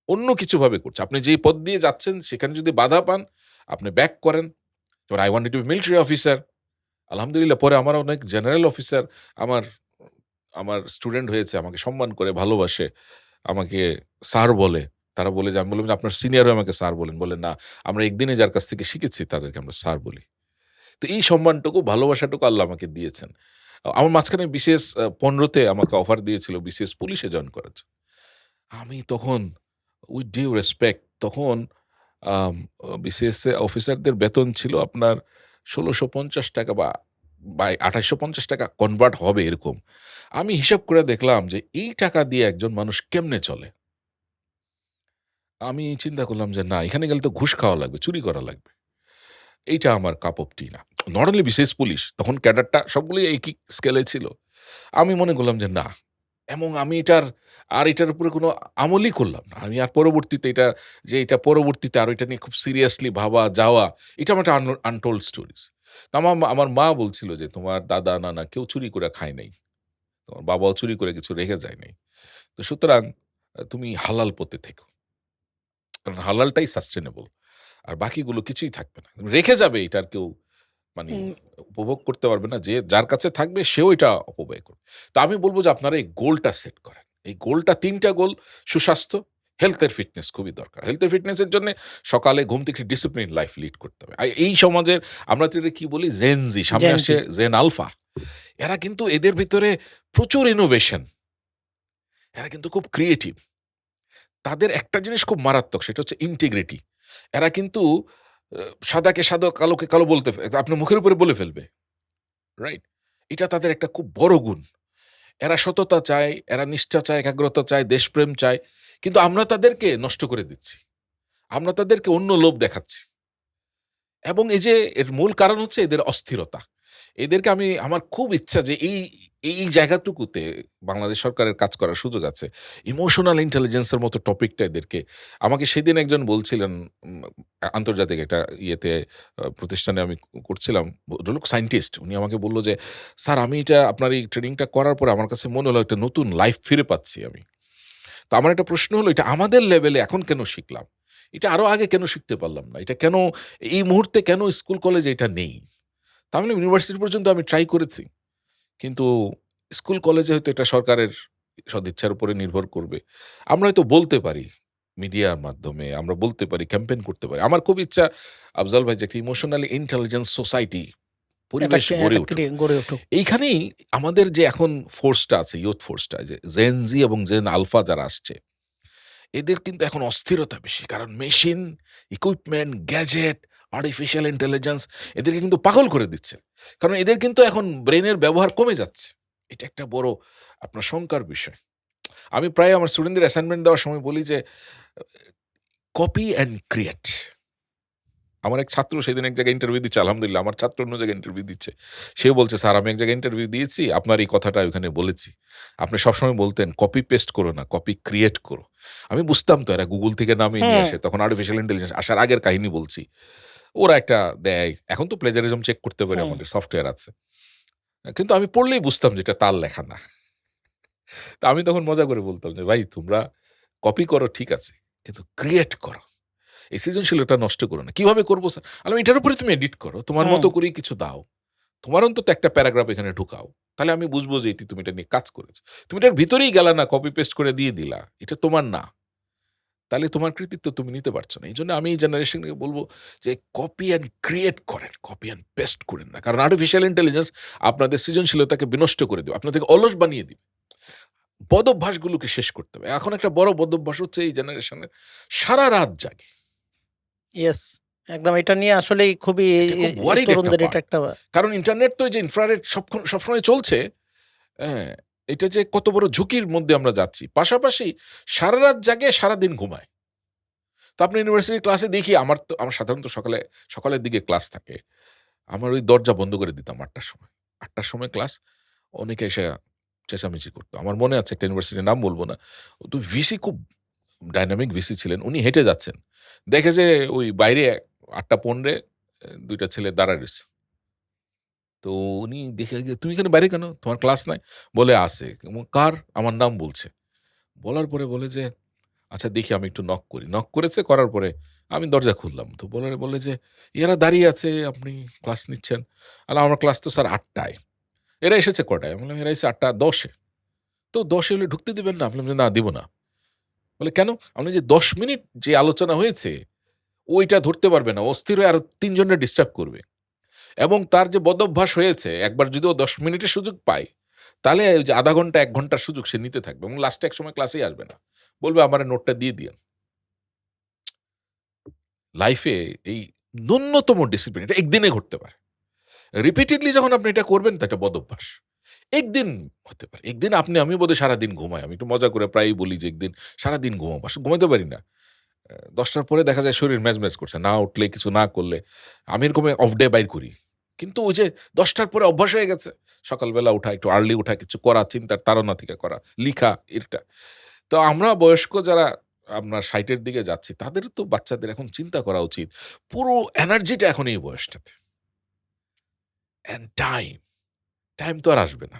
অন্য কিছুভাবে করছে। আপনি যেই পথ দিয়ে যাচ্ছেন সেখানে যদি বাধা পান, আপনি ব্যাক করেন। যেমন I wanted to be military officer. আলহামদুলিল্লাহ পরে আমার অনেক জেনারেল অফিসার আমার আমার স্টুডেন্ট হয়েছে, আমাকে সম্মান করে, ভালোবাসে, আমাকে স্যার বলে। তারা বলে যে আমি বললাম যে, "আপনার সিনিয়রও আমাকে স্যার বলেন।" বলে, "না, আমরা একদিনে যার কাছ থেকে শিখেছি তাদেরকে আমরা স্যার বলি।" তো এই সম্মানটুকু, ভালোবাসাটুকু আল্লাহ আমাকে দিয়েছেন। আমার মাঝখানে বিসিএস ১৫ তে আমাকে অফার দিয়েছিল বিসিএস পুলিশে জয়েন করার জন্য। আমি তখন উইথ ডিউ রেসপেক্ট তখন বিসিএস এ অফিসারদের বেতন ছিল আপনার ৳১৬৫০ বা ৳২৮৫০ কনভার্ট হবে এরকম। আমি হিসাব করে দেখলাম যে এই টাকা দিয়ে একজন মানুষ কেমনে চলে? আমি চিন্তা করলাম যে না, এখানে গেলে তো ঘুষ খাওয়া লাগবে, চুরি করা লাগবে। এইটা আমার কাপ অফ টি না। নট অনলি বিসিএস পুলিশ, তখন ক্যাডারটা সবগুলোই একই স্কেলে ছিল। আমি মনে করলাম যে না, এবং আমি এটার উপরে কোনো আমলই করলাম না। আমি আর পরবর্তীতে এটা পরবর্তীতে আরো এটা নিয়ে খুব সিরিয়াসলি ভাবা, যাওয়া, এটা আমার একটা আনটোল্ড স্টোরিজ। তো আমার মা বলছিল যে, "তোমার দাদা, নানা কেউ চুরি করে খায় নাই। তোমার বাবাও চুরি করে কিছু রেখে যায় নাই। তো সুতরাং তুমি হালাল পথে থেকো। কারণ হালালটাই সাস্টেনেবল। আর বাকিগুলো কিছুই থাকবে না। রেখে যাবে এটা আর কেউ মানে উম উপভোগ করতে পারবে না। যে যার কাছে থাকবে সেও এটা অপব্যয় করবে।" তো আমি বলব যে আপনারা এই গোলটা সেট করেন। এই গোলটা ৩ টা গোল: সুস্বাস্থ্য, হেলথ এর ফিটনেস খুবই দরকার। হেলথ এর ফিটনেস এর জন্যে সকালে ঘুম থেকে ডিসিপ্লিন লাইফ লিড করতে হবে। এই সমাজের আমরা তো এটা কি বলি জেন জি, সামনে জেন আসছে জি। Gen alpha. এরা কিন্তু এদের ভিতরে প্রচুর ইনোভেশন। এরা কিন্তু খুব ক্রিয়েটিভ। তাদের একটা জিনিস খুব মারাত্মক, সেটা হচ্ছে ইন্টিগ্রিটি। এরা কিন্তু আ সাদাকে সাদা, কালোকে কালো বলতে আপনার মুখের উপরে বলে ফেলবে। রাইট? এটা তাদের একটা খুব বড় গুণ। এরা সততা চায়, এরা নিষ্ঠা চায়, একাগ্রতা চায়, দেশপ্রেম চায়। কিন্তু আমরা তাদেরকে নষ্ট করে দিচ্ছি। আমরা তাদেরকে অন্য লোভ দেখাচ্ছি। এবং এই যে এর মূল কারণ হচ্ছে এদের অস্থিরতা। এদেরকে আমার খুব ইচ্ছা যে এই জায়গাটুকুতে বাংলাদেশ সরকারের কাজ করার সুযোগ আছে। ইমোশনাল ইন্টেলিজেন্স এর মতো টপিকটা এদেরকে, আমাকে সেদিন একজন বলছিলেন, উম আন্তর্জাতিক একটা ইয়েতে প্রতিষ্ঠানে আমি করছিলাম। ভদ্রলোক সায়েন্টিস্ট। উনি আমাকে বলল যে, "স্যার আমি এটা আপনার এই ট্রেনিংটা করার পরে আমার কাছে মনে হলো একটা নতুন লাইফ ফিরে পাচ্ছি আমি।" তো আমার একটা প্রশ্ন হলো, এটা আমাদের লেভেলে এখন কেন শিখলাম? এটা আরো আগে কেন শিখতে পারলাম না? এটা কেন এই মুহূর্তে কেন স্কুল কলেজে এটা নেই? তাহলে ইউনিভার্সিটি পর্যন্ত আমি ট্রাই করেছি। কিন্তু স্কুল কলেজে হয়তো এটা সরকারের সদিচ্ছার উপরে নির্ভর করবে। আমরা হয়তো বলতে পারি মিডিয়ার মাধ্যমে, আমরা বলতে পারি, ক্যাম্পেইন করতে পারি। আমার খুব ইচ্ছা আফজাল ভাই যে একটা ইমোশনালি ইন্টেলিজেন্ট সোসাইটি, পরিবেশ গড়ে উঠুক। গড়ে উঠুক। এইখানেই আমাদের যে এখন ফোর্সটা আছে, ইয়ুথ ফোর্সটা, যে জেন জি এবং জেন আলফা যারা আসছে, এদের কিন্তু এখন অস্থিরতা বেশি। কারণ machine, equipment, gadget, artificial intelligence এদেরকে কিন্তু পাগল করে দিচ্ছে, কারণ এদের কিন্তু এখন ব্রেনের ব্যবহার কমে যাচ্ছে। এটা একটা বড় আপনার শঙ্কার বিষয়। আমি প্রায় আমার স্টুডেন্টদের অ্যাসাইনমেন্ট দেওয়ার সময় বলি যে কপি অ্যান্ড ক্রিয়েট। আমার এক ছাত্র সেদিন এক জায়গায় ইন্টারভিউ দিচ্ছে, আলহামদুলিল্লাহ আমার ছাত্র অন্য জায়গায় ইন্টারভিউ দিচ্ছে। সেও বলছে, স্যার আমি এক জায়গায় ইন্টারভিউ দিয়েছি, আপনার এই কথাটা ওখানে বলেছি, আপনি সবসময় বলতেন কপি পেস্ট করো না, কপি ক্রিয়েট করো। আমি বুঝতাম তো এরা গুগল থেকে নামিয়ে নিয়ে হুম। আসে, তখন আর্টিফিশিয়াল ইন্টেলিজেন্স আসার আগের কাহিনী বলছি। ওরা একটা দেয়, এখন তো প্লেজারিজম চেক করতে পারে, হুম। আমাদের সফটওয়্যার আছে। কিন্তু আমি পড়লেই বুঝতাম যেটা তার লেখা না। তা আমি তখন মজা করে বলতাম যে ভাই তোমরা কপি করো ঠিক আছে, কিন্তু ক্রিয়েট করো, এই সৃজনশীলতা নষ্ট করো না। কিভাবে করবো স্যার? আমি এটার উপরে তুমি এডিট করো, তোমার হুম। মতো করেই কিছু দাও, তোমার অন্তত একটা প্যারাগ্রাফ এখানে ঢুকাও, তাহলে আমি বুঝবো যে এটি তুমি এটা নিয়ে কাজ করেছো। তুমি এটার ভিতরেই গেলা না, কপি পেস্ট করে দিয়ে দিলা, এটা তোমার না, তাহলে তোমার কৃতিত্ব তুমি নিতে পারছো না। এই জন্য আমি এই জেনারেশনকে বলবো যে কপি অ্যান্ড ক্রিয়েট করেন, কপি অ্যান্ড পেস্ট করেন না, কারণ আর্টিফিশিয়াল ইন্টেলিজেন্স আপনাদের সৃজনশীলতাকে বিনষ্ট করে দেবে, আপনাদেরকে অলস বানিয়ে দিবে। বদ অভ্যাসগুলোকে শেষ করতে হবে। এখন একটা বড় বদ অভ্যাস হচ্ছে এই জেনারেশনের সারা রাত জাগে। ইয়েস, একদম এটা নিয়ে আসলেই খুবই এটা খুব ওয়ারিড একটা তরুণদের এটা পার্ট। একটা কারণ ইন্টারনেট তো এই যে ইনফ্রারেড সবসময় চলছে, হ্যাঁ, এটা যে কত বড় ঝুঁকির মধ্যে আমরা যাচ্ছি। পাশাপাশি সারা রাত জাগে, সারাদিন ঘুমায়। তো আপনি ইউনিভার্সিটির ক্লাসে দেখি, আমার সাধারণত সকালের দিকে ক্লাস থাকে। আমার ওই দরজা বন্ধ করে দিতাম ৮টার সময়। ৮টার সময় ক্লাস, অনেকে এসে চেঁচামেচি করতো। আমার মনে আছে একটা ইউনিভার্সিটির নাম বলব না। তো ভিসি খুব ডায়নামিক ভিসি ছিলেন। উনি হেঁটে যাচ্ছেন। দেখে যে ওই বাইরে ৮টা ১৫ ২ টা ছেলে দাঁড়ায় রইছে। তো উনি দেখে গিয়ে, "তুমি এখানে বাইরে কেন? তোমার ক্লাস নাই?" বলে, "আছে।" "কার?" আমার নাম বলছে। বলার পরে বলে যে, "আচ্ছা দেখি আমি একটু নক করি।" নক করেছে, করার পরে আমি দরজা খুললাম। তো বলে যে, "এরা দাঁড়িয়ে আছে, আপনি ক্লাস নিচ্ছেন?" বললাম, "আমার ক্লাস তো স্যার ৮টায়।" "এরা এসেছে কটায়?" আমি বললাম, "এরা এসেছে ৮টা ১০-এ।" "তো ১০ হলে ঢুকতে দিবেন না?" আমি বললাম যে, "না, দিব না।" বলে, "কেন?" আমি বললাম যে, "১০ মিনিট যে আলোচনা হয়েছে, ওইটা ধরতে পারবে না। অস্থির হয়ে আরো ৩ জনের ডিস্টার্ব করবে। এবং তার যে বদঅভ্যাস হয়েছে, একবার যদি ও ১০ মিনিটের সুযোগ পায়, তাহলে ওই যে ০.৫ ঘন্টা ১ ঘন্টার সুযোগ সে নিতে থাকবে এবং লাস্টে একসময় ক্লাসেই আসবে না। বলবে, "আমারে নোটটা দিয়ে দিয়েন।" লাইফে এই ন্যূনতম ডিসিপ্লিন এটা একদিনে ঘটতে পারে। রিপিটেডলি যখন আপনি এটা করবেন, তো এটা বদঅভ্যাস। একদিন হতে পারে। একদিন আমি বোধহয় সারাদিন ঘুমাই। আমি একটু মজা করে প্রায়ই বলি যে একদিন সারাদিন ঘুমাবো। আসলে ঘুমাইতে পারি না। ১০টার পরে দেখা যায় শরীর ম্যাজম্যাজ করছে। না উঠলে, কিছু না করলে। আমি এরকম অফ ডে বাইর করি। কিন্তু ওই যে ১০টার পরে অভ্যাস হয়ে গেছে। সকালবেলা উঠা, একটু আর্লি উঠা, কিছু করা, চিন্তার তাড়না থেকে করা, লিখা, এটা। তো আমরা বয়স্ক যারা আপনার ৬০ এর দিকে যাচ্ছি, তাদের তো বাচ্চাদের এখন চিন্তা করা উচিত। পুরো এনার্জিটা এখন এই বয়সটাতে। অ্যান্ড টাইম তো আর আসবে না।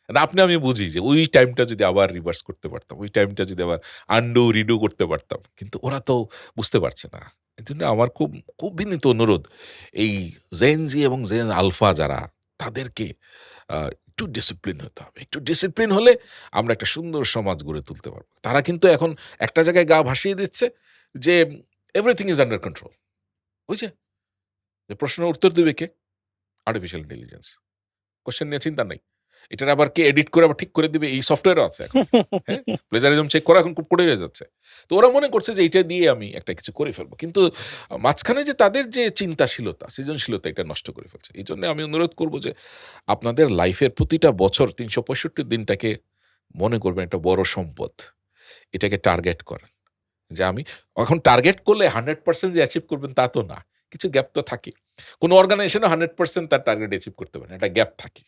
না, আমি বুঝি যে ওই টাইমটা যদি আবার রিভার্স করতে পারতাম, ওই টাইমটা যদি আবার আনডু রিডু করতে পারতাম। কিন্তু ওরা তো বুঝতে পারছে না। এজন্য আমার খুব বিনীত অনুরোধ, এই জেন জি এবং জেন আলফা যারা, তাদেরকে একটু ডিসিপ্লিন হতে হবে। একটু ডিসিপ্লিন হলে আমরা একটা সুন্দর সমাজ গড়ে তুলতে পারব। তারা কিন্তু এখন একটা জায়গায় গা ভাসিয়ে দিচ্ছে যে এভরিথিং ইজ আন্ডার কন্ট্রোল। ওই যে প্রশ্নের উত্তর দেবে কে? Artificial intelligence. কোয়েশ্চেন নিয়ে চিন্তা নাই। এটার আবার কে এডিট করে আবার ঠিক করে দিবে, এই সফটওয়্যারও আছে এখন। হ্যাঁ? প্লেজারিজম চেক করা এখন খুব কঠিন হয়ে যাচ্ছে। তো ওরা মনে করছে যে এইটা দিয়ে আমি একটা কিছু করে ফেলবো। কিন্তু মাঝখানে যে তাদের যে চিন্তাশীলতা, সৃজনশীলতা, এটা নষ্ট করে ফেলছে। এইজন্য আমি অনুরোধ করব যে আপনাদের লাইফের প্রতিটা বছর ৩৬৫ দিনটাকে মনে করবেন একটা বড় সম্পদ। এটাকে টার্গেট করেন। যে আমি এখন টার্গেট করলে 100% যে অ্যাচিভ করবেন তা তো না। কিছু গ্যাপ তো থাকে। কোন অর্গানাইজেশনও 100% তার টার্গেট অ্যাচিভ করতে পারে না। একটা গ্যাপ থাকে।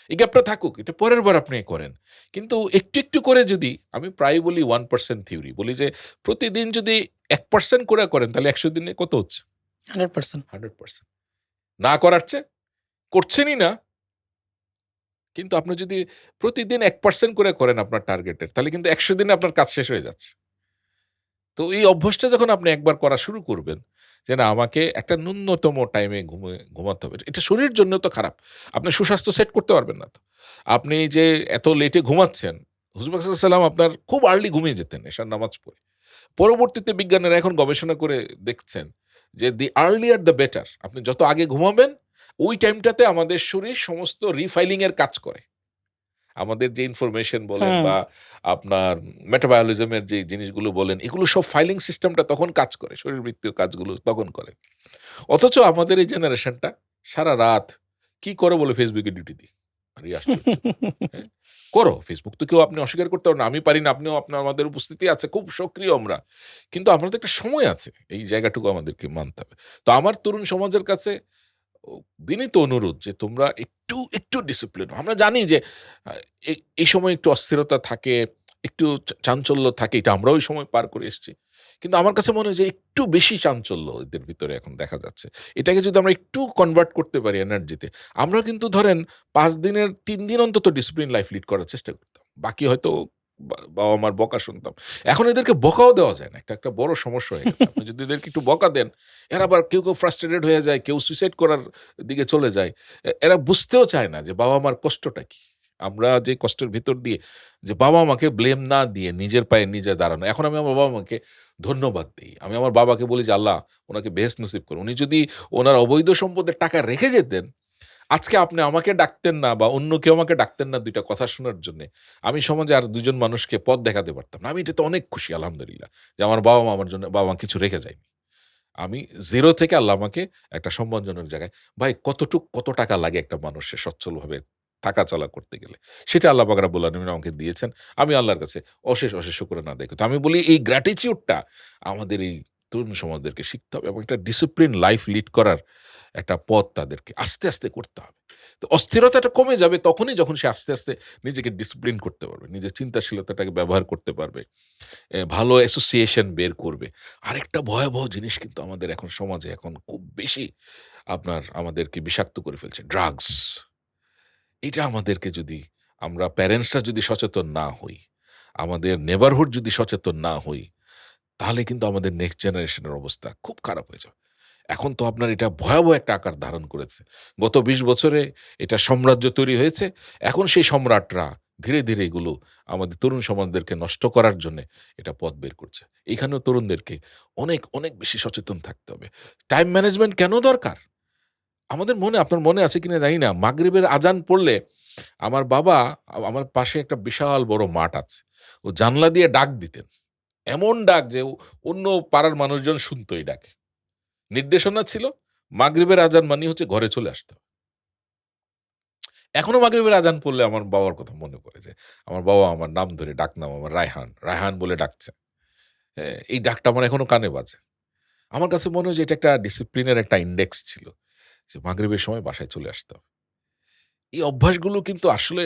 এই গ্যাপটা থাকুক। এটা পরের বার আপনি করেন। কিন্তু একটু করে যদি, আমি প্রায়ই বলি 1% থিওরি। বলি যে প্রতিদিন যদি ১% করে করেন, তাহলে ১০০ দিনে কত হচ্ছে? 100%। 100%। না করার চেয়ে করছেনই না। কিন্তু আপনি যদি প্রতিদিন ১% করে করেন আপনার টার্গেটের, তাহলে কিন্তু ১০০ দিনে আপনার কাজ শেষ হয়ে যাচ্ছে। তো এই অভ্যাসটা যখন আপনি একবার করা শুরু করবেন, যে না আমাকে একটা ন্যূনতম টাইমে ঘুমাতে হবে। এটা শরীরের জন্য তো খারাপ। আপনি সুস্বাস্থ্য সেট করতে পারবেন না তো। আপনি যে এত লেটে ঘুমাচ্ছেন, হুজুর পাক সাল্লাল্লাহু আলাইহি ওয়াসাল্লাম আপনার খুব আর্লি ঘুমিয়ে যেতেন এশার নামাজ পড়ে। পরবর্তীতে বিজ্ঞানীরা এখন গবেষণা করে দেখছেন যে দি আর্লিয়ার দ্য বেটার। আপনি যত আগে ঘুমাবেন, ওই টাইমটাতে আমাদের শরীর সমস্ত রিফাইলিং এর কাজ করে। আমাদের যে ইনফরমেশন বলেন হুম। বা আপনার মেটাবায়োলিজমের যে জিনিসগুলো বলেন, এগুলো সব ফাইলিং সিস্টেমটা তখন কাজ করে, শরীরবৃত্তীয় কাজগুলো তখন করে। অথচ আমাদের এই জেনারেশনটা সারা রাত কি করে বলে ফেসবুকে ডিউটি দিই। আরে আশ্চর্য! হ্যাঁ? করো। ফেসবুক তো কেউ আপনি অস্বীকার করতে পারেন না। আমি পারি না, আপনিও আপনার আমাদের উপস্থিতি আছে, খুব সক্রিয় আমরা। কিন্তু আপনার তো একটা সময় আছে। এই জায়গাটুকু আমাদেরকে মানতে হবে। তো আমার তরুণ সমাজের কাছে ও বিনীত অনুরোধ যে তোমরা একটু ডিসিপ্লিন হও। আমরা জানি যে আ এই সময় একটু অস্থিরতা থাকে, একটু চাঞ্চল্য থাকে। এটা আমরাও ওই সময় পার করে এসেছি। কিন্তু আমার কাছে মনে হয় যে একটু বেশি চাঞ্চল্য এদের ভিতরে এখন দেখা যাচ্ছে। এটাকে যদি আমরা একটু কনভার্ট করতে পারি এনার্জিতে, আমরা কিন্তু ধরেন ৫ দিনের ৩ দিন অন্তত ডিসিপ্লিন লাইফ লিড করার চেষ্টা করতাম। বাকি হয়তো বাবা-মার বকা শুনতাম। এখন এদেরকে বকাও দেওয়া যায় না। একটা বড় সমস্যা হয়ে গেছে। আপনি যদি এদেরকে একটু বকা দেন, এরা আবার কেউ ফ্রাস্ট্রেটেড হয়ে যায়, কেউ সুইসাইড করার দিকে চলে যায়। এরা বুঝতেও চায় না যে বাবা-মার কষ্টটা কি? আমরা যে কষ্টের ভিতর দিয়ে যে বাবা-মাকে ব্লেম না দিয়ে নিজের পায়ে নিজে দাঁড়ানো। এখন আমি আমার বাবা-মাকে ধন্যবাদ দেই। আমি আমার বাবাকে বলি যে, "আল্লাহ উনাকে বেহেশত নসিব করুন।" উনি যদি উনার অবৈধ সম্পদের টাকা রেখে যেতেন, আজকে আপনি আমাকে ডাকতেন না বা অন্য কেউ আমাকে ডাকতেন না ২ টা কথা শোনার জন্যে। আমি সমাজে আর ২ জন মানুষকে পথ দেখাতে পারতাম না। আমি এটাতে অনেক খুশি আলহামদুলিল্লাহ যে আমার বাবা-মা আমার জন্য বাবা-মা কিছু রেখে যায়নি। আমি 0 থেকে আল্লাহ আমাকে একটা সম্মানজনক জায়গায় ভাই কত টাকা লাগে একটা মানুষের সচ্ছলভাবে থাকা চলা করতে গেলে। সেটা আল্লাহ পাক রাব্বুল আলামিন আমাকে দিয়েছেন। আমি আল্লাহর কাছে অশেষ শুকরানা আদায় করছি। আমি বলি এই গ্র্যাটিটিউডটা আমাদের এই তরুণ সমাজদেরকে শিখতে হবে এবং একটা ডিসিপ্লিন লাইফ লিড করার একটা পথ তাদেরকে আস্তে করতে হবে। তো অস্থিরতাটা কমে যাবে তখনই যখন সে আস্তে নিজেকে ডিসিপ্লিন করতে পারবে। নিজের চিন্তাশীলতাটাকে ব্যবহার করতে পারবে। ভালো অ্যাসোসিয়েশন বের করবে। আরেকটা ভয়াবহ জিনিস কিন্তু আমাদের এখন সমাজে এখন খুব বেশি আমাদেরকে বিষাক্ত করে ফেলছে। ড্রাগস। এটা আমাদেরকে যদি আমরা প্যারেন্টসরা যদি সচেতন না হই, আমাদের নেবারহুড যদি সচেতন না হই, তাহলে কিন্তু আমাদের নেক্সট জেনারেশনের অবস্থা খুব খারাপ হয়ে যাবে। এখন তো আপনার এটা ভয়াবহ একটা আকার ধারণ করেছে। গত ২০ বছরে এটা সাম্রাজ্য তৈরি হয়েছে। এখন সেই সম্রাটরা ধীরে এগুলো আমাদের তরুণ সমাজদেরকে নষ্ট করার জন্যে এটা পথ বের করছে। এইখানেও তরুণদেরকে অনেক বেশি সচেতন থাকতে হবে। টাইম ম্যানেজমেন্ট কেন দরকার? আমাদের আপনার মনে আছে কিনা জানি না। মাগরিবের আজান পড়লে আমার বাবা আমার পাশে একটা বিশাল বড় মাঠ আছে। ও জানলা দিয়ে ডাক দিতেন। এমন ডাক যে অন্য পাড়ার মানুষজন শুনত এই ডাকে। নির্দেশনা ছিল মাগরিবের আজান মানেই হচ্ছে ঘরে চলে আসতে হবে। এখনো মাগরিবের আজান পড়লে আমার বাবার কথা মনে পড়ে যে আমার বাবা আমার নাম ধরে ডাকনাম আমার রায়হান বলে ডাকছে। এই ডাকটা আমার এখনো কানে বাজে। আমার কাছে মনে হয় যে এটা একটা ডিসিপ্লিনের একটা ইনডেক্স ছিল। যে মাগরিবের সময় বাসায় চলে আসতে হবে। এই অভ্যাসগুলো কিন্তু আসলে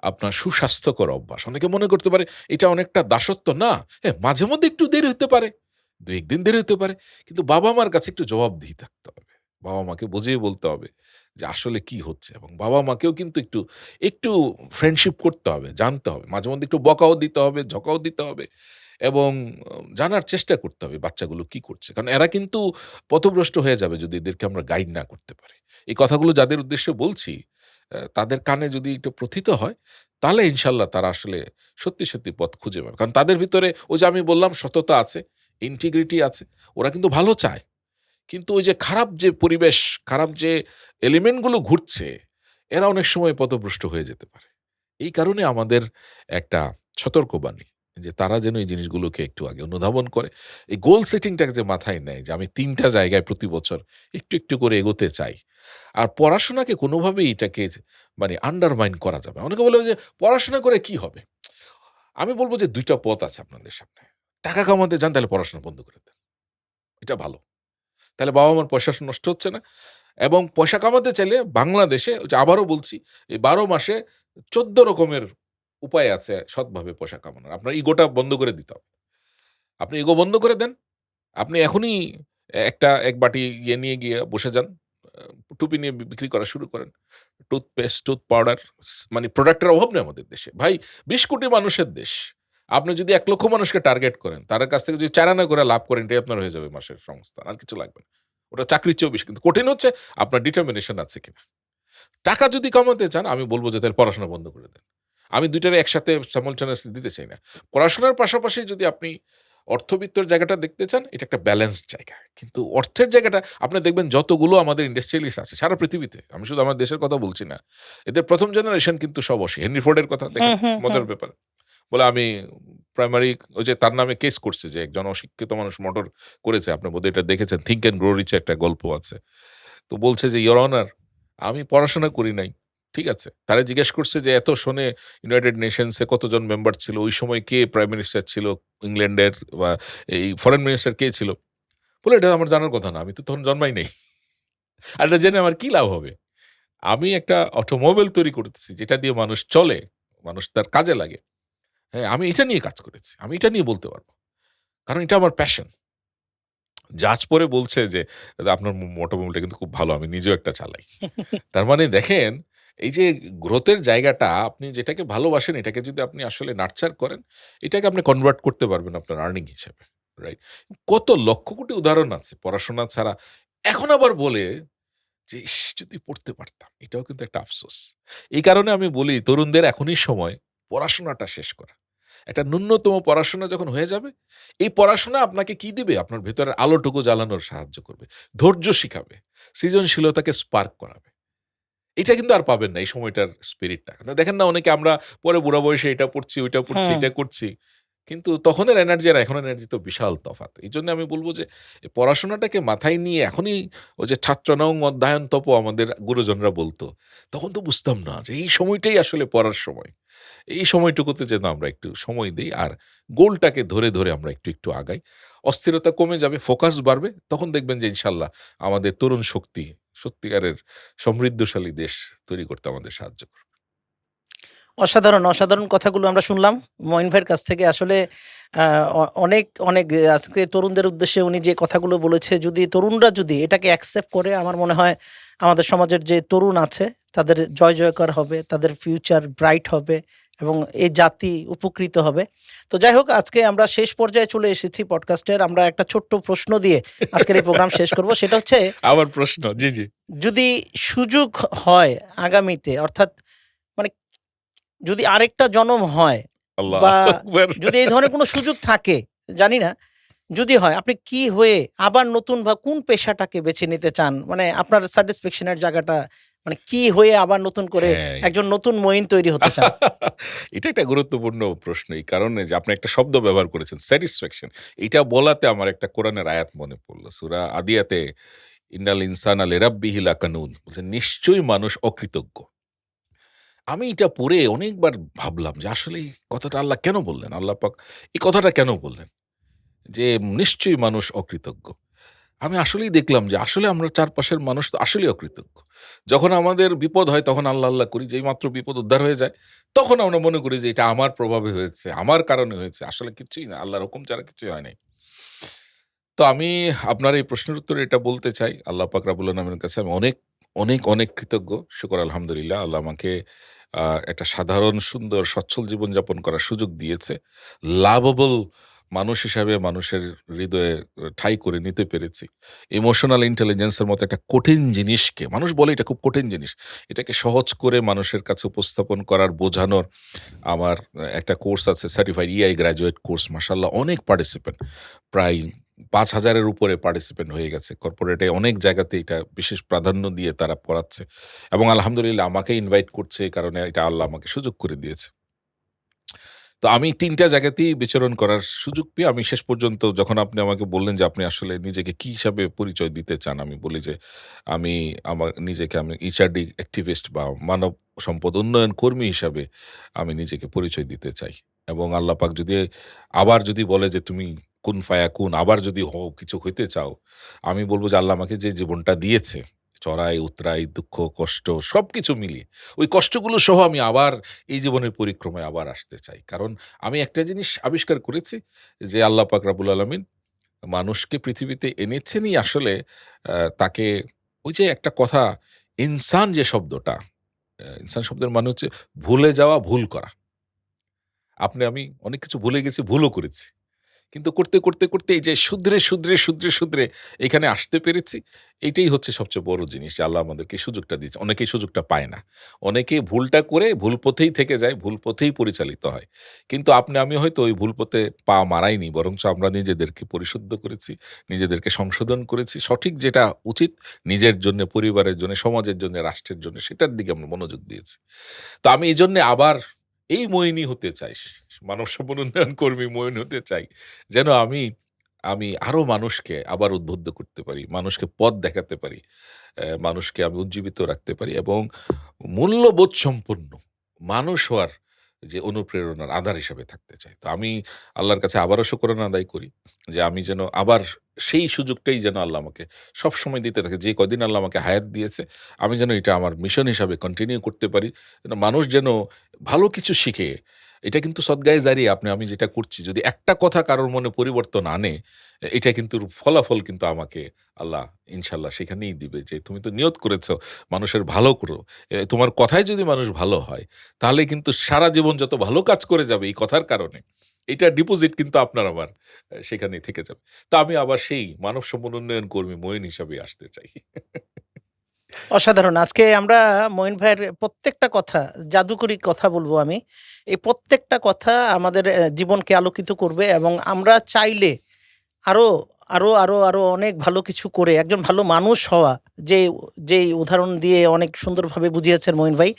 আপনার সুস্বাস্থ্যকর অভ্যাস। অনেকে মনে করতে পারে এটা অনেকটা দাসত্ব। না, মাঝে মধ্যে একটু দেরি হতে পারে। ২-১ দিন দেরি হতে পারে। কিন্তু বাবা-মার কাছে একটু জবাবদিহি থাকতে হবে। বাবা-মাকে বুঝিয়ে বলতে হবে যে আসলে কি হচ্ছে এবং বাবা-মাকেও কিন্তু একটু ফ্রেন্ডশিপ করতে হবে, জানতে হবে। মাঝে মধ্যে একটু বকাও দিতে হবে, ঝকাও দিতে হবে এবং জানার চেষ্টা করতে হবে বাচ্চাগুলো কি করছে। কারণ এরা কিন্তু পথভ্রষ্ট হয়ে যাবে যদি এদেরকে আমরা গাইড না করতে পারি। এই কথাগুলো যাদের উদ্দেশ্যে বলছি তাদের কানে যদি একটু প্রথিত হয়, তাহলে ইনশাল্লাহ তারা আসলে সত্যি পথ খুঁজে পাবে। কারণ তাদের ভিতরে ওই যে আমি বললাম সততা আছে, ইন্টিগ্রিটি আছে। ওরা কিন্তু ভালো চায়। কিন্তু ওই যে খারাপ যে পরিবেশ, খারাপ যে এলিমেন্ট গুলো ঘুরছে, এরা অনেক সময় পথভ্রষ্ট হয়ে যেতে পারে। এই কারণে আমাদের একটা সতর্কবাণী যে তারা যেন এই জিনিসগুলোকে একটু আগে অনুধাবন করে। এই গোল সেটিংটাকে যে মাথায় নেয় যে আমি ৩ টা জায়গায় প্রতি বছর একটু করে এগোতে চাই। আর পড়াশোনাকে কোনোভাবেই এটাকে মানে আন্ডারমাইন করা যাবে না। অনেকে বলে যে পড়াশোনা করে কি হবে? আমি বলব যে ২ টা পথ আছে আপনাদের সামনে। টাকা কামাতে যান তাহলে পড়াশোনা বন্ধ করে দেন। এটা ভালো। তাহলে বাবা-মার পয়সা নষ্ট হচ্ছে না এবং পয়সা কামাতে চাইলে বাংলাদেশে ওই যে আবারও বলছি এই ১২ মাসে ১৪ রকমের উপায় আছে সৎভাবে পয়সা কামানোর। আপনার ইগোটা বন্ধ করে দিতে হবে। আপনি ইগো বন্ধ করে দেন। আপনি এখনই এক বাটি ইয়ে নিয়ে গিয়ে বসে যান। আ টুপি নিয়ে বিক্রি করা শুরু করেন। টুথপেস্ট, টুথ পাউডার মানে প্রোডাক্টের অভাব নেই আমাদের দেশে। ভাই ২০ কোটি মানুষের দেশ। আপনি যদি ১,০০,০০০ মানুষকে টার্গেট করেন, তাদের কাছ থেকে যদি ৪ আনা করে লাভ করেন, এটাই আপনার হয়ে যাবে মাসের সংস্থান। আর কিছু লাগবে না। ওটা চাকরির চেয়েও বেশি। কিন্তু কঠিন হচ্ছে আপনার ডিটারমিনেশন আছে কিনা। টাকা যদি কামাতে চান আমি বলব যে তাহলে পড়াশোনা বন্ধ করে দেন। আমি ২ টারে একসাথে সাইমালটেনিয়াসলি দিতে চাই না। পড়াশোনার পাশাপাশি যদি আপনি অর্থবিত্তর জায়গাটা দেখতে চান, এটা একটা ব্যালেন্সড জায়গা। কিন্তু অর্থের জায়গাটা আপনি দেখবেন যতগুলো আমাদের ইন্ডাস্ট্রিয়ালিস্ট আছে সারা পৃথিবীতে, আমি শুধু আমার দেশের কথা বলছি না, এদের প্রথম জেনারেশন কিন্তু সব অসি। হেনরি ফোর্ডের কথা দেখেন, হুম, হুম, হুম। মজার ব্যাপার। বলে আমি প্রাইমারি, ওই যে তার নামে কেস করছে যে একজন অশিক্ষিত মানুষ মোটর করেছে, আপনি বোধহয় এটা দেখেছেন, থিঙ্ক অ্যান্ড গ্রো রিচে একটা গল্প আছে। তো বলছে যে ইয়োর অনার, আমি পড়াশোনা করি নাই, ঠিক আছে। তারা জিজ্ঞেস করছে যে এত শোনে ইউনাইটেড নেশনসে কতজন মেম্বার ছিল, ওই সময় কে প্রাইম মিনিস্টার ছিল ইংল্যান্ডের, বা এই ফরেন মিনিস্টার কে ছিল। বলে এটা আমার জানার কথা না, আমি তো তখন জন্মাই নেই। আর এটা জেনে আমার কি লাভ হবে? আমি একটা অটোমোবাইল তৈরি করতেছি যেটা দিয়ে মানুষ চলে, মানুষ তার কাজে লাগে। হ্যাঁ, আমি এটা নিয়ে কাজ করেছি, আমি এটা নিয়ে বলতে পারবো, কারণ এটা আমার প্যাশন। জাজ পরে বলছে যে আপনার অটোমোবাইলটা কিন্তু খুব ভালো, আমি নিজেও একটা চালাই। তার মানে দেখেন, এই যে গ্রোথের জায়গাটা, আপনি যেটাকে ভালোবাসেন এটাকে যদি আপনি আসলে নার্চার করেন, এটাকে আপনি কনভার্ট করতে পারবেন আপনার আর্নিং হিসেবে, রাইট? কত লক্ষ কোটি উদাহরণ আছে পড়াশোনা ছাড়া। এখন আবার বলে যে ইস, যদি পড়তে পারতাম, এটাও কিন্তু একটা আফসোস। এই কারণে আমি বলি তরুণদের এখনই সময় পড়াশোনাটা শেষ করা। একটা ন্যূনতম পড়াশোনা যখন হয়ে যাবে, এই পড়াশোনা আপনাকে কি দিবে? আপনার ভেতরের আলোটুকু জ্বালানোর সাহায্য করবে, ধৈর্য শিখাবে, সৃজনশীলতাকে স্পার্ক করাবে। এটা কিন্তু আর পাবেন না এই সময়টার স্পিরিটটা। দেখেন না, অনেকে আমরা পরে বুড়া বয়সে এটা পড়ছি, ওইটা পড়ছি, হুম। এটা করছি। কিন্তু তখনের এনার্জি আর এখনের এনার্জি তো বিশাল তফাৎ। এইজন্য আমি বলব যে এই পড়াশোনাটাকে মাথায় নিয়ে এখনই, ওই যে ছাত্রানাং অধ্যয়ন তপ আমাদের গুরুজনরা বলতো, তখন তো বুঝতাম না যে এই সময়টাই আসলে পড়ার সময়। এই সময়টুকুতে যেন আমরা একটু সময় দেই আর গোলটাকে ধরে, ধরে আমরা একটু, একটু আগাই। অস্থিরতা কমে যাবে, ফোকাস বাড়বে। তখন দেখবেন যে ইনশাআল্লাহ আমাদের তরুণ শক্তি সত্যিকারের সমৃদ্ধশালী দেশ তৈরি করতে আমাদের সাহায্য করবে। অসাধারণ, অসাধারণ কথাগুলো আমরা শুনলাম মঈন ভাইয়ের কাছ থেকে। আসলে আ অনেক, অনেক আজকে তরুণদের উদ্দেশ্যে উনি যে কথাগুলো বলেছে, যদি তরুণরা যদি এটাকে অ্যাকসেপ্ট করে, আমার মনে হয় আমাদের সমাজের যে তরুণ আছে তাদের জয় জয়কার হবে, তাদের ফিউচার ব্রাইট হবে এবং এই জাতি উপকৃত হবে। তো যাই হোক, আজকে আমরা শেষ পর্যায়ে চলে এসেছি পডকাস্টের। আমরা একটা ছোট্ট প্রশ্ন দিয়ে আজকের এই প্রোগ্রাম শেষ করব। সেটা হচ্ছে, আবার প্রশ্ন, জি, জি। যদি সুযোগ হয় আগামীতে, অর্থাৎ মানে যদি আরেকটা জনম হয় আল্লাহু বা আকবার! যদি এই ধরনের কোনো সুযোগ থাকে, জানি না, যদি হয় আপনি কি হয়ে আবার নতুন বা কোন পেশাটাকে বেছে নিতে চান? মানে আপনার স্যাটিসফ্যাকশন এর জায়গাটা, মানে কি হয়ে আবার নতুন করে হ্যাঁ। একজন নতুন মঈন তৈরি হতে চান? এটা একটা গুরুত্বপূর্ণ প্রশ্ন। এই কারণে যে আপনি একটা শব্দ ব্যবহার করেছেন স্যাটিসফ্যাকশন। এটা বলাতে আমার একটা কোরআনের আয়াত মনে পড়ল। সূরা আদিয়াতে ইন্নাল ইনসানা লিরাব্বিহি লাকানুন, বলছে নিশ্চয়ই মানুষ অকৃতজ্ঞ। আমি এটা পড়ে অনেকবার ভাবলাম যে আসলে এই কথাটা আল্লাহ কেন বললেন? আল্লাহ পাক এই কথাটা কেন বললেন? যে নিশ্চয়ই মানুষ অকৃতজ্ঞ। আমি আসলেই দেখলাম যে আসলে আমরা চারপাশের মানুষ তো আসলেই অকৃতজ্ঞ। যখন আমাদের বিপদ হয় তখন আল্লাহ, আল্লাহ করি। যেই মাত্র বিপদ উদ্ধার হয়ে যায়, তখন আমরা মনে করি যে এটা আমার প্রভাবে হয়েছে, আমার কারণে হয়েছে। আসলে কিছুই না। আল্লাহর হুকুম ছাড়া কিছুই হয় নাই। তো আমি আপনার এই প্রশ্নের উত্তরে এটা বলতে চাই, আল্লাহ পাক রাব্বুল আলামিনের কাছে আমি অনেক, অনেক, অনেক কৃতজ্ঞ। শুকর আলহামদুলিল্লাহ। আল্লাহ আমাকে একটা সাধারণ, সুন্দর, সচ্ছল জীবনযাপন করার সুযোগ দিয়েছে। লাভেবল মানুষ হিসাবে মানুষের হৃদয়ে ঠাঁই করে নিতে পেরেছি। ইমোশনাল ইন্টেলিজেন্স এর মতো একটা কঠিন জিনিসকে, মানুষ বলে এটা খুব কঠিন জিনিস। এটাকে সহজ করে মানুষের কাছে উপস্থাপন করার, বোঝানোর আমার একটা কোর্স আছে, সার্টিফাইড ইআই গ্র্যাজুয়েট কোর্স। মাশাআল্লাহ অনেক পার্টিসিপেন্ট, প্রায় ৫,০০০ এর উপরে পার্টিসিপেন্ট হয়ে গেছে। কর্পোরেটে অনেক জায়গাতে এটা বিশেষ প্রাধান্য দিয়ে তারা পড়াচ্ছে এবং আলহামদুলিল্লাহ আমাকে ইনভাইট করছে, এই কারণে এটা আল্লাহ আমাকে সুযোগ করে দিয়েছে। তো আমি ৩ টা জায়গাতেই বিচরণ করার সুযোগ পেয়ে আমি শেষ পর্যন্ত, যখন আপনি আমাকে বললেন যে আপনি আসলে নিজেকে কি হিসাবে পরিচয় দিতে চান? আমি বলি যে আমি আমার নিজেকে আমি এইচআরডি অ্যাক্টিভিস্ট বা মানব সম্পদ উন্নয়ন কর্মী হিসাবে আমি নিজেকে পরিচয় দিতে চাই। এবং আল্লাহ পাক যদি আবার যদি বলে যে তুমি কুন ফায়াকুন, আবার যদি হও, কিছু হইতে চাও, আমি বলব যে আল্লাহ আমাকে যে জীবনটা দিয়েছে, চড়াই উতরাই, দুঃখ কষ্ট সবকিছু মিলিয়ে, ওই কষ্টগুলো সহ আমি আবার এই জীবনের পরিক্রমায় আবার আসতে চাই। কারণ আমি একটা জিনিস আবিষ্কার করেছি যে আল্লাহ পাক রাব্বুল আলামিন মানুষকে পৃথিবীতে এনেছেনই আসলে তাকে, ওই যে একটা কথা, ইনসান যে শব্দটা, ইনসান শব্দের মানে হচ্ছে ভুলে যাওয়া, ভুল করা। আপনি আমি অনেক কিছু ভুলে গেছি, ভুলও করেছি। কিন্তু করতে, করতে, করতে এই যে শুধরে, শুধরে, শুধরে, শুধরে এখানে আসতে পেরেছি, এইটাই হচ্ছে সবচেয়ে বড় জিনিস যে আল্লাহ আমাদেরকে এই সুযোগটা দিয়েছে। অনেকেই সুযোগটা পায় না। অনেকেই ভুলটা করে ভুল পথেই থেকে যায়, ভুল পথেই পরিচালিত হয়। কিন্তু আপনি আমি হয়তো ওই ভুল পথে পা মারাইনি, বরঞ্চ আমরা নিজেদেরকে পরিশুদ্ধ করেছি, নিজেদেরকে সংশোধন করেছি। সঠিক যেটা উচিত নিজের জন্যে, পরিবারের জন্যে, সমাজের জন্যে, রাষ্ট্রের জন্যে সেটার দিকে আমরা মনোযোগ দিয়েছি। তো আমি এজন্যে আবার এই মইনি হতে চাই। মানব সম্পদ উন্নয়ন কর্মী মইন হতে চাই। যেন আমি আমি আরো মানুষকে আবার উদ্বুদ্ধ করতে পারি। মানুষকে পথ দেখাতে পারি। মানুষকে আমি উজ্জীবিত রাখতে পারি এবং মূল্যবোধ সম্পন্ন মানুষ হওয়ার যে অনুপ্রেরণার আধার হিসেবে থাকতে চাই। তো আমি আল্লাহর কাছে আবারও শুকরানা আদায় করি যে আমি যেন আবার সেই সুযোগটাই যেন আল্লাহ আমাকে সবসময় দিতে থাকে। যে কদিন আল্লাহ আমাকে হায়াত দিয়েছে, আমি যেন এটা আমার মিশন হিসাবে কন্টিনিউ করতে পারি। যেন মানুষ যেন ভালো কিছু শিখে। এটা কিন্তু সদগায়ে জারিয়া আমি যেটা করছি যদি একটা কথা কারোর মনে পরিবর্তন আনে, এটা কিন্তু ফলাফল কিন্তু আমাকে আল্লাহ ইনশাল্লাহ সেখানেই দিবে যে তুমি তো নিয়ত করেছ মানুষের ভালো করো। তোমার কথায় যদি মানুষ ভালো হয়, তাহলে কিন্তু সারা জীবন যত ভালো কাজ করে যাবে এই কথার কারণে, এটার ডিপোজিট কিন্তু আপনার আমার সেখানেই থেকে যাবে। তো আমি আবার সেই মানব সম্পদ উন্নয়ন কর্মী মইন হিসাবে আসতে চাই। অসাধারণ। আজকে আমরা মঈন ভাইয়ের প্রত্যেকটা কথা, জাদুকরি কথা বলবো আমি। এই প্রত্যেকটা কথা আমাদের জীবনকে আলোকিত করবে এবং আমরা চাইলে আরো, আরো অনেক ভালো কিছু করে একজন ভালো মানুষ হওয়া, যে যেই উদাহরণ দিয়ে অনেক সুন্দরভাবে বুঝিয়েছেন মঈন ভাই,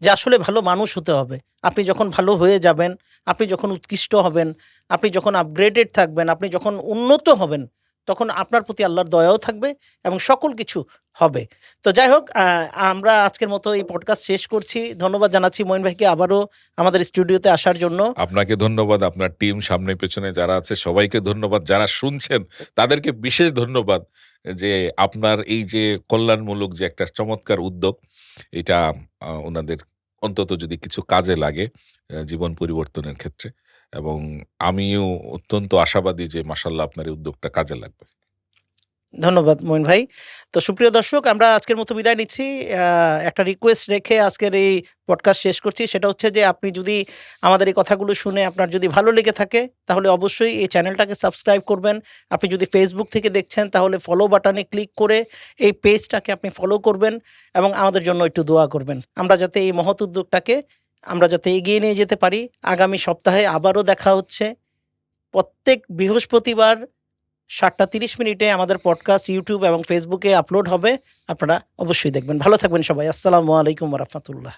যে আসলে ভালো মানুষ হতে হবে। আপনি যখন ভালো হয়ে যাবেন, আপনি যখন উৎকৃষ্ট হবেন, আপনি যখন আপগ্রেডেড থাকবেন, আপনি যখন উন্নত হবেন, তখন আপনার প্রতি আল্লাহর দয়াও থাকবে এবং সকল কিছু হবে। তো যাই হোক, আমরা আজকের মতো এই পডকাস্ট শেষ করছি। ধন্যবাদ জানাচ্ছি মঈন ভাইকে আবারও আমাদের স্টুডিওতে আসার জন্য। আপনাকে ধন্যবাদ, আপনার টিম সামনে পেছনে যারা আছে সবাইকে ধন্যবাদ। যারা শুনছেন তাদেরকে বিশেষ ধন্যবাদ যে আপনার এই যে কল্যাণমূলক যে একটা চমৎকার উদ্যোগ, এটা উনাদের অন্তত যদি কিছু কাজে লাগে জীবন পরিবর্তনের ক্ষেত্রে, এবং আমিও অত্যন্ত আশাবাদী যে মাশাআল্লাহ আপনার এই উদ্যোগটা কাজে লাগবে। ধন্যবাদ মঈন ভাই। তো সুপ্রিয় দর্শক, আমরা আজকের মতো বিদায় নিচ্ছি। একটা রিকোয়েস্ট রেখে আজকের এই পডকাস্ট শেষ করছি। সেটা হচ্ছে যে আপনি যদি আমাদের এই কথাগুলো শুনে আপনার যদি ভালো লেগে থাকে, তাহলে অবশ্যই এই চ্যানেলটাকে সাবস্ক্রাইব করবেন। আপনি যদি ফেসবুক থেকে দেখছেন, তাহলে ফলো বাটনে ক্লিক করে এই পেজটাকে আপনি ফলো করবেন এবং আমাদের জন্য একটু দোয়া করবেন। আমরা যাতে এই মহৎ উদ্যোগটাকে আমরা যাতে এগিয়ে নিয়ে যেতে পারি। আগামী সপ্তাহে আবারও দেখা হচ্ছে। প্রত্যেক বৃহস্পতিবার ৭টা ৩০ মিনিটে আমাদের পডকাস্ট ইউটিউব এবং ফেসবুকে আপলোড হবে। আপনারা অবশ্যই দেখবেন। ভালো থাকবেন সবাই। আসসালামু আলাইকুম ওয়া রাহমাতুল্লাহ।